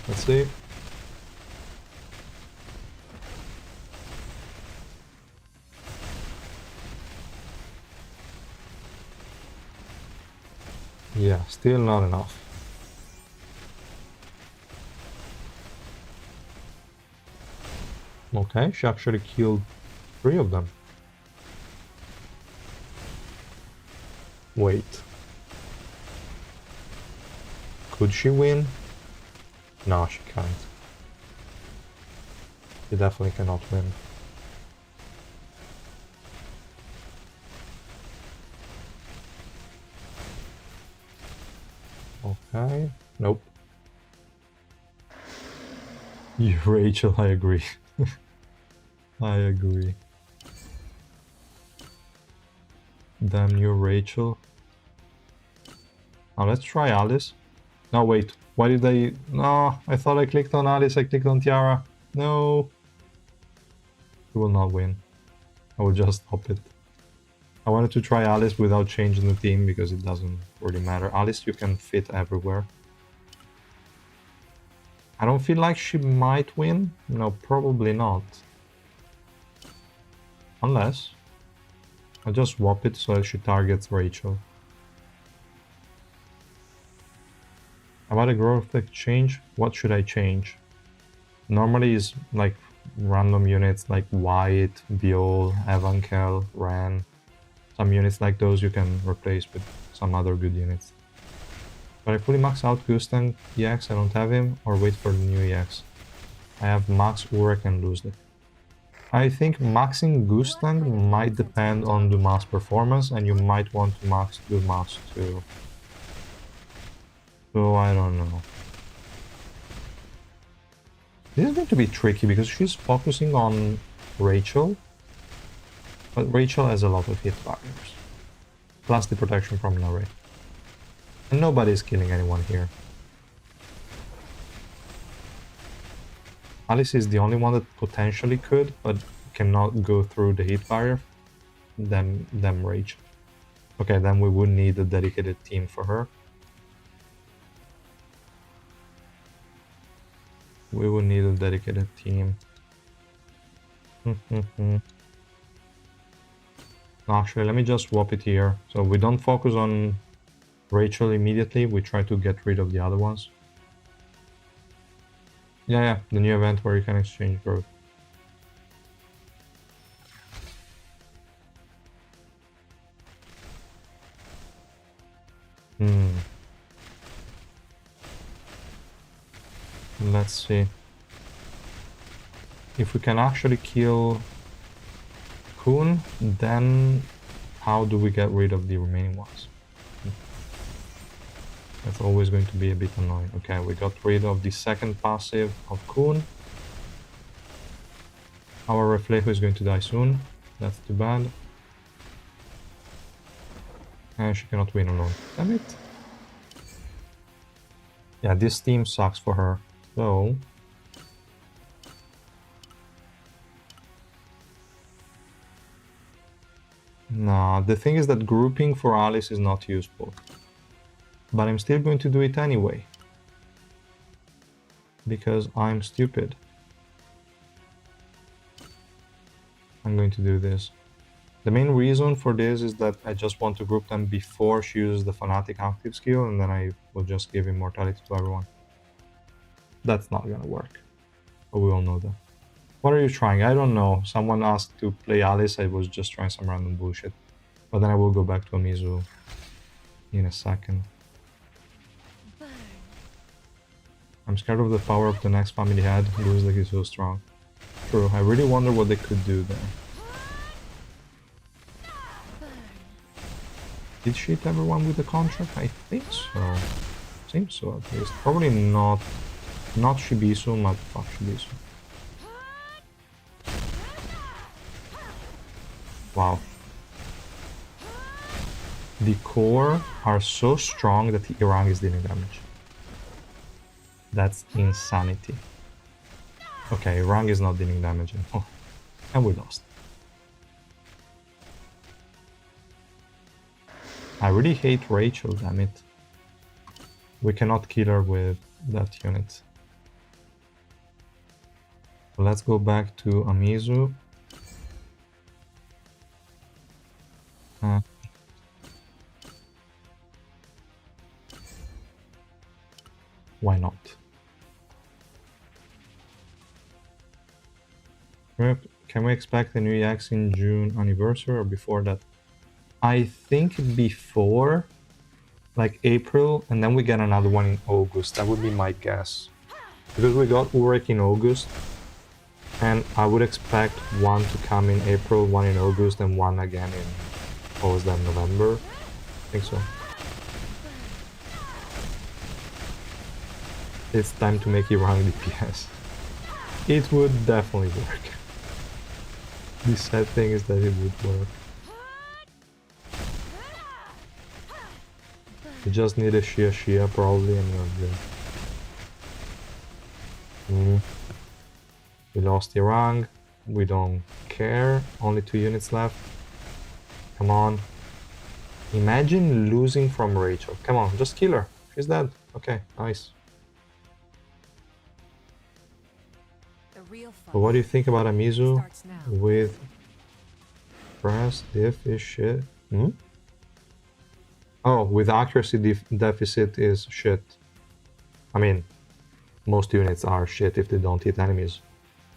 Let's see. Yeah, still not enough. Okay, she actually killed 3 of them. Wait. Could she win? No, she can't. She definitely cannot win. Okay. Nope. You, Rachel, I agree. I agree. Damn you, Rachel. Now let's try Alice. No, wait. Why did I... No, I thought I clicked on Alice. I clicked on Tiara. No. She will not win. I will just stop it. I wanted to try Alice without changing the team because it doesn't really matter. Alice, you can fit everywhere. I don't feel like she might win. No, probably not. Unless... I'll just swap it so that she targets Rachel. About a growth exchange, what should I change? Normally is like random units like Wyatt, Viol, Evankel, Ran. Some units like those you can replace with some other good units. But I fully max out Gustang EX, I don't have him, or wait for the new EX. I have Max, Urek and Luzlik. I think maxing Gustang might depend on Dumas' performance, and you might want to max Dumas too. So I don't know. This is going to be tricky because she's focusing on Rachel, but Rachel has a lot of hit barriers, plus the protection from Nare. And nobody's killing anyone here. Alice is the only one that potentially could, but cannot go through the hit barrier. Them Rage. Okay, then we would need a dedicated team for her. We would need a dedicated team. Actually, let me just swap it here. So we don't focus on Rachel immediately, we try to get rid of the other ones. Yeah, the new event where you can exchange growth. Let's see. If we can actually kill Kun, then how do we get rid of the remaining ones? That's always going to be a bit annoying. Okay, we got rid of the second passive of Kun. Our Reflejo is going to die soon. That's too bad. And she cannot win alone. Damn it. Yeah, this team sucks for her. So... nah, the thing is that grouping for Alice is not useful. But I'm still going to do it anyway. Because I'm stupid. I'm going to do this. The main reason for this is that I just want to group them before she uses the Fanatic active skill, and then I will just give immortality to everyone. That's not gonna work. But we all know that. What are you trying? I don't know. Someone asked to play Alice, I was just trying some random bullshit. But then I will go back to Amizu in a second. I'm scared of the power of the next family head. Looks like he's so strong. True, I really wonder what they could do there. Did she hit everyone with the contract? I think so. Seems so at least. Probably not Shibisu, but fuck Shibisu. Wow. The core are so strong that the Irang is dealing damage. That's insanity. Okay, Irang is not dealing damage anymore. And we lost. I really hate Rachel, damn it. We cannot kill her with that unit. So let's go back to Amizu. Why not? Can we expect a new EX in June anniversary or before that? I think before, like April, and then we get another one in August. That would be my guess. Because we got Urek in August, and I would expect one to come in April, one in August, and one again in, what was that, November? I think so. It's time to make Irang DPS. It would definitely work. The sad thing is that it would work. You just need a Shia probably and you're good. We lost Irang. We don't care. Only 2 units left. Come on. Imagine losing from Rachel. Come on, just kill her. She's dead. Okay, nice. But what do you think about Amizu with press diff is shit. Hmm? Oh, with accuracy deficit is shit. I mean, most units are shit if they don't hit enemies.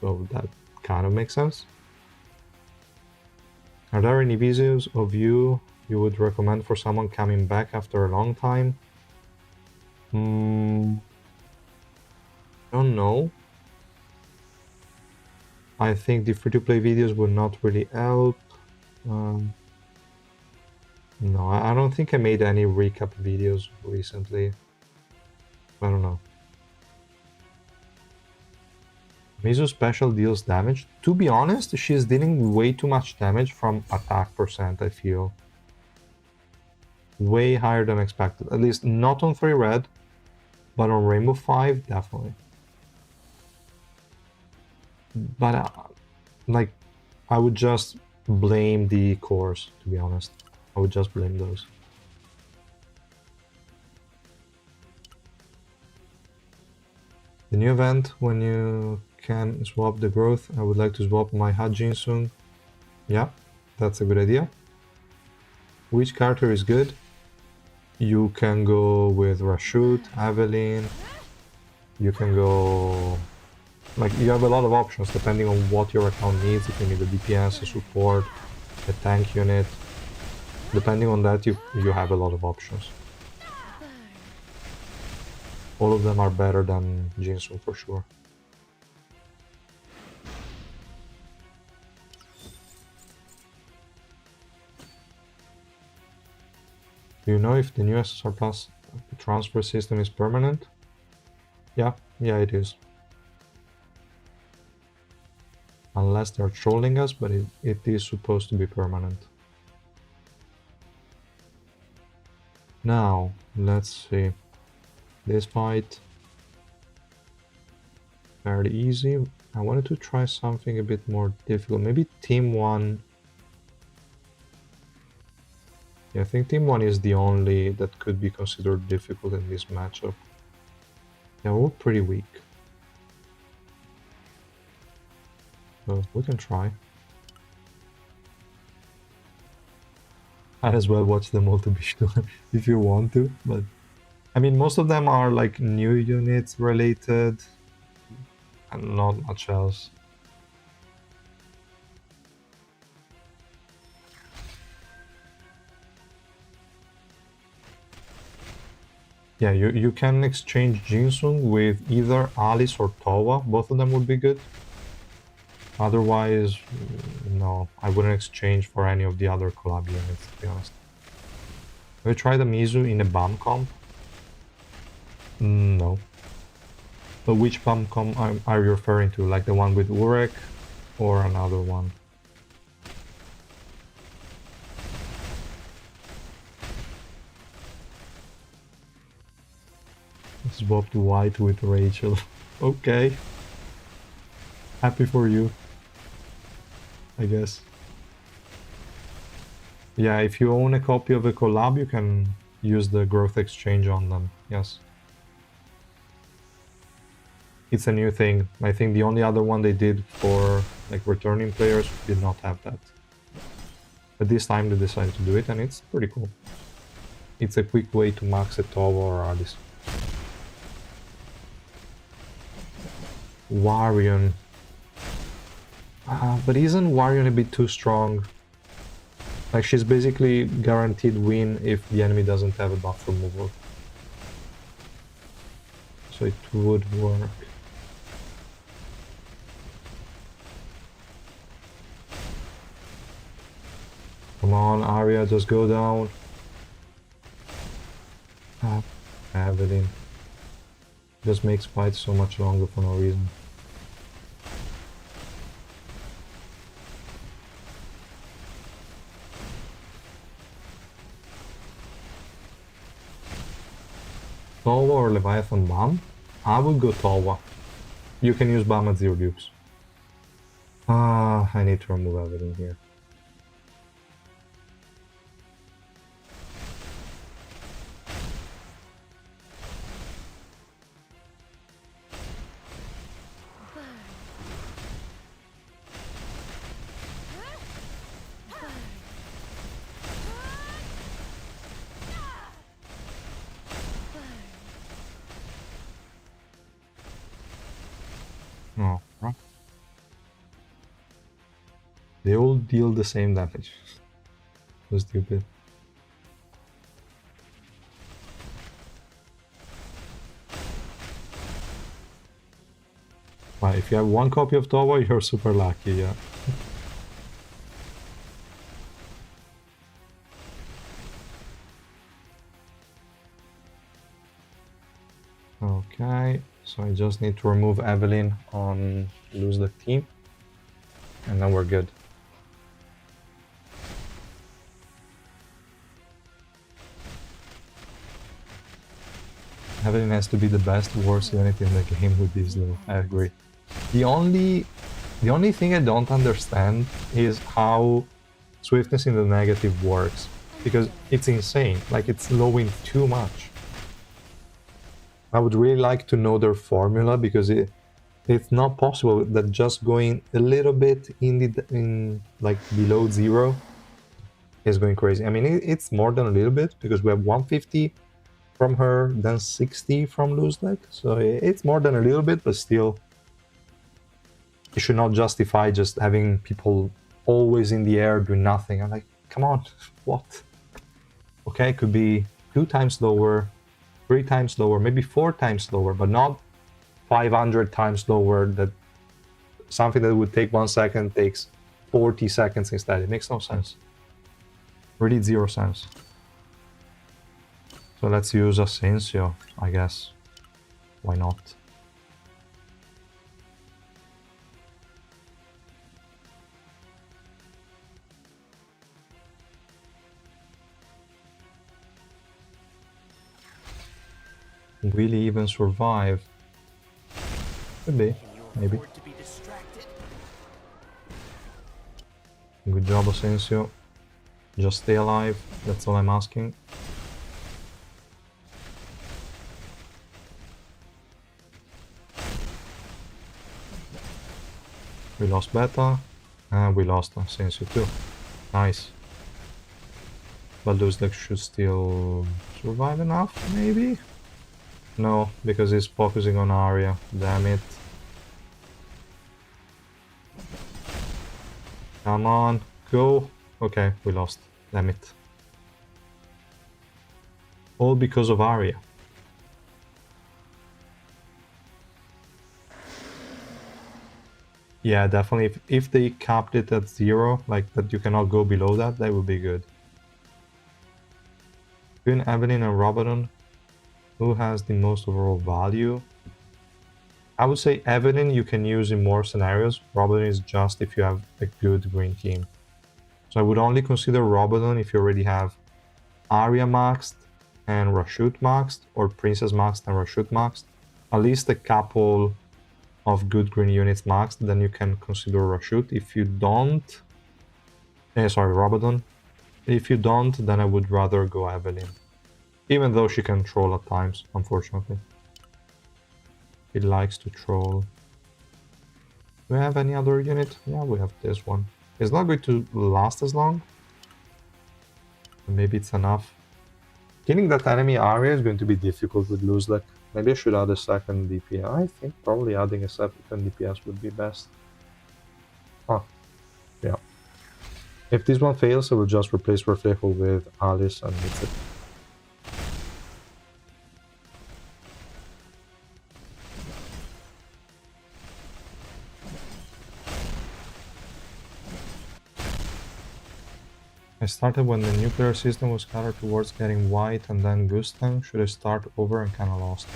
So that kind of makes sense. Are there any videos of you would recommend for someone coming back after a long time? Don't know. I think the free-to-play videos would not really help. No, I don't think I made any recap videos recently. I don't know. Mizu special deals damage. To be honest, she's dealing way too much damage from attack percent, I feel. Way higher than expected. At least not on 3 red, but on Rainbow 5, definitely. But, like, I would just blame the cores, to be honest. I would just blame those. The new event, when you can swap the growth, I would like to swap my Hajin soon. Yeah, that's a good idea. Which character is good? You can go with Rashut, Evelyn. You can go... Like, you have a lot of options depending on what your account needs. If you need a DPS, a support, a tank unit. Depending on that, you have a lot of options. All of them are better than Jinsun for sure. Do you know if the new SSR Plus transfer system is permanent? Yeah, it is. Unless they're trolling us, but it is supposed to be permanent. Now, let's see. This fight, fairly easy. I wanted to try something a bit more difficult. Maybe Team 1. Yeah, I think Team 1 is the only that could be considered difficult in this matchup. Yeah, we're pretty weak. So we can try. Might as well watch them all to be sure if you want to, but I mean, most of them are like new units related and not much else. Yeah, you can exchange Jinsung with either Alice or Towa. Both of them would be good. Otherwise, no, I wouldn't exchange for any of the other collab units, to be honest. Have you tried Amizu in a BAM comp? No. But which BAM comp are you referring to? Like the one with Urek or another one? Swapped white with Rachel. Okay. Happy for you, I guess. Yeah, if you own a copy of a collab, you can use the growth exchange on them. Yes. It's a new thing. I think the only other one they did for like returning players did not have that. But this time they decided to do it, and it's pretty cool. It's a quick way to max a Towa or Alice. Warion. But isn't Warion a bit too strong? Like, she's basically guaranteed win if the enemy doesn't have a buff removal. So it would work. Come on, Arya, just go down. Evelyn. Just makes fights so much longer for no reason. Towa or Leviathan BAM? I would go Towa. You can use BAM at 0 dupes. I need to remove everything here. Oh, right. They all deal the same damage. So stupid. Well, if you have one copy of Towa, you're super lucky, yeah. Okay, so I just need to remove Evelyn on lose the team, and then we're good. Evelyn has to be the best worst unit in the game with this though, I agree. The only thing I don't understand is how swiftness in the negative works. Because it's insane, like it's lowing too much. I would really like to know their formula because it's not possible that just going a little bit in like below 0 is going crazy. I mean, it's more than a little bit because we have 150 from her, then 60 from Lose Leg. So it's more than a little bit, but still, it should not justify just having people always in the air doing nothing. I'm like, come on, what? Okay, it could be 2 times lower, 3 times lower, maybe 4 times lower, but not 500 times lower. That something that would take 1 second takes 40 seconds instead. It makes no sense. Really 0 sense. So let's use Asensio, I guess. Why not? Will he even survive? Could be, maybe. To be distracted. Good job, Asensio. Just stay alive, that's all I'm asking. We lost Beta, and we lost Asensio too. Nice. But those decks should still survive enough, maybe? No, because he's focusing on Arya. Damn it. Come on, go. Okay, we lost. Damn it. All because of Arya. Yeah, definitely. If they capped it at 0, like that you cannot go below that, that would be good. Between Evelyn and Robodon, who has the most overall value? I would say Evelyn you can use in more scenarios. Robodon is just if you have a good green team. So I would only consider Robodon if you already have Arya maxed and Rashut maxed, or Princess maxed and Rashut maxed. At least a couple of good green units maxed, then you can consider Rashut. If you don't... sorry, Robodon. If you don't, then I would rather go Evelyn. Even though she can troll at times, unfortunately. He likes to troll. Do we have any other unit? Yeah, we have this one. It's not going to last as long. Maybe it's enough. Killing that enemy area is going to be difficult with Lose Leg. Maybe I should add a second DPS. I think probably adding a second DPS would be best. Oh, yeah. If this one fails, I will just replace Reflejo with Alice and that's it. I started when the nuclear system was scattered towards getting white and then Gustang. Should I start over and kinda lost?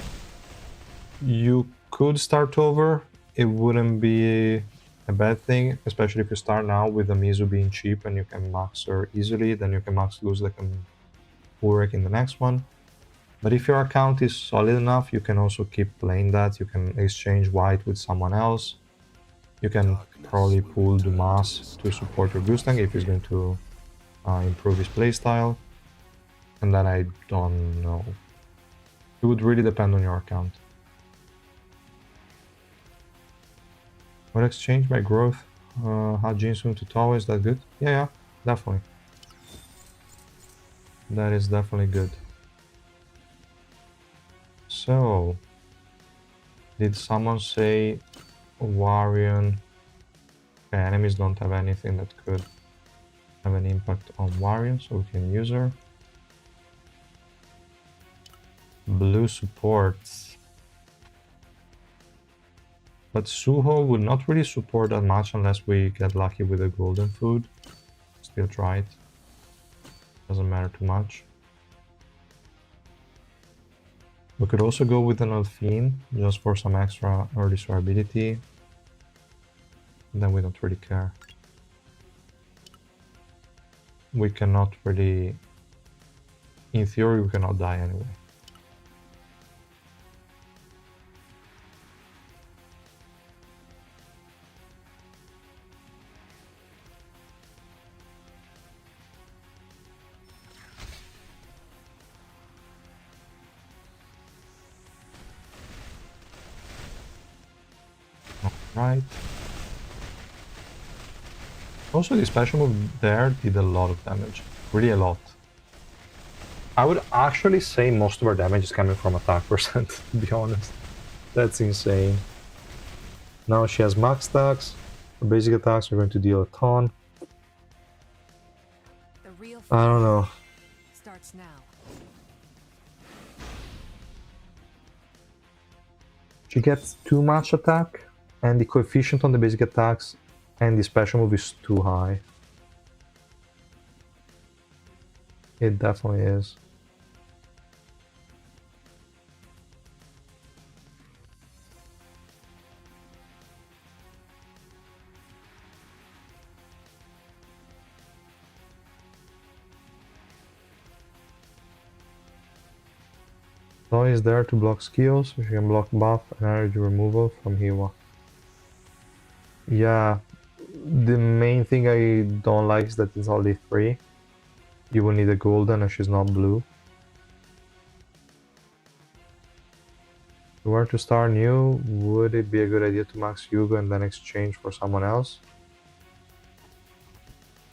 You could start over. It wouldn't be a bad thing, especially if you start now with Amizu being cheap and you can max her easily, then you can max Luzlek and Urek in the next one. But if your account is solid enough, you can also keep playing that. You can exchange white with someone else. You can probably pull Dumas to support your Gustang if he's going to improve his playstyle. And then I don't know. It would really depend on your account. Would exchange by growth how Jinsun to Taoist, is that good? Yeah, definitely. That is definitely good. So, did someone say Warion. Okay, enemies don't have anything that could have an impact on Warion, so we can use her. Blue supports. But Suho would not really support that much unless we get lucky with the golden food. Still try it. Doesn't matter too much. We could also go with an Elfine, just for some extra early survivability. Then we don't really care. We cannot really... In theory, we cannot die anyway. Right. Also, the special move there did a lot of damage. Really a lot. I would actually say most of our damage is coming from attack percent, to be honest. That's insane. Now she has max attacks. Her basic attacks are going to deal a ton. The real I don't fight know. starts now. She gets too much attack, and the coefficient on the basic attacks and the special move is too high. It definitely is. Zoe is there to block skills, so she can block buff and energy removal from Hiwa. Yeah, the main thing I don't like is that it's only 3. You will need a golden and she's not blue. If you were to start new, would it be a good idea to max Yugo and then exchange for someone else?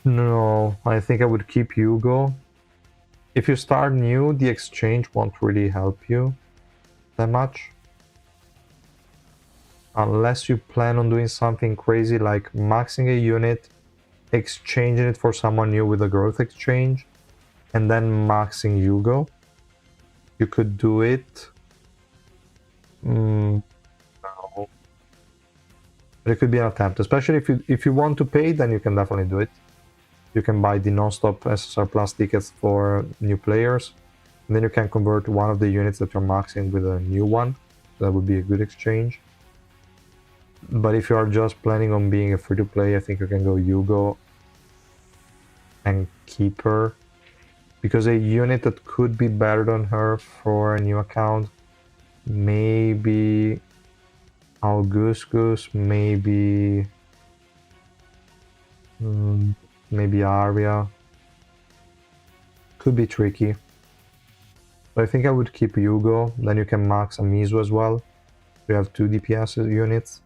No, I think I would keep Yugo. If you start new, the exchange won't really help you that much. Unless you plan on doing something crazy like maxing a unit, exchanging it for someone new with a growth exchange, and then maxing Yugo. You could do it. No. But it could be an attempt, especially if you want to pay, then you can definitely do it. You can buy the non-stop SSR Plus tickets for new players, and then you can convert one of the units that you're maxing with a new one. That would be a good exchange. But if you are just planning on being a free-to-play, I think you can go Yugo and keep her. Because a unit that could be better than her for a new account, maybe Augustus, maybe Arya. Could be tricky. So I think I would keep Yugo, then you can max Amizu as well. You have 2 DPS units.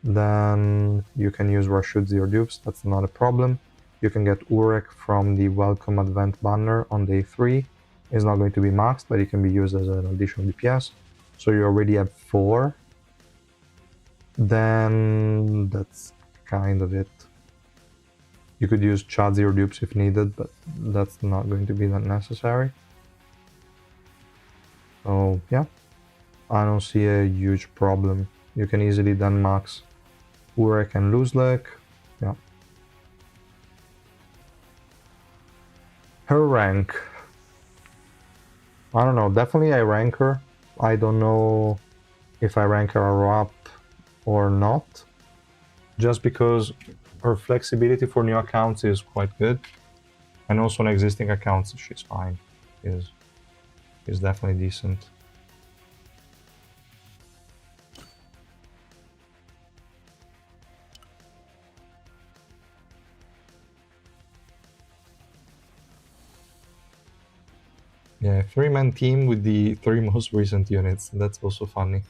Then you can use Rashid Zero Dupes, that's not a problem. You can get Urek from the Welcome Advent banner on day 3. It's not going to be maxed, but it can be used as an additional DPS. So you already have 4. Then that's kind of it. You could use Chad Zero Dupes if needed, but that's not going to be that necessary. So yeah, I don't see a huge problem. You can easily then max Urek and Luzlek. Yeah. Her rank. I don't know, definitely I rank her. I don't know if I rank her up or not. Just because her flexibility for new accounts is quite good. And also on existing accounts she's fine. Is definitely decent. Yeah, 3-man team with the 3 most recent units. That's also funny.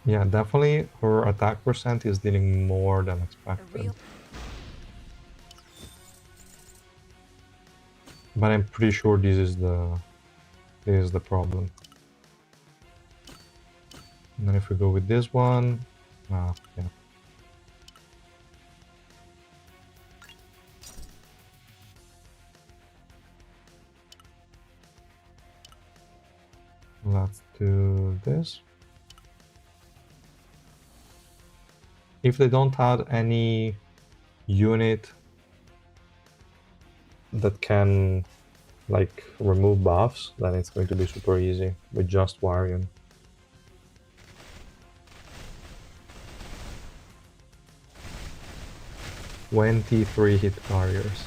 Yeah, definitely her attack percent is dealing more than A expected. real But I'm pretty sure this is the problem. And then if we go with this one, yeah. Let's do this. If they don't add any unit that can like remove buffs, then it's going to be super easy with just Varian. 23 hit barriers.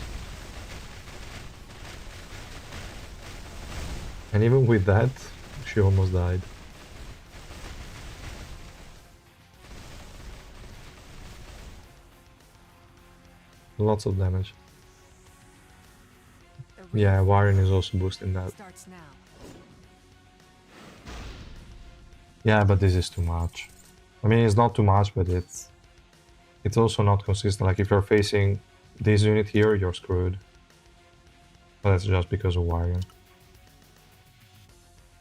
And even with that, she almost died. Lots of damage. Yeah, Varian is also boosting that. starts now. Yeah, but this is too much. I mean, it's not too much, but it's also not consistent. Like if you're facing this unit here, you're screwed. But that's just because of Varian.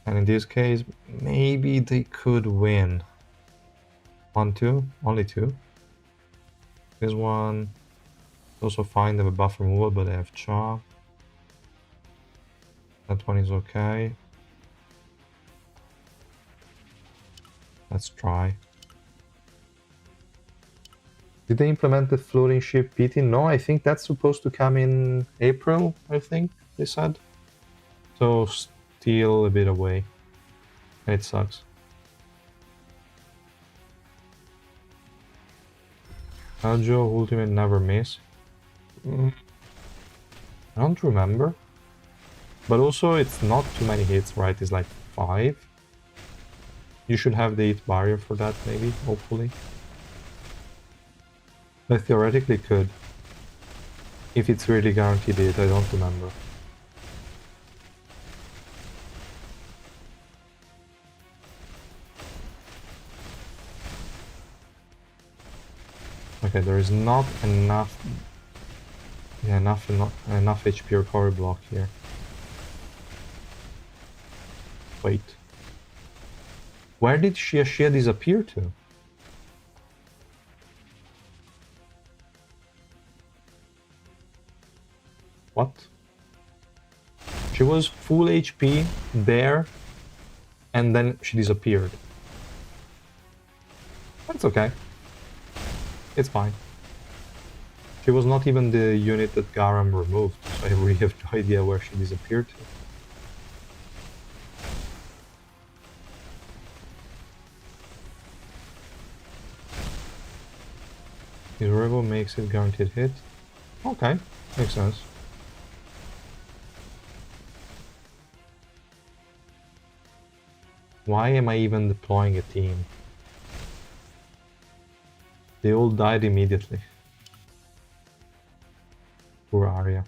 And in this case, maybe they could win. 1, 2, only 2. This one is also fine, they have a buff removal, but they have chop. That one is okay. Let's try. Did they implement the floating ship PT? No, I think that's supposed to come in April, I think they said. So still a bit away. And it sucks. Aljo ultimate never miss. I don't remember. But also it's not too many hits, right? It's like 5. You should have the hit barrier for that maybe, hopefully. I theoretically could. If it's really guaranteed hit, I don't remember. Okay, there is not enough... Yeah, enough HP recovery block here. Wait. Where did Shia disappear to? What? She was full HP there, and then she disappeared. That's okay. It's fine. She was not even the unit that Garam removed, so I really have no idea where she disappeared to. His rival makes it guaranteed hit. Okay, makes sense. Why am I even deploying a team? They all died immediately. Poor Arya.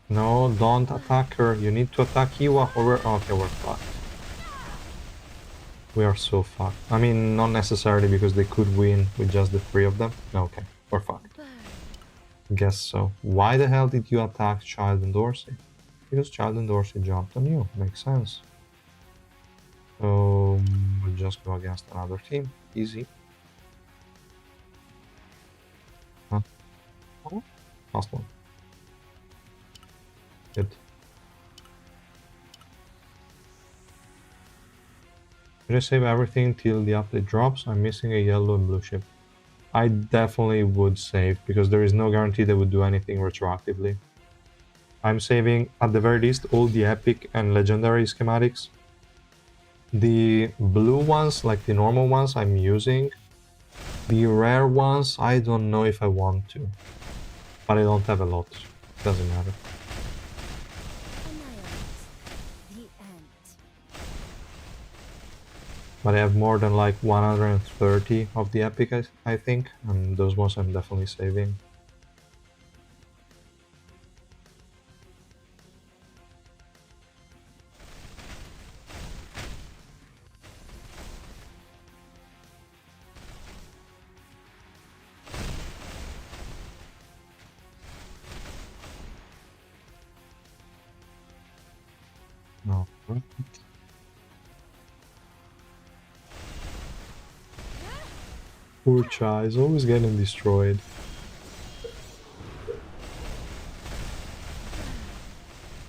No, don't attack her. You need to attack Iwa or we're... Okay, we're fucked. We are so fucked. I mean, not necessarily because they could win with just the 3 of them. No, okay, we're fucked. Guess so. Why the hell did you attack Child and Dorsey? Because Child and Dorsey jumped on you. Makes sense. So we'll just go against another team. Easy. Huh? Oh, last one. Good. Should I save everything till the update drops? I'm missing a yellow and blue ship. I definitely would save, because there is no guarantee they would do anything retroactively. I'm saving, at the very least, all the epic and legendary schematics. The blue ones, like the normal ones, I'm using. The rare ones, I don't know if I want to. But I don't have a lot. Doesn't matter. The end. But I have more than like 130 of the epic, I think. And those ones I'm definitely saving. Poor Chai is always getting destroyed.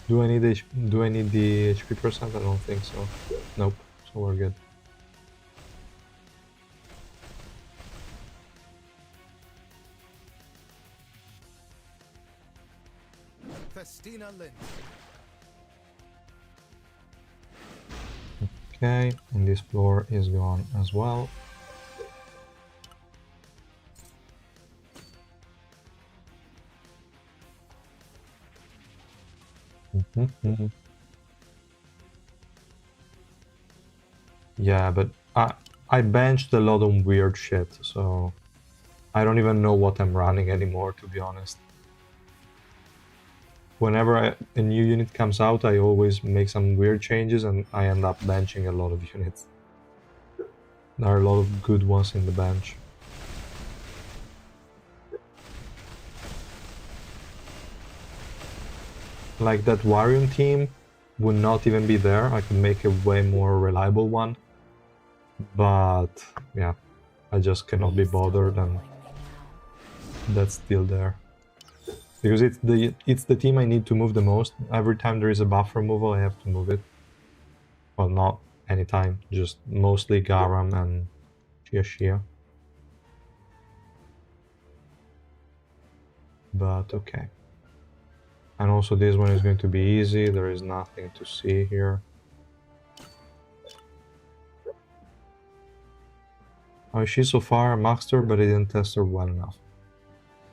Do I need the HP percent? I don't think so. Nope. So we're good. Festina Lind. Okay, and this floor is gone as well. Yeah, but I benched a lot of weird shit, so I don't even know what I'm running anymore, to be honest. Whenever a new unit comes out, I always make some weird changes and I end up benching a lot of units. There are a lot of good ones in the bench. Like that Varian team would not even be there. I could make a way more reliable one. But yeah, I just cannot be bothered, and that's still there. Because it's the team I need to move the most. Every time there is a buff removal, I have to move it. Well, not anytime, just mostly Garam and Shia. But okay. And also this one is going to be easy, there is nothing to see here. Oh, she's so far a master, but I didn't test her well enough.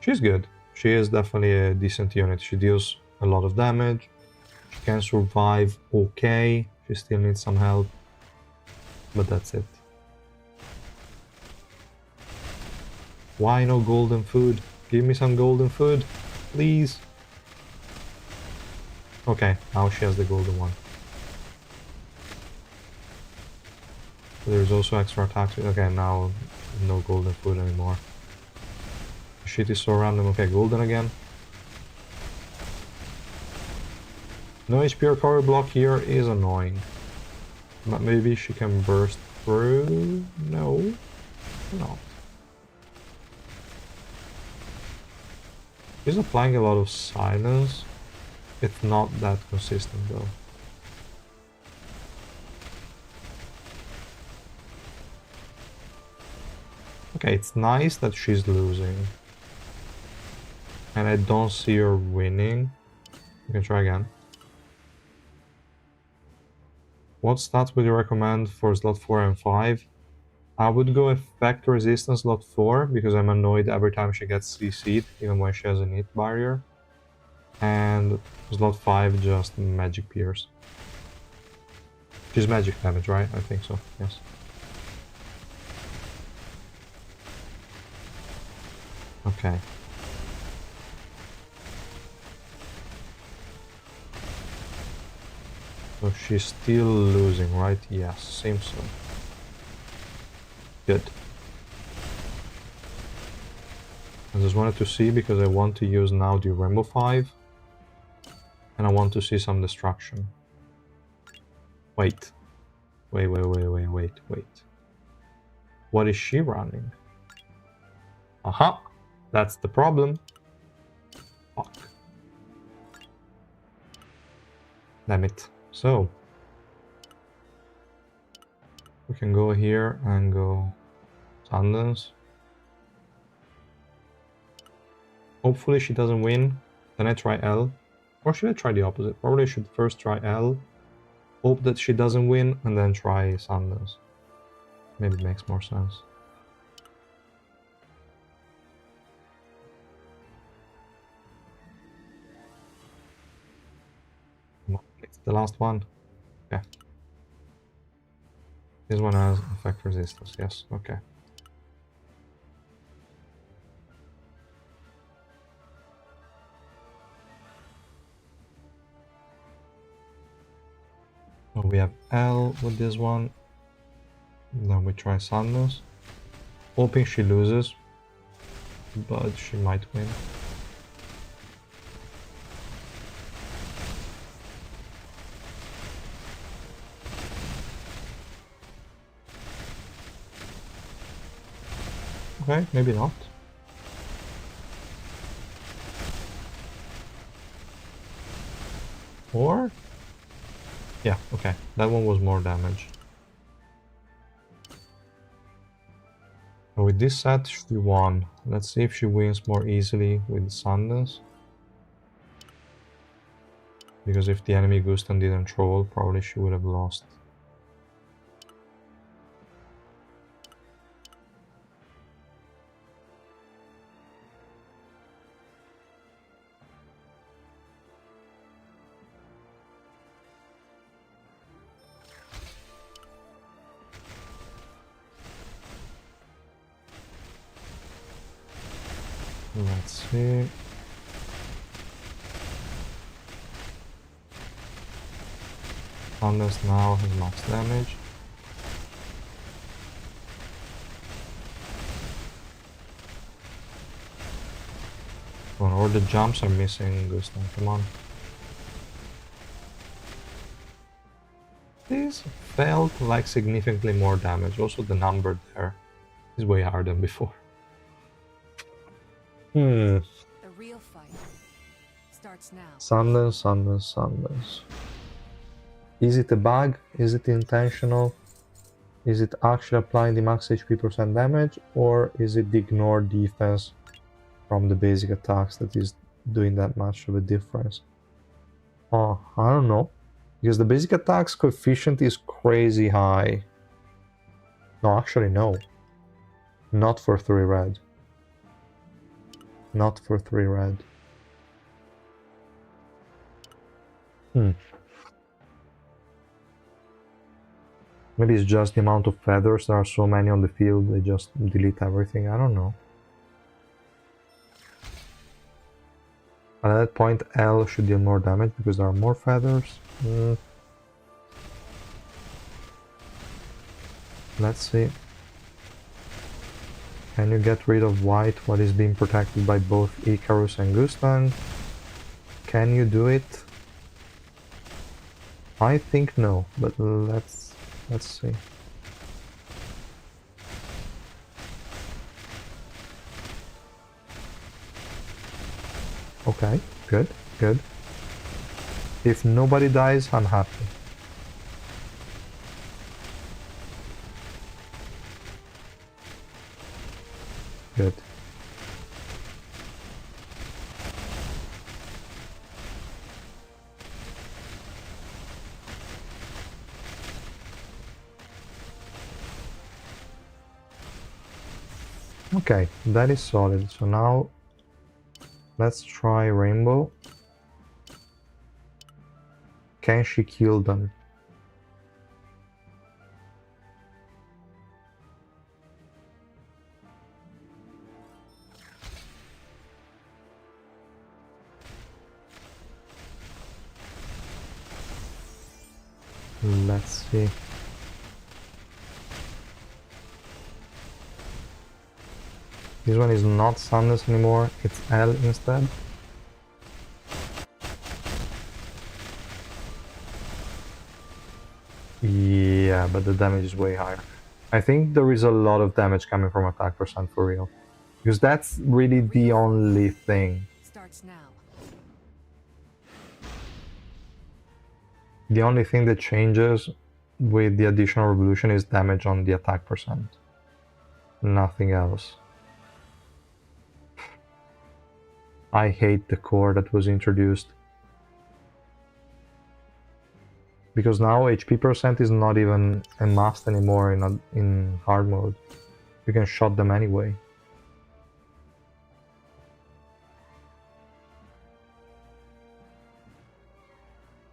She's good. She is definitely a decent unit. She deals a lot of damage. She can survive okay. She still needs some help. But that's it. Why no golden food? Give me some golden food, please. Okay, now she has the golden one. There's also extra attacks. Okay, now no golden food anymore. Shit is so random. Okay, golden again. No HP recovery block here is annoying. But maybe she can burst through? No. No. She's applying a lot of silence. It's not that consistent though. Okay, it's nice that she's losing. And I don't see her winning. We can try again. What stats would you recommend for slot 4 and 5? I would go effect resistance slot 4 because I'm annoyed every time she gets CC'd, even when she has a hit barrier. And slot 5 just magic pierce. She's magic damage, right? I think so, yes. Okay. So she's still losing, right? Yes, seems so. Good. I just wanted to see because I want to use now the Rainbow 5. And I want to see some destruction. Wait. Wait. What is she running? Aha! That's the problem. Fuck. Damn it. So. We can go here and go Sundance. Hopefully she doesn't win. Then I try L. Or should I try the opposite? Probably I should first try L. Hope that she doesn't win and then try Sundance. Maybe it makes more sense. It's the last one. Okay. This one has effect resistance, yes, okay. So we have L with this one. Then we try Sandness. Hoping she loses. But she might win. Okay, maybe not. Or? Yeah, okay. That one was more damage. And with this set, she won. Let's see if she wins more easily with Sundance. Because if the enemy Gustan didn't troll, probably she would have lost. Let's see. Sundance now has max damage. Or the jumps are missing, Gustan, come on. This felt like significantly more damage. Also the number there is way higher than before. The real fight starts now. Sundance, Sundance, Sundance. Is it a bug? Is it intentional? Is it actually applying the max HP % damage? Or is it the ignored defense from the basic attacks that is doing that much of a difference? Oh, I don't know. Because the basic attacks coefficient is crazy high. No, actually no. Not for 3 red. Not for 3 red. Maybe it's just the amount of feathers. There are so many on the field, they just delete everything. I don't know. At that point, L should deal more damage because there are more feathers. Let's see. Can you get rid of white, what is being protected by both Icarus and Gustan? Can you do it? I think no, but let's see. Okay, good, good. If nobody dies, I'm happy. Good. Okay, that is solid. So now let's try Rainbow. Can she kill them? Let's see. This one is not Sundance anymore, it's L instead. Yeah, but the damage is way higher. I think there is a lot of damage coming from attack percent for real. Because that's really the only thing. Starts now. The only thing that changes with the additional revolution is damage on the attack percent. Nothing else. I hate the core that was introduced. Because now HP percent is not even a must anymore in hard mode. You can shot them anyway.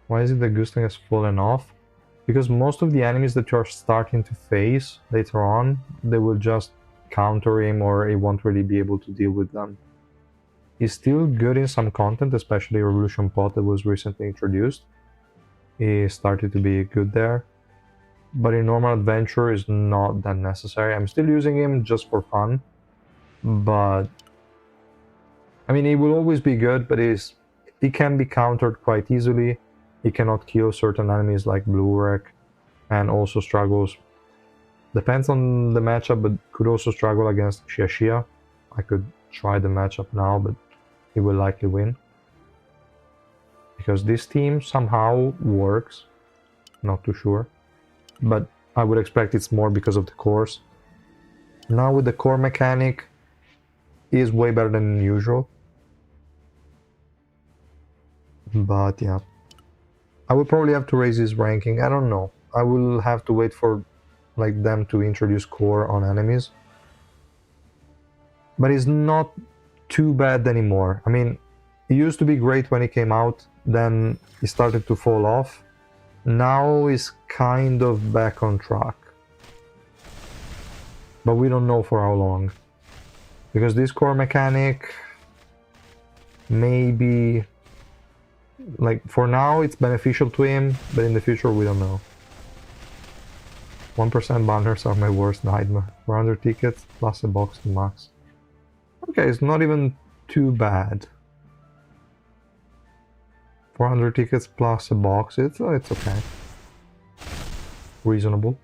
Why is it that Gustan has fallen off? Because most of the enemies that you're starting to face later on, they will just counter him or he won't really be able to deal with them. He's still good in some content, especially Revolution Pot that was recently introduced. He started to be good there. But in normal adventure is not that necessary. I'm still using him just for fun. But I mean, he will always be good, but he can be countered quite easily. He cannot kill certain enemies like Blue Wreck, and also struggles Depends on the matchup, but could also struggle against Xia. I could try the matchup now, but he will likely win. Because this team somehow works. Not too sure. But I would expect it's more because of the cores. Now with the core mechanic, is way better than usual. But yeah. I will probably have to raise his ranking. I don't know. I will have to wait for like them to introduce core on enemies. But it's not too bad anymore. I mean, it used to be great when it came out, then it started to fall off. Now it's kind of back on track. But we don't know for how long. Because this core mechanic, maybe, like for now it's beneficial to him, but in the future we don't know. 1% banners are my worst nightmare. 400 tickets plus a box to max. Okay, it's not even too bad. 400 tickets plus a box, it's okay. Reasonable.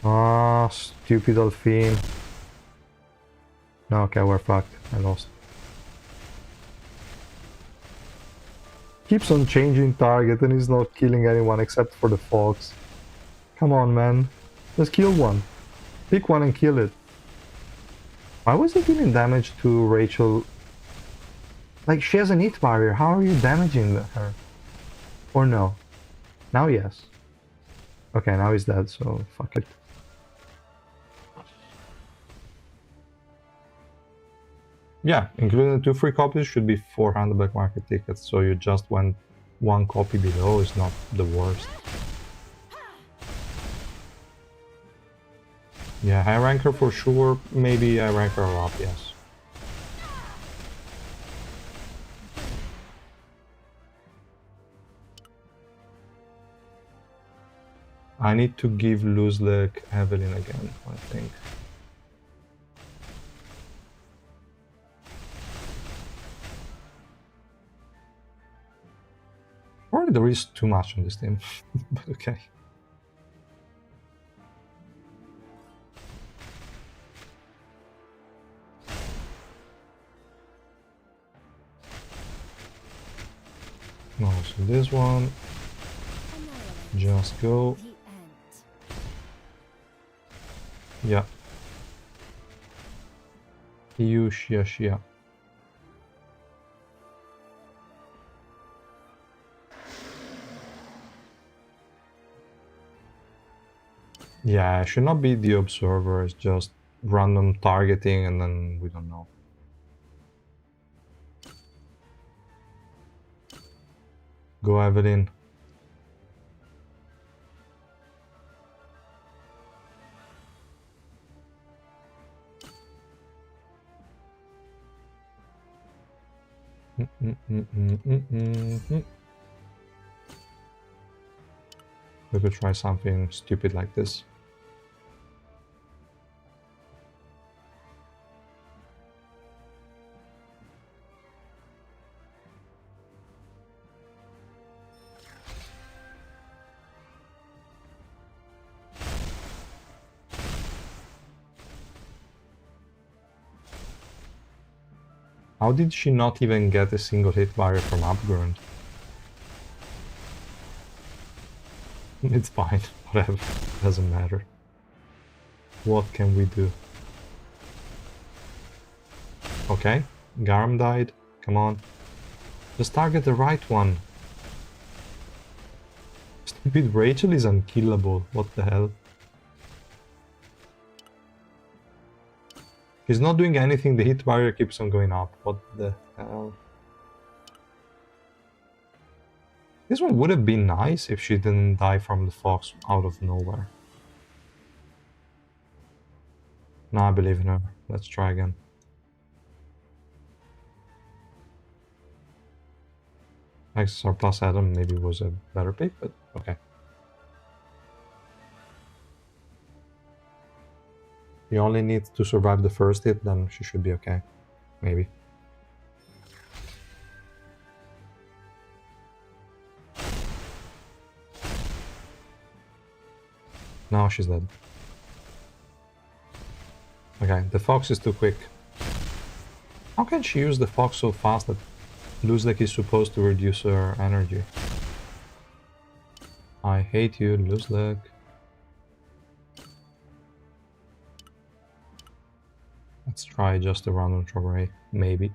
Ah, stupid Dolphin. No, okay, we're fucked. I lost. Keeps on changing target and is not killing anyone except for the fox. Come on, man. Just kill one. Pick one and kill it. Why was he dealing damage to Rachel? Like, she has an hit barrier. How are you damaging her? Or no? Now yes. Okay, now he's dead, so fuck it. Yeah, including the 2 free copies should be 400 black market tickets, so you just went 1 copy below is not the worst. Yeah, high ranker for sure, maybe high ranker up, yes. I need to give loose leg Evelyn again, I think. Probably there is too much on this team, but okay. No, so this one, just go. The end. Yeah. Xia. Yeah, it should not be the observer, it's just random targeting and then we don't know. Go Evelyn. We could try something stupid like this. How did she not even get a single hit barrier from Upground? It's fine, whatever, doesn't matter. What can we do? Okay, Garam died, come on. Just target the right one. Stupid Rachel is unkillable, what the hell? He's not doing anything, the hit barrier keeps on going up, what the hell? This one would have been nice if she didn't die from the fox out of nowhere. No, I believe in her. Let's try again. XSR plus Adam maybe was a better pick, but okay. She only needs to survive the first hit, then she should be okay. Maybe. No, she's dead. Okay, the fox is too quick. How can she use the fox so fast that Luzlek is supposed to reduce her energy? I hate you, Luzlek. Let's try just a random array, maybe.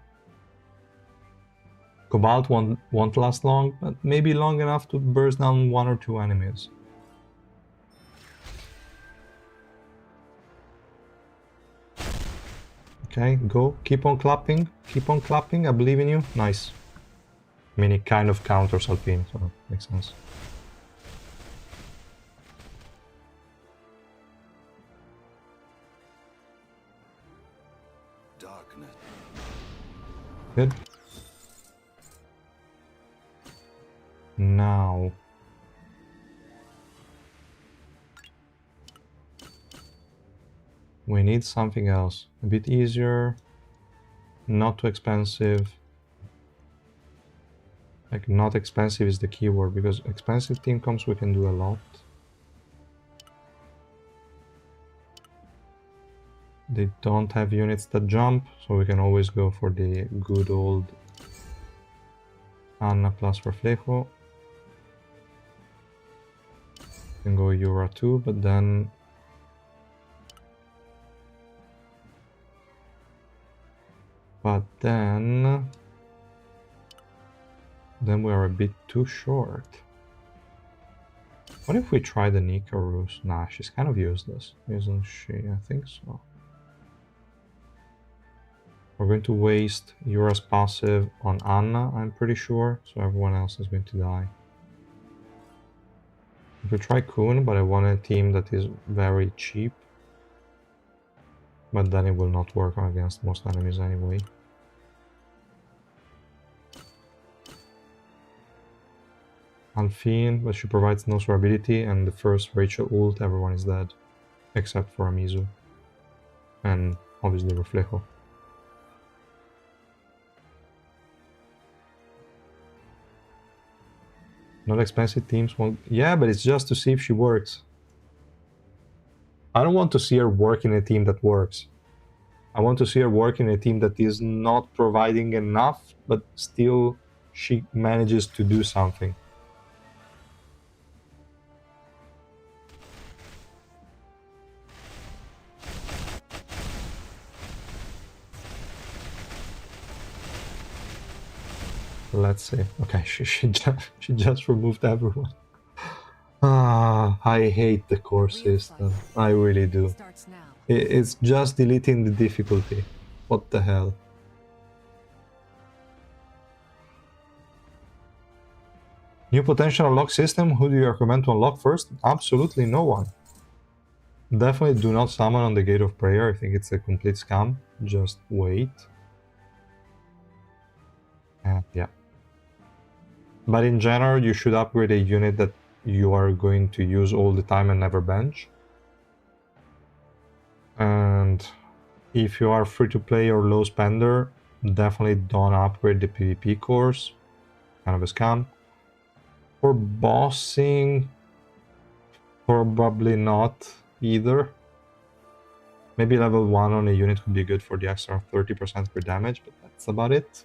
Cobalt won't last long, but maybe long enough to burst down 1 or 2 enemies. Okay, go. Keep on clapping. Keep on clapping. I believe in you. Nice. I mean, it kind of counters Alpine, so makes sense. Darkness. Good. Now. We need something else. A bit easier. Not too expensive. Like, not expensive is the keyword, because expensive team comps we can do a lot. They don't have units that jump, so we can always go for the good old Anna plus Reflejo. Can go Yura too, but then we are a bit too short. What if we try the Nika Ruse? Nah, she's kind of useless, isn't she? I think so. We're going to waste Yura's passive on Anna, I'm pretty sure, so everyone else is going to die. We could try Kun, but I want a team that is very cheap. But then it will not work against most enemies anyway. Alphine, but she provides no survivability, and the first Rachel ult, everyone is dead. Except for Amizu. And obviously Reflejo. Not expensive teams won't... Yeah, but it's just to see if she works. I don't want to see her work in a team that works. I want to see her work in a team that is not providing enough, but still she manages to do something. Let's see. Okay, she just removed everyone. Ah, I hate the core system. I really do. Starts now. It's just deleting the difficulty. What the hell? New potential unlock system? Who do you recommend to unlock first? Absolutely no one. Definitely do not summon on the Gate of Prayer. I think it's a complete scam. Just wait. Yeah. But in general, you should upgrade a unit that you are going to use all the time and never bench. And if you are free to play or low spender, definitely don't upgrade the PvP cores. Kind of a scam. For bossing, probably not either. Maybe level 1 on a unit would be good for the extra 30% per damage, but that's about it.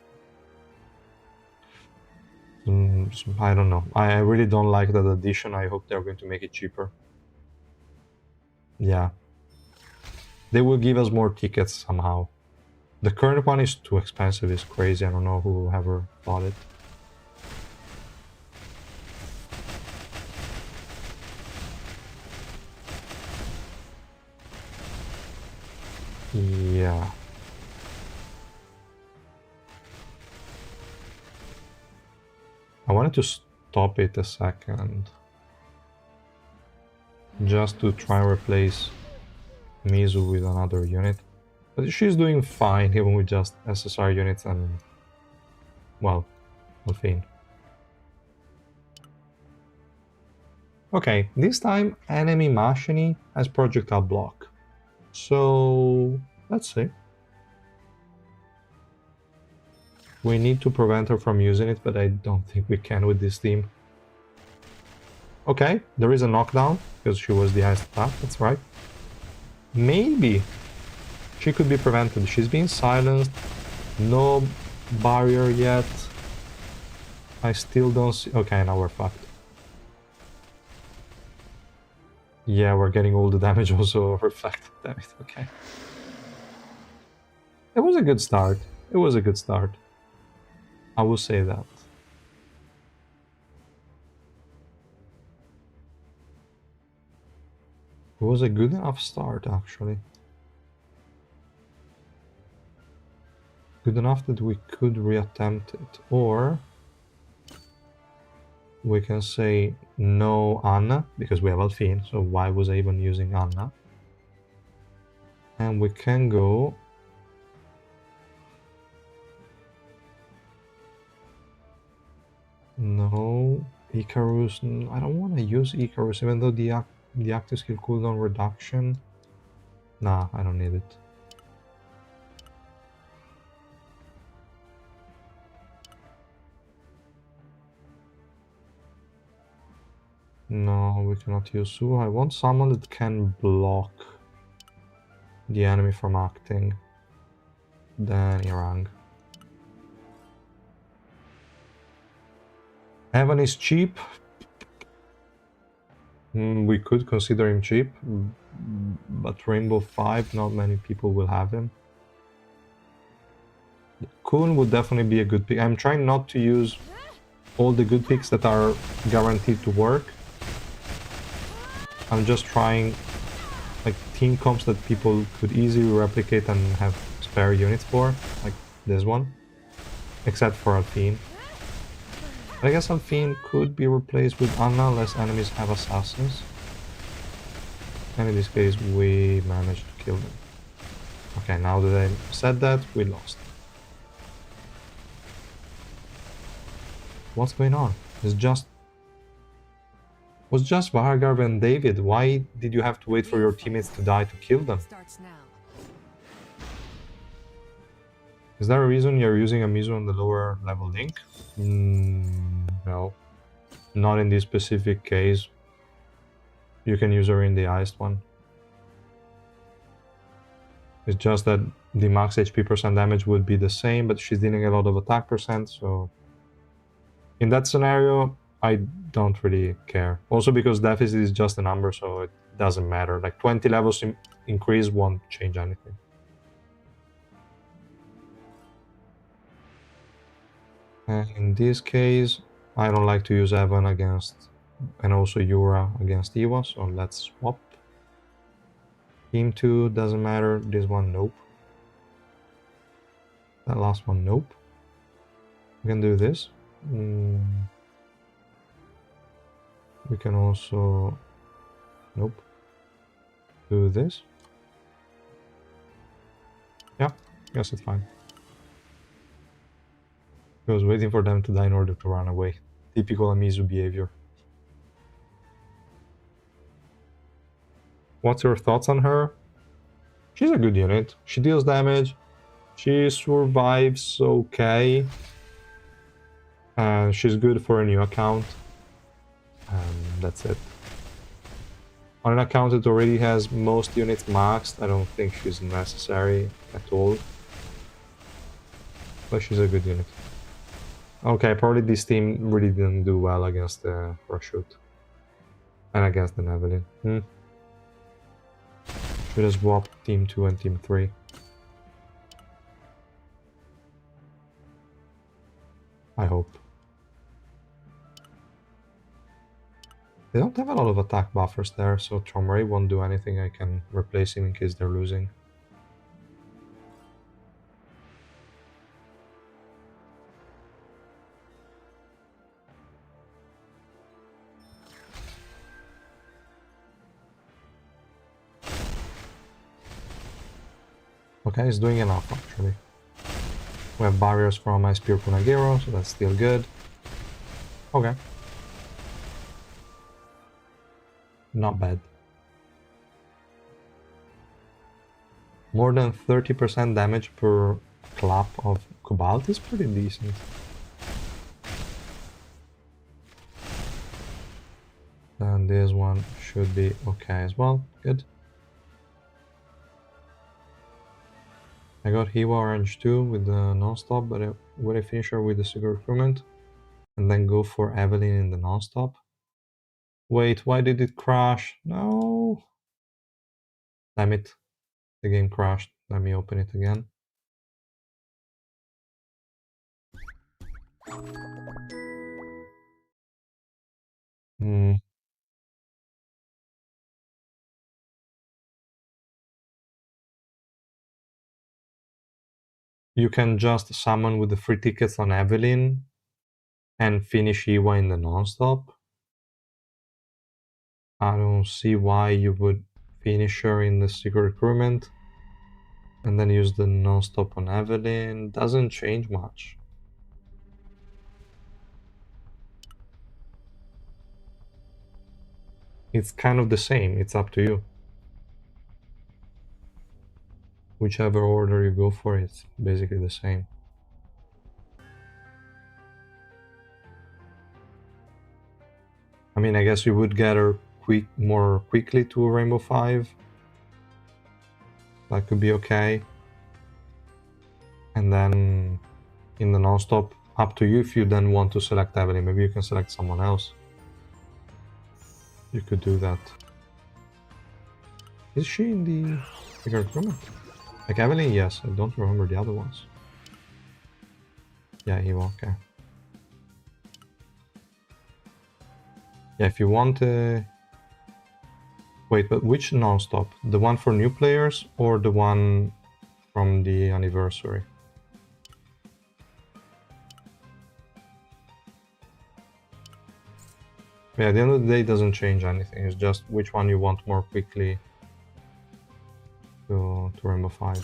I don't know. I really don't like that addition. I hope they're going to make it cheaper. Yeah. They will give us more tickets somehow. The current one is too expensive. It's crazy. I don't know who ever bought it. Yeah. I wanted to stop it a second. Just to try and replace Amizu with another unit. But she's doing fine even with just SSR units and... well, Alphine. Okay, this time enemy Machini has projectile block. So let's see. We need to prevent her from using it, but I don't think we can with this team. Okay, there is a knockdown, because she was the highest attack, that's right. Maybe she could be prevented. She's being silenced. No barrier yet. I still don't see... Okay, now we're fucked. Yeah, we're getting all the damage also reflected. Damn it, okay. It was a good start. It was a good start. I will say that. It was a good enough start, actually. Good enough that we could reattempt it. Or we can say no Anna, because we have Alfine, so why was I even using Anna? And we can go... No, Icarus. I don't want to use Icarus, even though the active skill cooldown reduction. Nah, I don't need it. No, we cannot use Su. I want someone that can block the enemy from acting. Then Irang. Evan is cheap. We could consider him cheap, but Rainbow 5, not many people will have him. Kuhn would definitely be a good pick. I'm trying not to use all the good picks that are guaranteed to work. I'm just trying like team comps that people could easily replicate and have spare units for, like this one. Except for Alfine. I guess Alfine could be replaced with Anna unless enemies have assassins. And in this case we managed to kill them. Okay, now that I said that, we lost. What's going on? It's just... was just Vargarv and David. Why did you have to wait for your teammates to die to kill them? Starts now. Is there a reason you're using Amizu on the lower level link? No. Not in this specific case. You can use her in the highest one. It's just that the max HP percent damage would be the same, but she's dealing a lot of attack percent, so... in that scenario, I don't really care. Also because deficit is just a number, so it doesn't matter. Like 20 levels increase won't change anything. And in this case, I don't like to use Evan against, and also Yura against Eva, so let's swap. Team 2 doesn't matter. This one, nope. That last one, nope. We can do this. We can also... nope. Do this. Yeah, guess it's fine. I was waiting for them to die in order to run away. Typical Amizu behavior. What's your thoughts on her? She's a good unit. She deals damage. She survives okay. And she's good for a new account. And that's it. On an account that already has most units maxed, I don't think she's necessary at all. But she's a good unit. Okay, probably this team really didn't do well against the Parachute. And against the Nevelin. Should have swapped Team 2 and Team 3. I hope. They don't have a lot of attack buffers there, so Tromray won't do anything. I can replace him in case they're losing. Okay, it's doing enough actually. We have barriers from my Spear Punagiro, so that's still good. Okay. Not bad. More than 30% damage per clap of Cobalt is pretty decent. And this one should be okay as well. Good. I got Hiva Orange 2 with the non-stop, but would I finish her with the Secret Recruitment? And then go for Evelyn in the non-stop? Wait, why did it crash? No! Damn it. The game crashed. Let me open it again. Hmm. You can just summon with the free tickets on Evelyn and finish Iwa in the non-stop. I don't see why you would finish her in the Secret Recruitment and then use the non-stop on Evelyn. Doesn't change much. It's kind of the same. It's up to you. Whichever order you go for, it's basically the same. I mean, I guess you would get her more quickly to Rainbow 5. That could be okay. And then in the non-stop, up to you if you then want to select Evelyn. Maybe you can select someone else. You could do that. Is she in the Secret Recruitment? Like Evelyn, yes. I don't remember the other ones. Yeah, he will. Okay. Yeah, if you want... Wait, but which non-stop? The one for new players or the one from the anniversary? Yeah, at the end of the day, it doesn't change anything. It's just which one you want more quickly to Rainbow 5.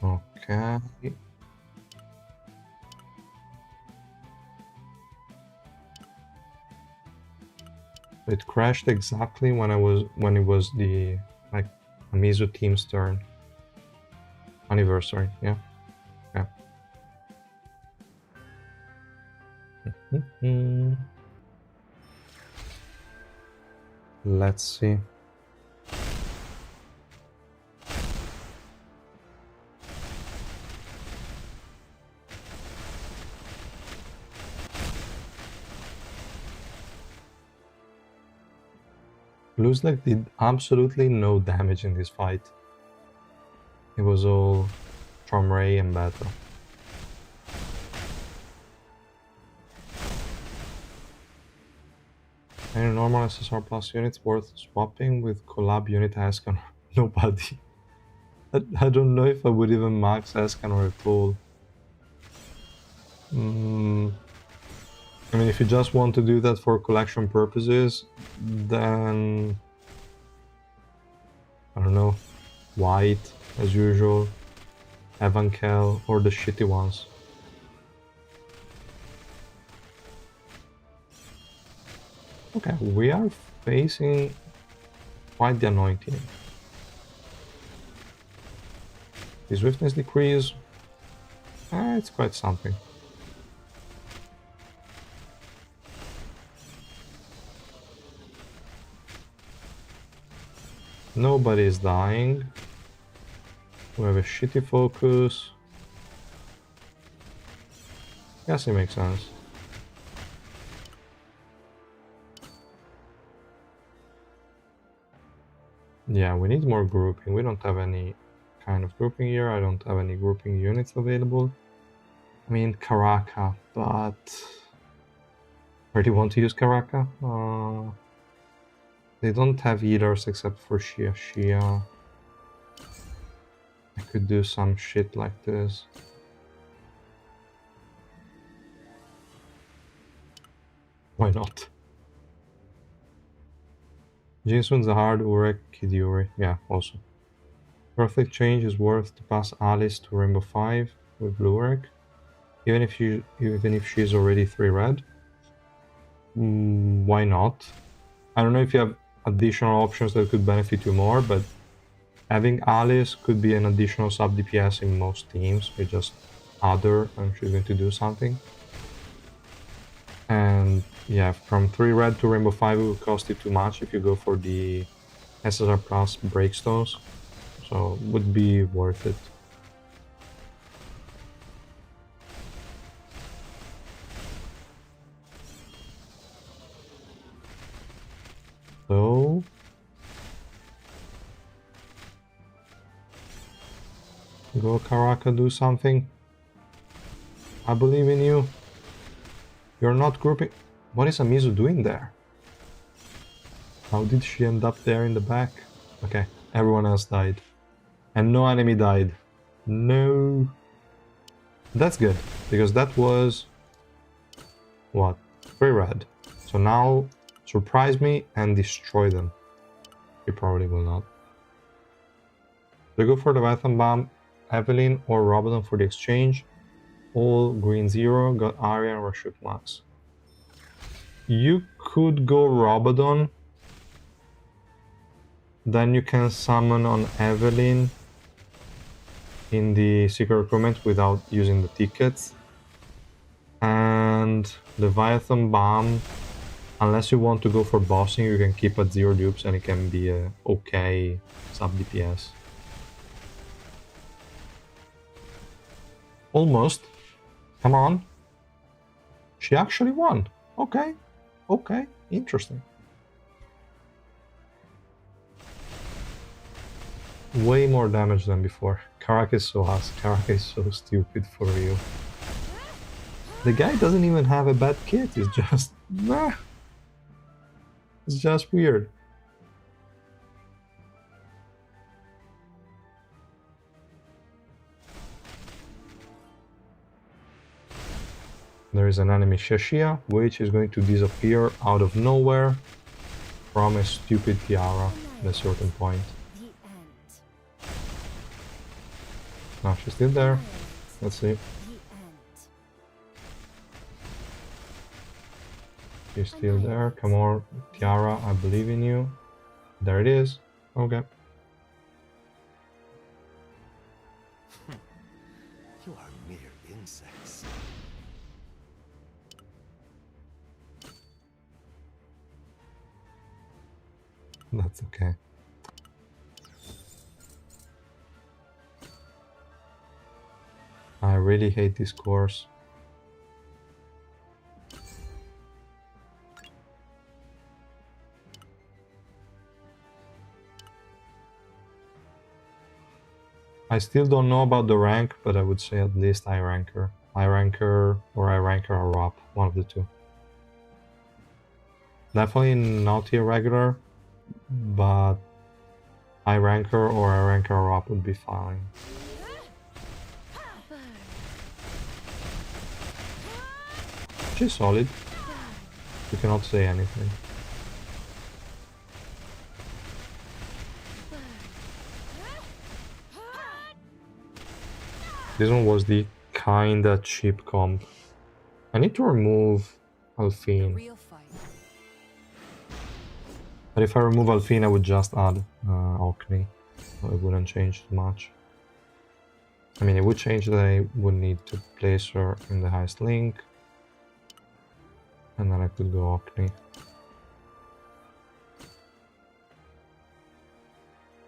Okay. It crashed exactly when it was the like Amizu team's turn. Anniversary, yeah. Yeah. Let's see. Looks like did absolutely no damage in this fight. It was all from Ray and Battle. Any normal SSR plus units worth swapping with collab unit Ascan? Nobody. I don't know if I would even max Escanor at all. I mean, if you just want to do that for collection purposes, then... I don't know. White, as usual. Evankel, or the shitty ones. Okay, we are facing quite the anointing. The swiftness decrease, it's quite something. Nobody is dying. We have a shitty focus. Guess it makes sense. Yeah, we need more grouping. We don't have any kind of grouping here. I don't have any grouping units available. I mean, Karaka, but... Where do you want to use Karaka? They don't have healers except for Shia Shia. I could do some shit like this. Why not? Jinsun's a hard Urek Kiduri. Yeah, also. Perfect change is worth to pass Alice to Rainbow 5 with Blue Urek. even if she's already 3 red. Why not? I don't know if you have additional options that could benefit you more, but having Alice could be an additional sub DPS in most teams. You just add her and she's going to do something. And yeah, from 3 red to Rainbow 5 it would cost you too much if you go for the SSR plus breakstones. So it would be worth it. So go Karaka, do something. I believe in you. You're not grouping. What is Amizu doing there? How did she end up there in the back? Okay, everyone else died. And no enemy died. No. That's good, because that was... what? 3 red. So now surprise me and destroy them. You probably will not. They go for the Leviathan Bomb, Evelyn or Robin for the exchange. All green 0, got Arya and Rashuk Max. You could go Robodon. Then you can summon on Evelyn in the secret recruitment without using the tickets. And Leviathan Bomb, unless you want to go for bossing, you can keep at 0 dupes and it can be a okay sub DPS. Almost. Come on. She actually won. Okay. Okay. Interesting. Way more damage than before. Karaka is so ass. Karaka is so stupid for you. The guy doesn't even have a bad kit. It's just... nah. It's just weird. There is an enemy Shashia, which is going to disappear out of nowhere from a stupid tiara at a certain point. The end. Now she's still there. Let's see. The end. She's still there. Come on, Tiara, I believe in you. There it is. Okay. You are mere insects. That's okay. I really hate this course. I still don't know about the rank, but I would say at least I ranker. I ranker or I ranker a ROP, one of the two. Definitely not irregular, but I ranker or I ranker a ROP would be fine. She's solid. You cannot say anything. This one was the kinda cheap comp. I need to remove Alphine. Real fight. But if I remove Alphine, I would just add Orkney. So it wouldn't change too much. I mean, it would change that I would need to place her in the highest link. And then I could go Orkney.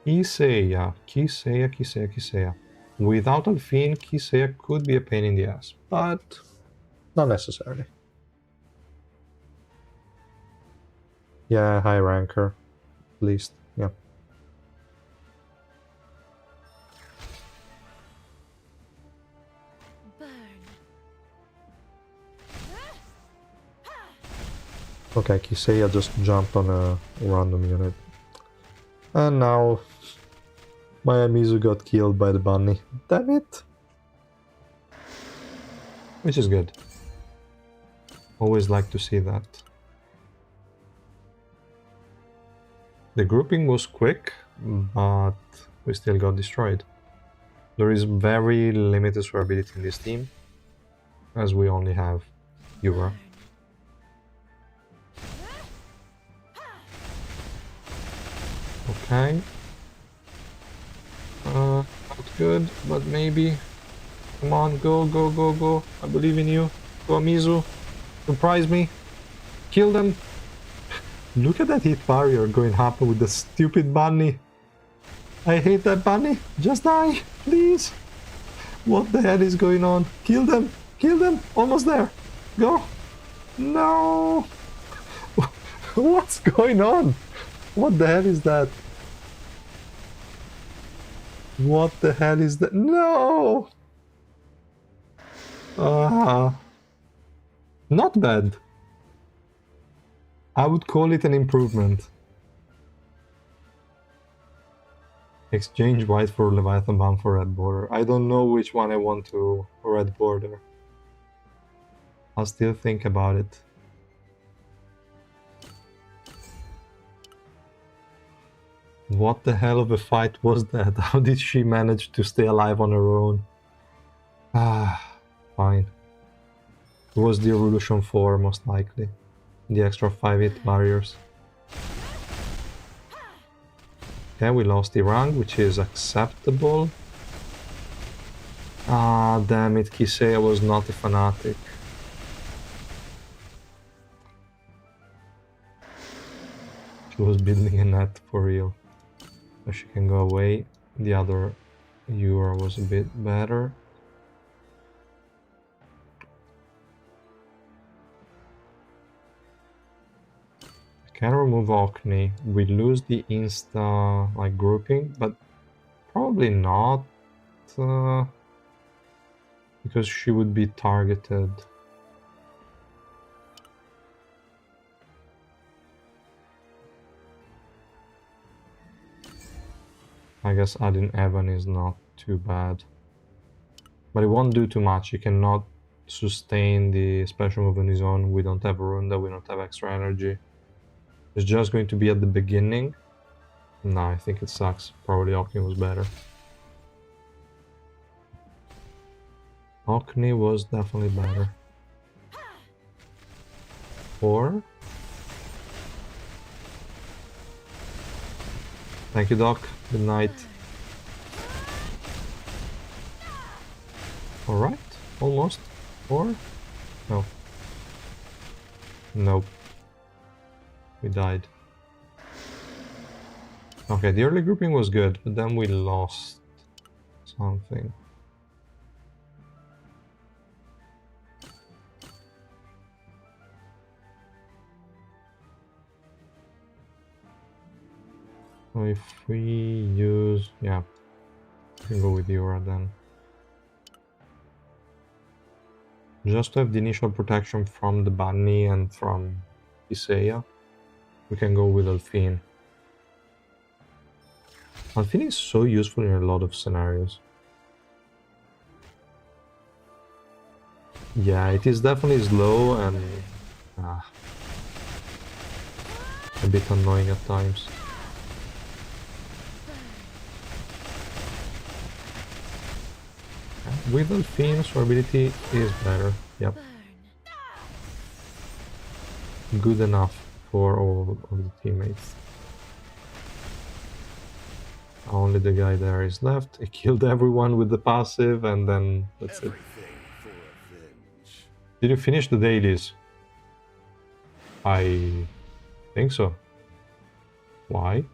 Kiseiya. Without Alphine, Kiseiya could be a pain in the ass, but not necessarily. Yeah, high ranker, at least, yeah. Burn. Okay, Kiseiya just jumped on a random unit. And now my Amizu got killed by the bunny. Damn it! Which is good. Always like to see that. The grouping was quick, but we still got destroyed. There is very limited survivability in this team. as we only have Yura. Okay. Not good, but maybe. Come on, go, go, go, go. I believe in you. Go, Amizu. Surprise me. Kill them. Look at that hit barrier going up with the stupid bunny. I hate that bunny. Just die, please. What the hell is going on? Kill them. Kill them. Almost there. Go. No. What's going on? What the hell is that? What the hell is that? No. Not bad. I would call it an improvement. Exchange white for Leviathan Bound for red border. I don't know which one I want to red border. I'll still think about it. What the hell of a fight was that? How did she manage to stay alive on her own? Ah, fine. It was the Evolution 4 most likely. The extra 5 hit barriers. Okay, we lost the rank, which is acceptable. Ah, damn it, Kisei was not a fanatic. She was building a net for real. So she can go away. The other Yura was a bit better. Can remove Okni. We lose the insta like grouping, but probably not because she would be targeted. I guess adding Evan is not too bad, but it won't do too much. He cannot sustain the special move on his own. We don't have Runda, we don't have extra energy. It's just going to be at the beginning. No, I think it sucks. Probably Okni was better. Okni was definitely better. Or... Thank you, Doc. Good night. Alright, almost. Or... No. Nope. We died. Okay, the early grouping was good, but then we lost something. So if we use... yeah, we can go with Yura then. Just to have the initial protection from the bunny and from Isaiah, we can go with Alfine. Alfine is so useful in a lot of scenarios. Yeah, it is definitely slow and a bit annoying at times. With Alfine, her ability is better. Yep. Good enough for all of the teammates. Only the guy there is left. He killed everyone with the passive and then that's it. Did you finish the dailies? I think so. Why?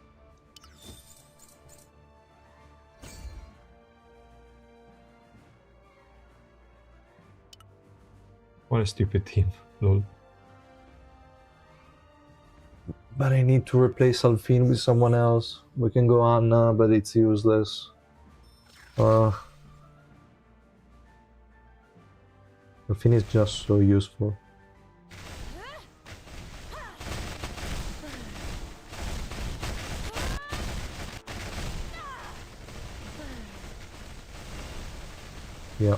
What a stupid team, lol. But I need to replace Alfine with someone else. We can go Anna, but it's useless. Alfine is just so useful. Yeah.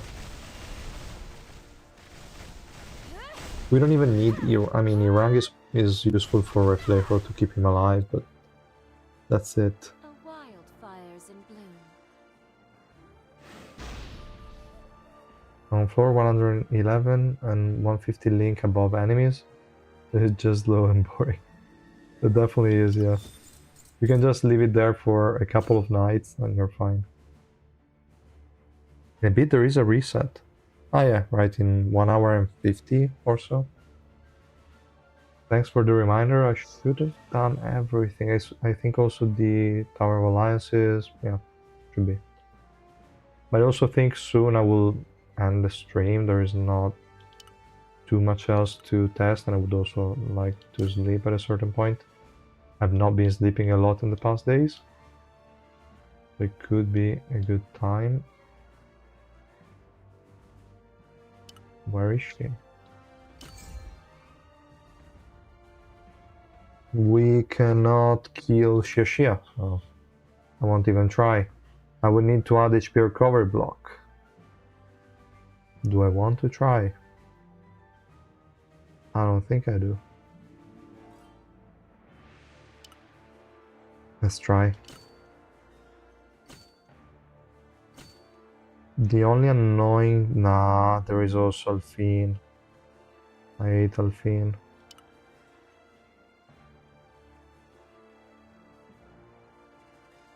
We don't even need... I mean, Irang is useful for Reflejo to keep him alive, but that's it. A wildfire's in bloom. On floor 111 and 150 link above enemies. It's just low and boring. It definitely is, yeah. You can just leave it there for a couple of nights and you're fine. Maybe there is a reset. Ah yeah, right, in 1 hour and 50 or so. Thanks for the reminder. I should have done everything. I think also the Tower of Alliances, yeah, should be. But I also think soon I will end the stream. There is not too much else to test, and I would also like to sleep at a certain point. I've not been sleeping a lot in the past days. It could be a good time. Where is she? We cannot kill Shishia, so I won't even try. I would need to add HP recovery block. Do I want to try? I don't think I do. Let's try. The only annoying... Nah, there is also Alphine. I hate Alphine.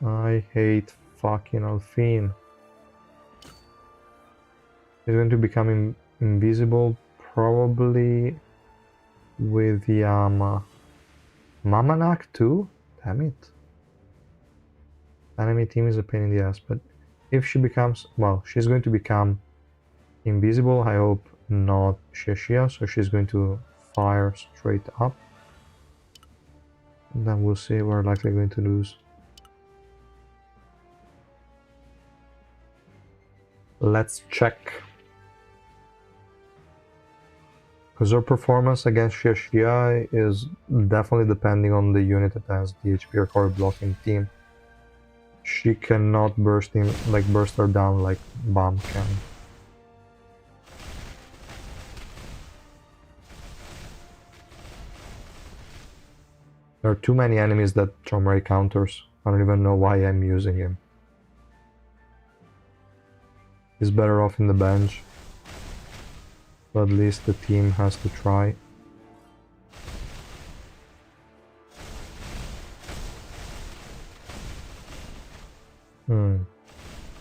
I hate fucking Alphine. He's going to become invisible probably with Yama. Mamanak too? Damn it. Enemy team is a pain in the ass, but if she becomes... Well, she's going to become invisible. I hope not Shishia, so she's going to fire straight up. And then we'll see, we're likely going to lose. Let's check. Because her performance against Shishia is definitely depending on the unit that has the HP recovery blocking team. She cannot burst her down like Bomb can. There are too many enemies that Chomray counters. I don't even know why I'm using him. He's better off in the bench. But at least the team has to try.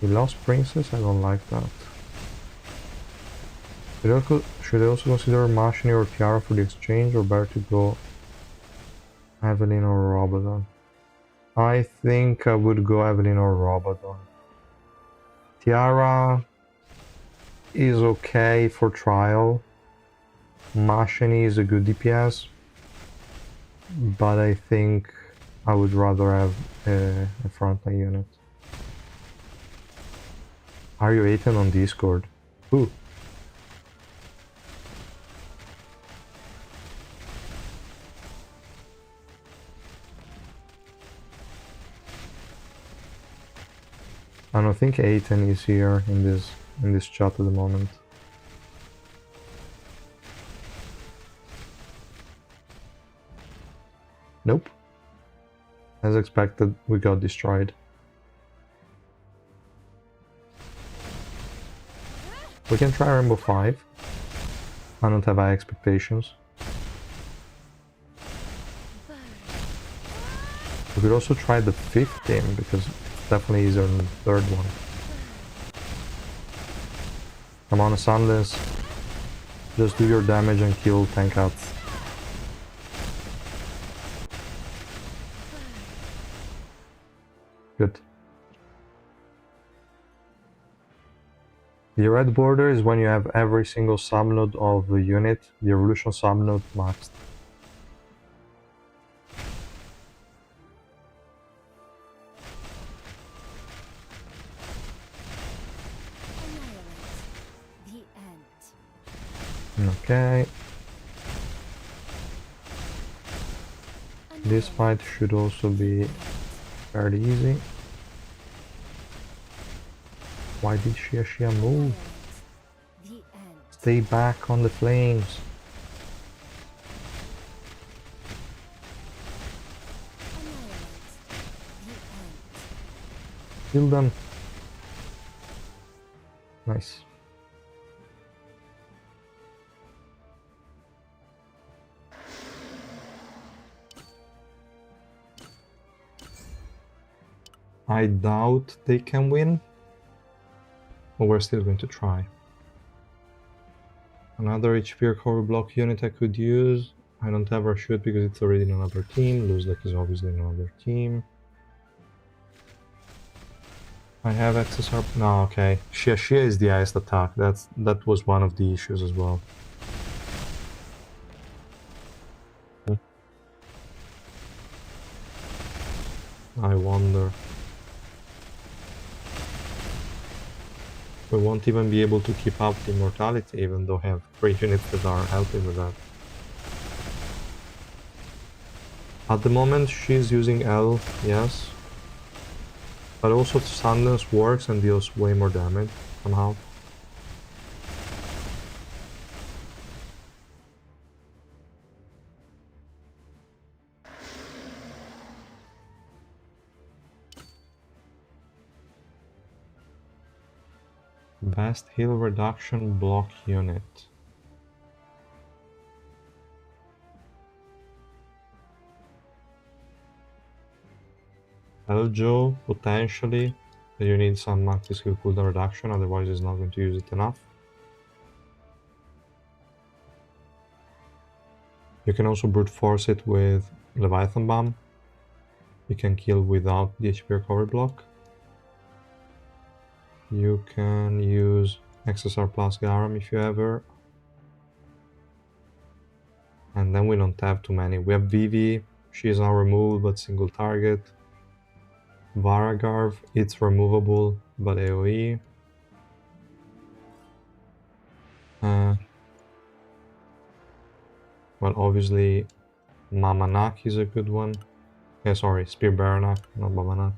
We lost Princess? I don't like that. Should I also consider Mashini or Tiara for the exchange, or better to go Evelyn or Robodon? I think I would go Evelyn or Robodon. Tiara is okay for trial. Mashini is a good DPS, but I think I would rather have a frontline unit. Are you 18 on Discord? Who? I don't think Aiton is here in this chat at the moment. Nope. As expected, we got destroyed. We can try Rainbow 5. I don't have high expectations. We could also try the 5th team, because it's definitely easier than the 3rd one. Come on, Sunless. Just do your damage and kill 10 cats. Good. The red border is when you have every single subnode of the unit, the evolution subnode maxed. The end. Okay. This fight should also be fairly easy. Why did Shia move? The end. Stay back on the flames. Kill them. Nice. I doubt they can win, but we're still going to try. Another HP recovery block unit I could use. I don't ever shoot because it's already in another team. Luzlek is obviously in another team. I have XSR. No, okay. Shia is the highest attack. That was one of the issues as well. I wonder. We won't even be able to keep up the immortality, even though I have 3 units that are helping with that. At the moment, she's using L, yes. But also Sundance works and deals way more damage, somehow. Best heal reduction block unit. Eljo, potentially, but you need some active skill cooldown reduction, otherwise it's not going to use it enough. You can also brute force it with Leviathan Bomb. You can kill without the HP recovery block. You can use XSR plus Garam if you ever. And then we don't have too many. We have Vivi, she is now removed but single target. Varagarv, it's removable but AoE. Well, obviously Mamanak is a good one. Yeah, sorry, Spear Baranak, not Mamanak.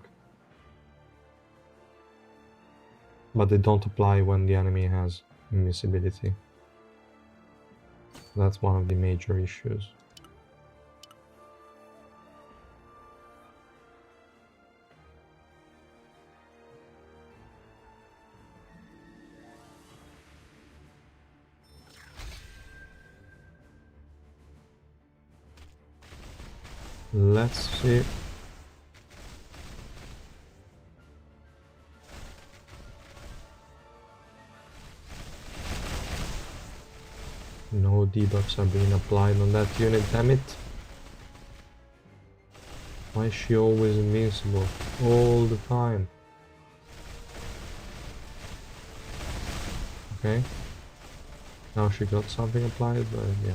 But they don't apply when the enemy has invisibility. That's one of the major issues. Let's see. No debuffs are being applied on that unit, damn it. Why is she always invincible? All the time. Okay. Now she got something applied, but yeah.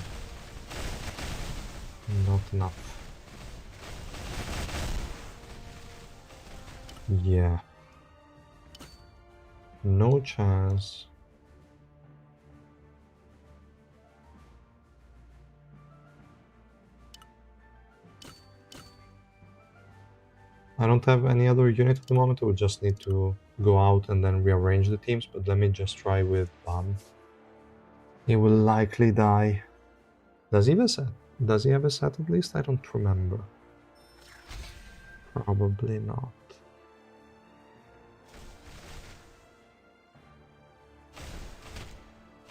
Not enough. Yeah. No chance. I don't have any other unit at the moment. I would just need to go out and then rearrange the teams, but let me just try with Bam. He will likely die. Does he have a set? Does he have a set at least? I don't remember. Probably not.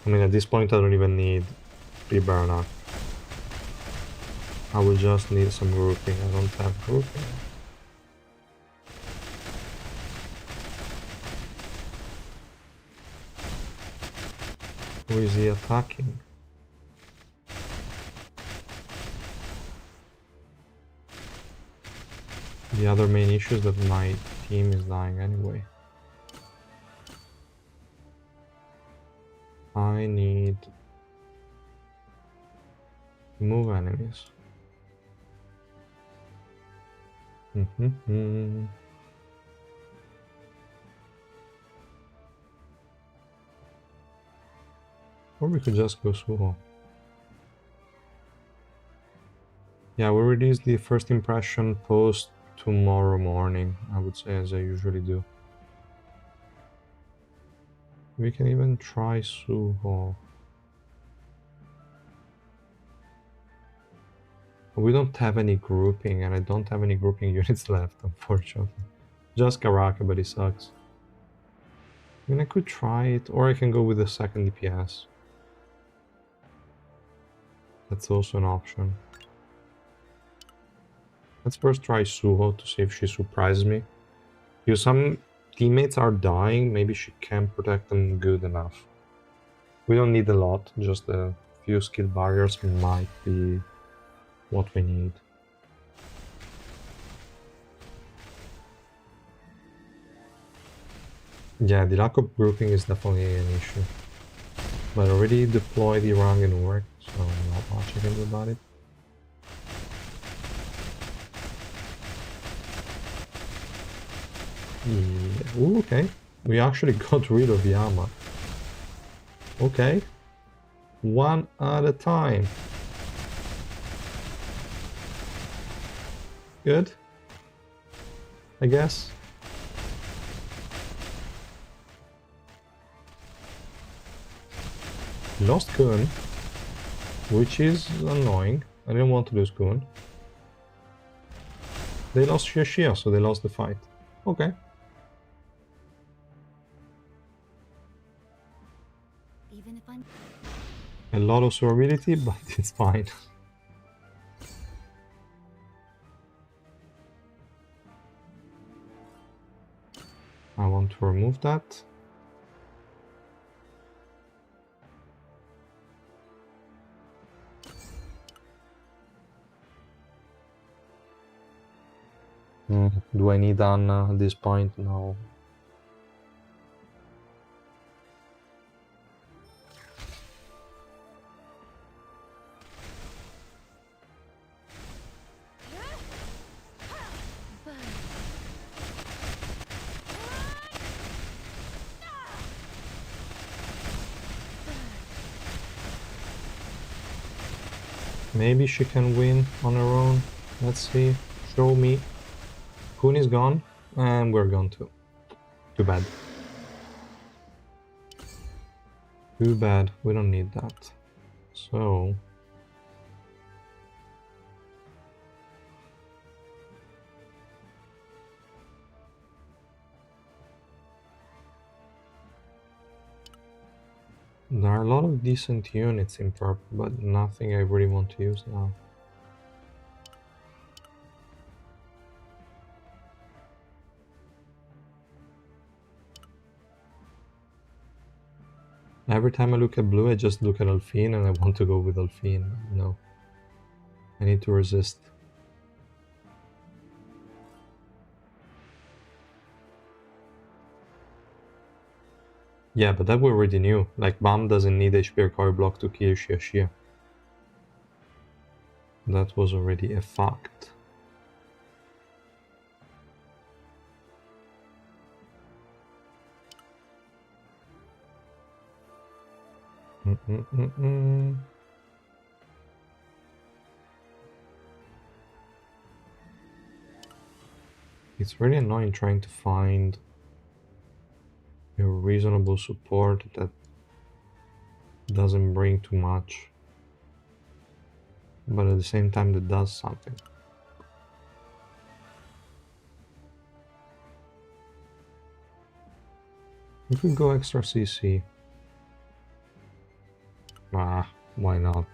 I mean, at this point I don't even need pre-burner. I will just need some grouping. I don't have grouping. Who is he attacking? The other main issue is that my team is dying anyway. I need to move enemies. Or we could just go Suho. Yeah, we'll release the first impression post tomorrow morning, I would say, as I usually do. We can even try Suho. We don't have any grouping, and I don't have any grouping units left, unfortunately. Just Karaka, but he sucks. I mean, I could try it, or I can go with the second DPS. That's also an option. Let's first try Suho to see if she surprises me. If some teammates are dying, maybe she can protect them good enough. We don't need a lot, just a few skill barriers might be what we need. Yeah, the lack of grouping is definitely an issue. But I already deployed the Rang in work, so not much I can do about it. Yeah. Ooh, okay. We actually got rid of Yama. Okay. One at a time. Good. I guess. Lost Kun, which is annoying. I didn't want to lose Kun. They lost Shia, so they lost the fight. Okay. Even if I'm A lot of survivability, but it's fine. I want to remove that. Do I need Anna at this point? No. Maybe she can win on her own. Let's see. Show me. Kun is gone, and we're gone too. Too bad. Too bad. We don't need that. So... there are a lot of decent units in purple, but nothing I really want to use now. Every time I look at blue, I just look at Alphine and I want to go with Alphine. No. I need to resist. Yeah, but that we already knew. Like, Bam doesn't need HP recovery block to kill Shia. That was already a fact. It's really annoying trying to find a reasonable support that doesn't bring too much, but at the same time that does something. If we go extra CC, why not?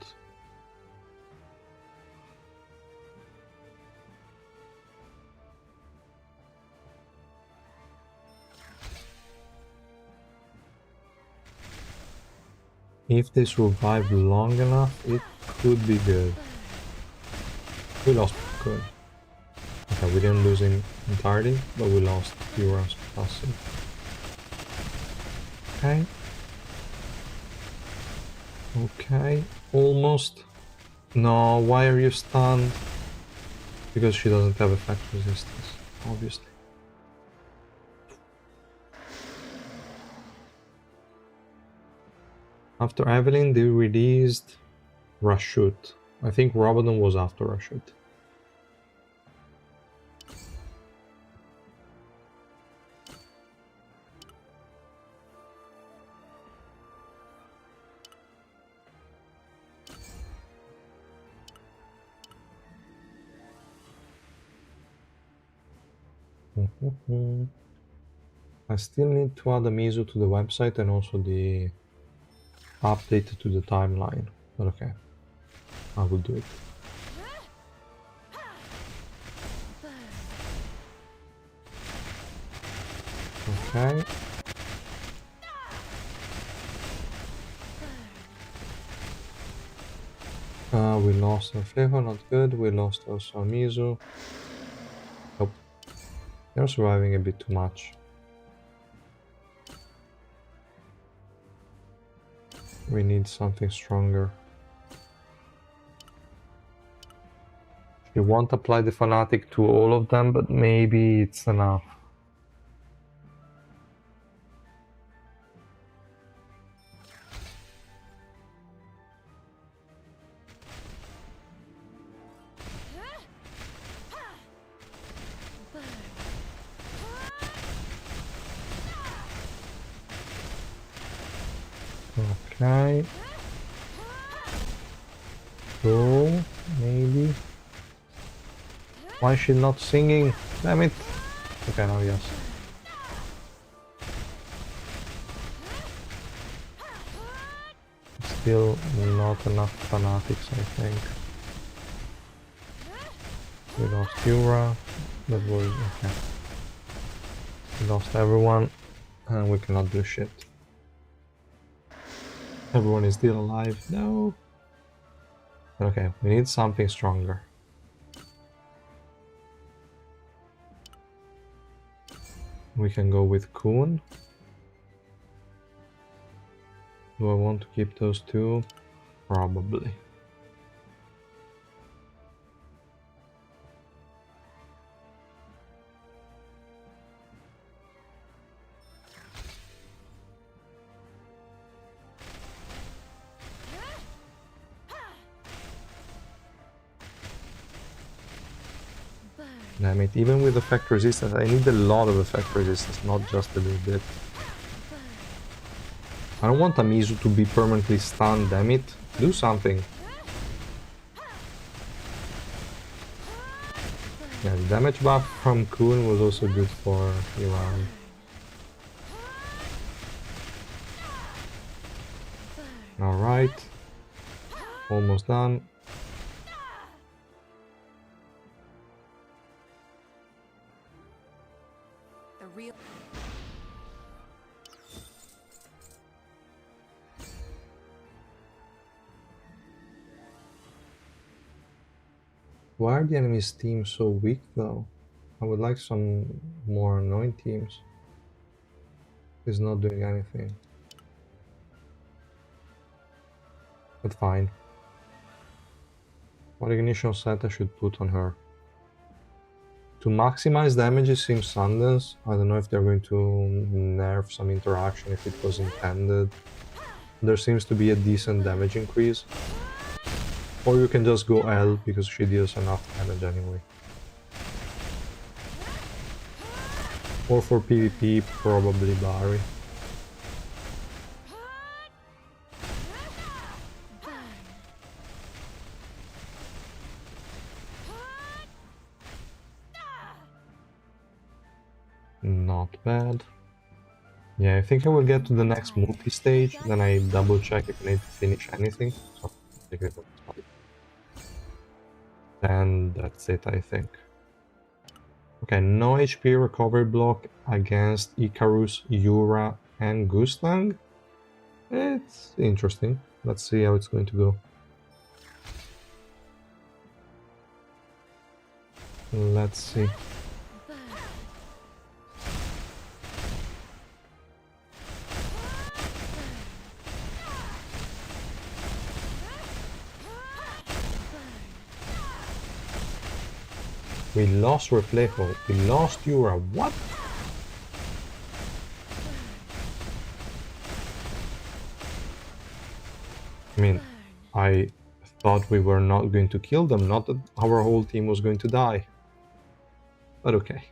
If they survive long enough, it could be good. We lost Kun. Okay, we didn't lose him entirely, but we lost Yura's passive. Okay. Okay, almost. No, why are you stunned? Because she doesn't have effect resistance, obviously. After Evelyn, they released Rashut. I think Robodon was after Rashut. I still need to add Amizu to the website and also the update to the timeline, but okay, I will do it. Okay. We lost our Flejo, not good. We lost also Amizu. Nope. They're surviving a bit too much. We need something stronger. You won't apply the fanatic to all of them, but maybe it's enough. Okay. Go, maybe. Why is she not singing? Damn it. Okay, now yes. Still not enough fanatics, I think. We lost Yura. That was okay. We lost everyone, and we cannot do shit. Everyone is still alive. No. Okay, we need something stronger. We can go with Kun. Do I want to keep those two? Probably. Damn it, even with effect resistance, I need a lot of effect resistance, not just a little bit. I don't want Amizu to be permanently stunned, damn it. Do something. Yeah, the damage buff from Kun was also good for Iran. Alright. Almost done. The real. Why are the enemy's teams so weak though? I would like some more annoying teams. He's not doing anything. But fine. What ignition set I should put on her? To maximize damages in Sundance, I don't know if they're going to nerf some interaction if it was intended. There seems to be a decent damage increase. Or you can just go L because she deals enough damage anyway. Or for PvP, probably Barry. Not bad. Yeah, I think I will get to the next multi-stage, then I double check if I need to finish anything. So, and that's it, I think. Okay, no HP recovery block against Icarus, Yura, and Gustang. It's interesting. Let's see how it's going to go. Let's see. We lost Reflejo. We lost Yura. What? I mean, I thought we were not going to kill them, not that our whole team was going to die. But okay.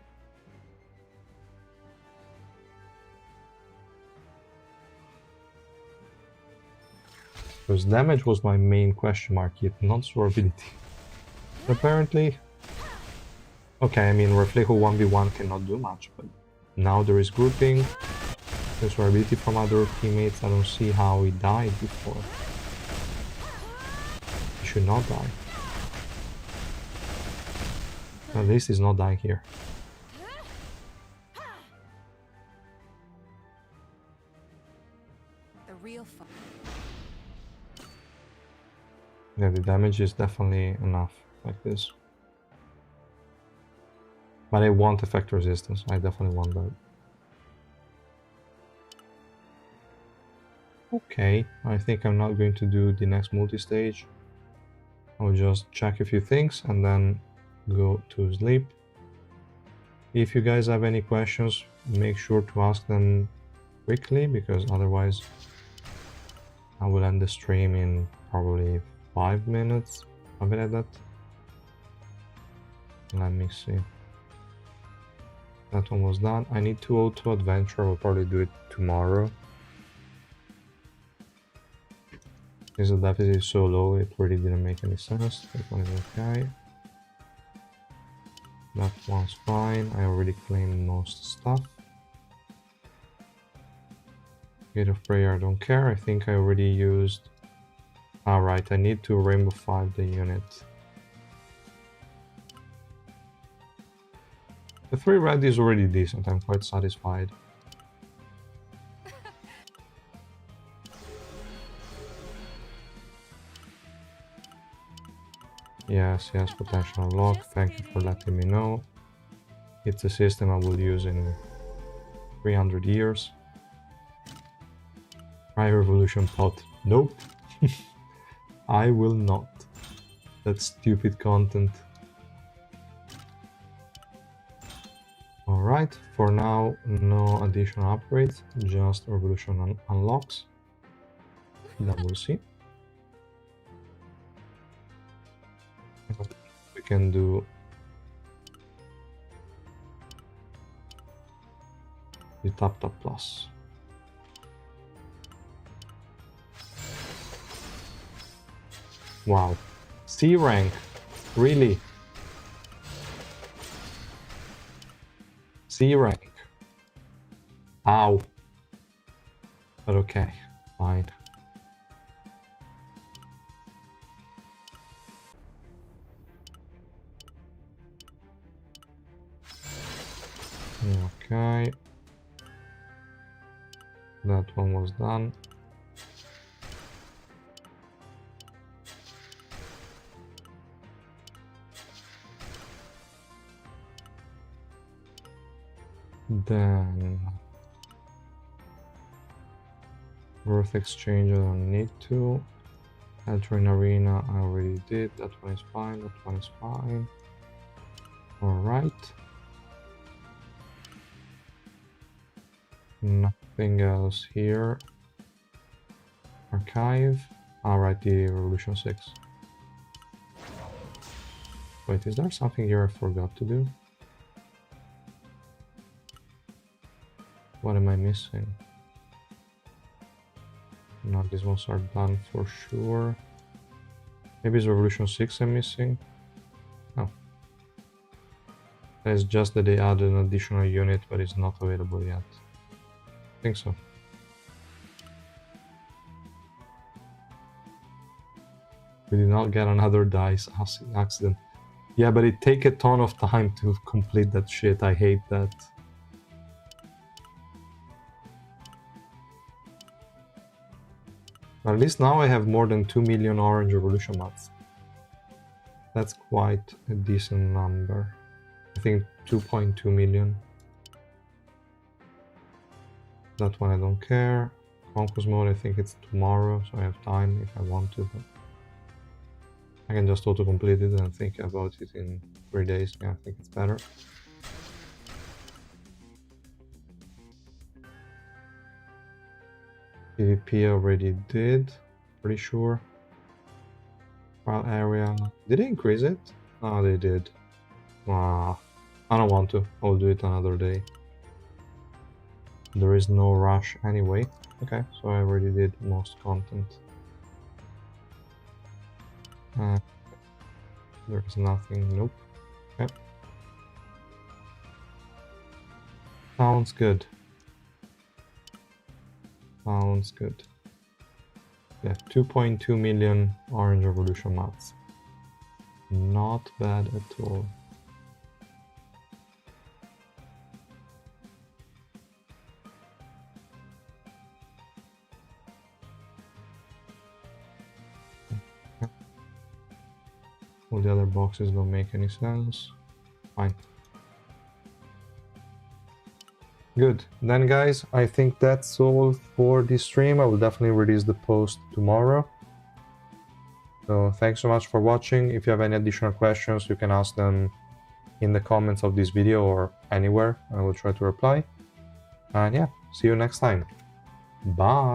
Because damage was my main question mark, yet not survivability. Apparently... Okay, I mean, Reflejo 1v1 cannot do much, but now there is grouping. There's survivability from other teammates. I don't see how he died before. He should not die. At least he's not dying here. Yeah, the damage is definitely enough like this. But I want effect resistance. I definitely want that. Okay, I think I'm not going to do the next multi-stage. I'll just check a few things and then go to sleep. If you guys have any questions, make sure to ask them quickly, because otherwise I will end the stream in probably 5 minutes, something like that. Let me see. That one was done. I need to auto adventure. I'll probably do it tomorrow. Because the deficit is so low, it really didn't make any sense. That one is okay. That one's fine. I already claimed most stuff. Gate of Prayer, I don't care. I think I already used... Alright, I need to Rainbow 5 the unit. The 3 red is already decent. I'm quite satisfied. Yes, potential unlock. Thank you for letting me know. It's a system I will use in 300 years. Try Revolution pot. Nope. I will not. That's stupid content. Alright, for now, no additional upgrades, just Revolution unlocks. Then we'll see. We can do the tap plus. Wow. C rank. Really? C rank. Ow. But okay, fine. Okay. That one was done. Then Worth exchange, I don't need to. Entering arena, I already did. That one is fine. That one is fine. Alright. Nothing else here. Archive. Alright, the Revolution 6. Wait, is there something here I forgot to do? What am I missing? No, these ones are done for sure. Maybe it's Revolution 6 I'm missing? No. It's just that they added an additional unit, but it's not available yet. I think so. We did not get another dice accident. Yeah, but it takes a ton of time to complete that shit. I hate that. At least now I have more than 2 million orange revolution mats. That's quite a decent number. I think 2.2 million. That one I don't care. Conquest mode, I think it's tomorrow, so I have time if I want to. But I can just auto-complete it and think about it in 3 days. Yeah, I think it's better. PvP already did, pretty sure. Trial area. Did they increase it? Oh, they did. Ah, I don't want to. I'll do it another day. There is no rush anyway. Okay, so I already did most content. There is nothing. Nope. Okay. Sounds good. Sounds good. Yeah, 2.2 million orange revolution mats. Not bad at all. All the other boxes don't make any sense. Fine. Good. Then guys, I think that's all for this stream. I will definitely release the post tomorrow. So thanks so much for watching. If you have any additional questions, you can ask them in the comments of this video or anywhere. I will try to reply. And yeah, see you next time. Bye.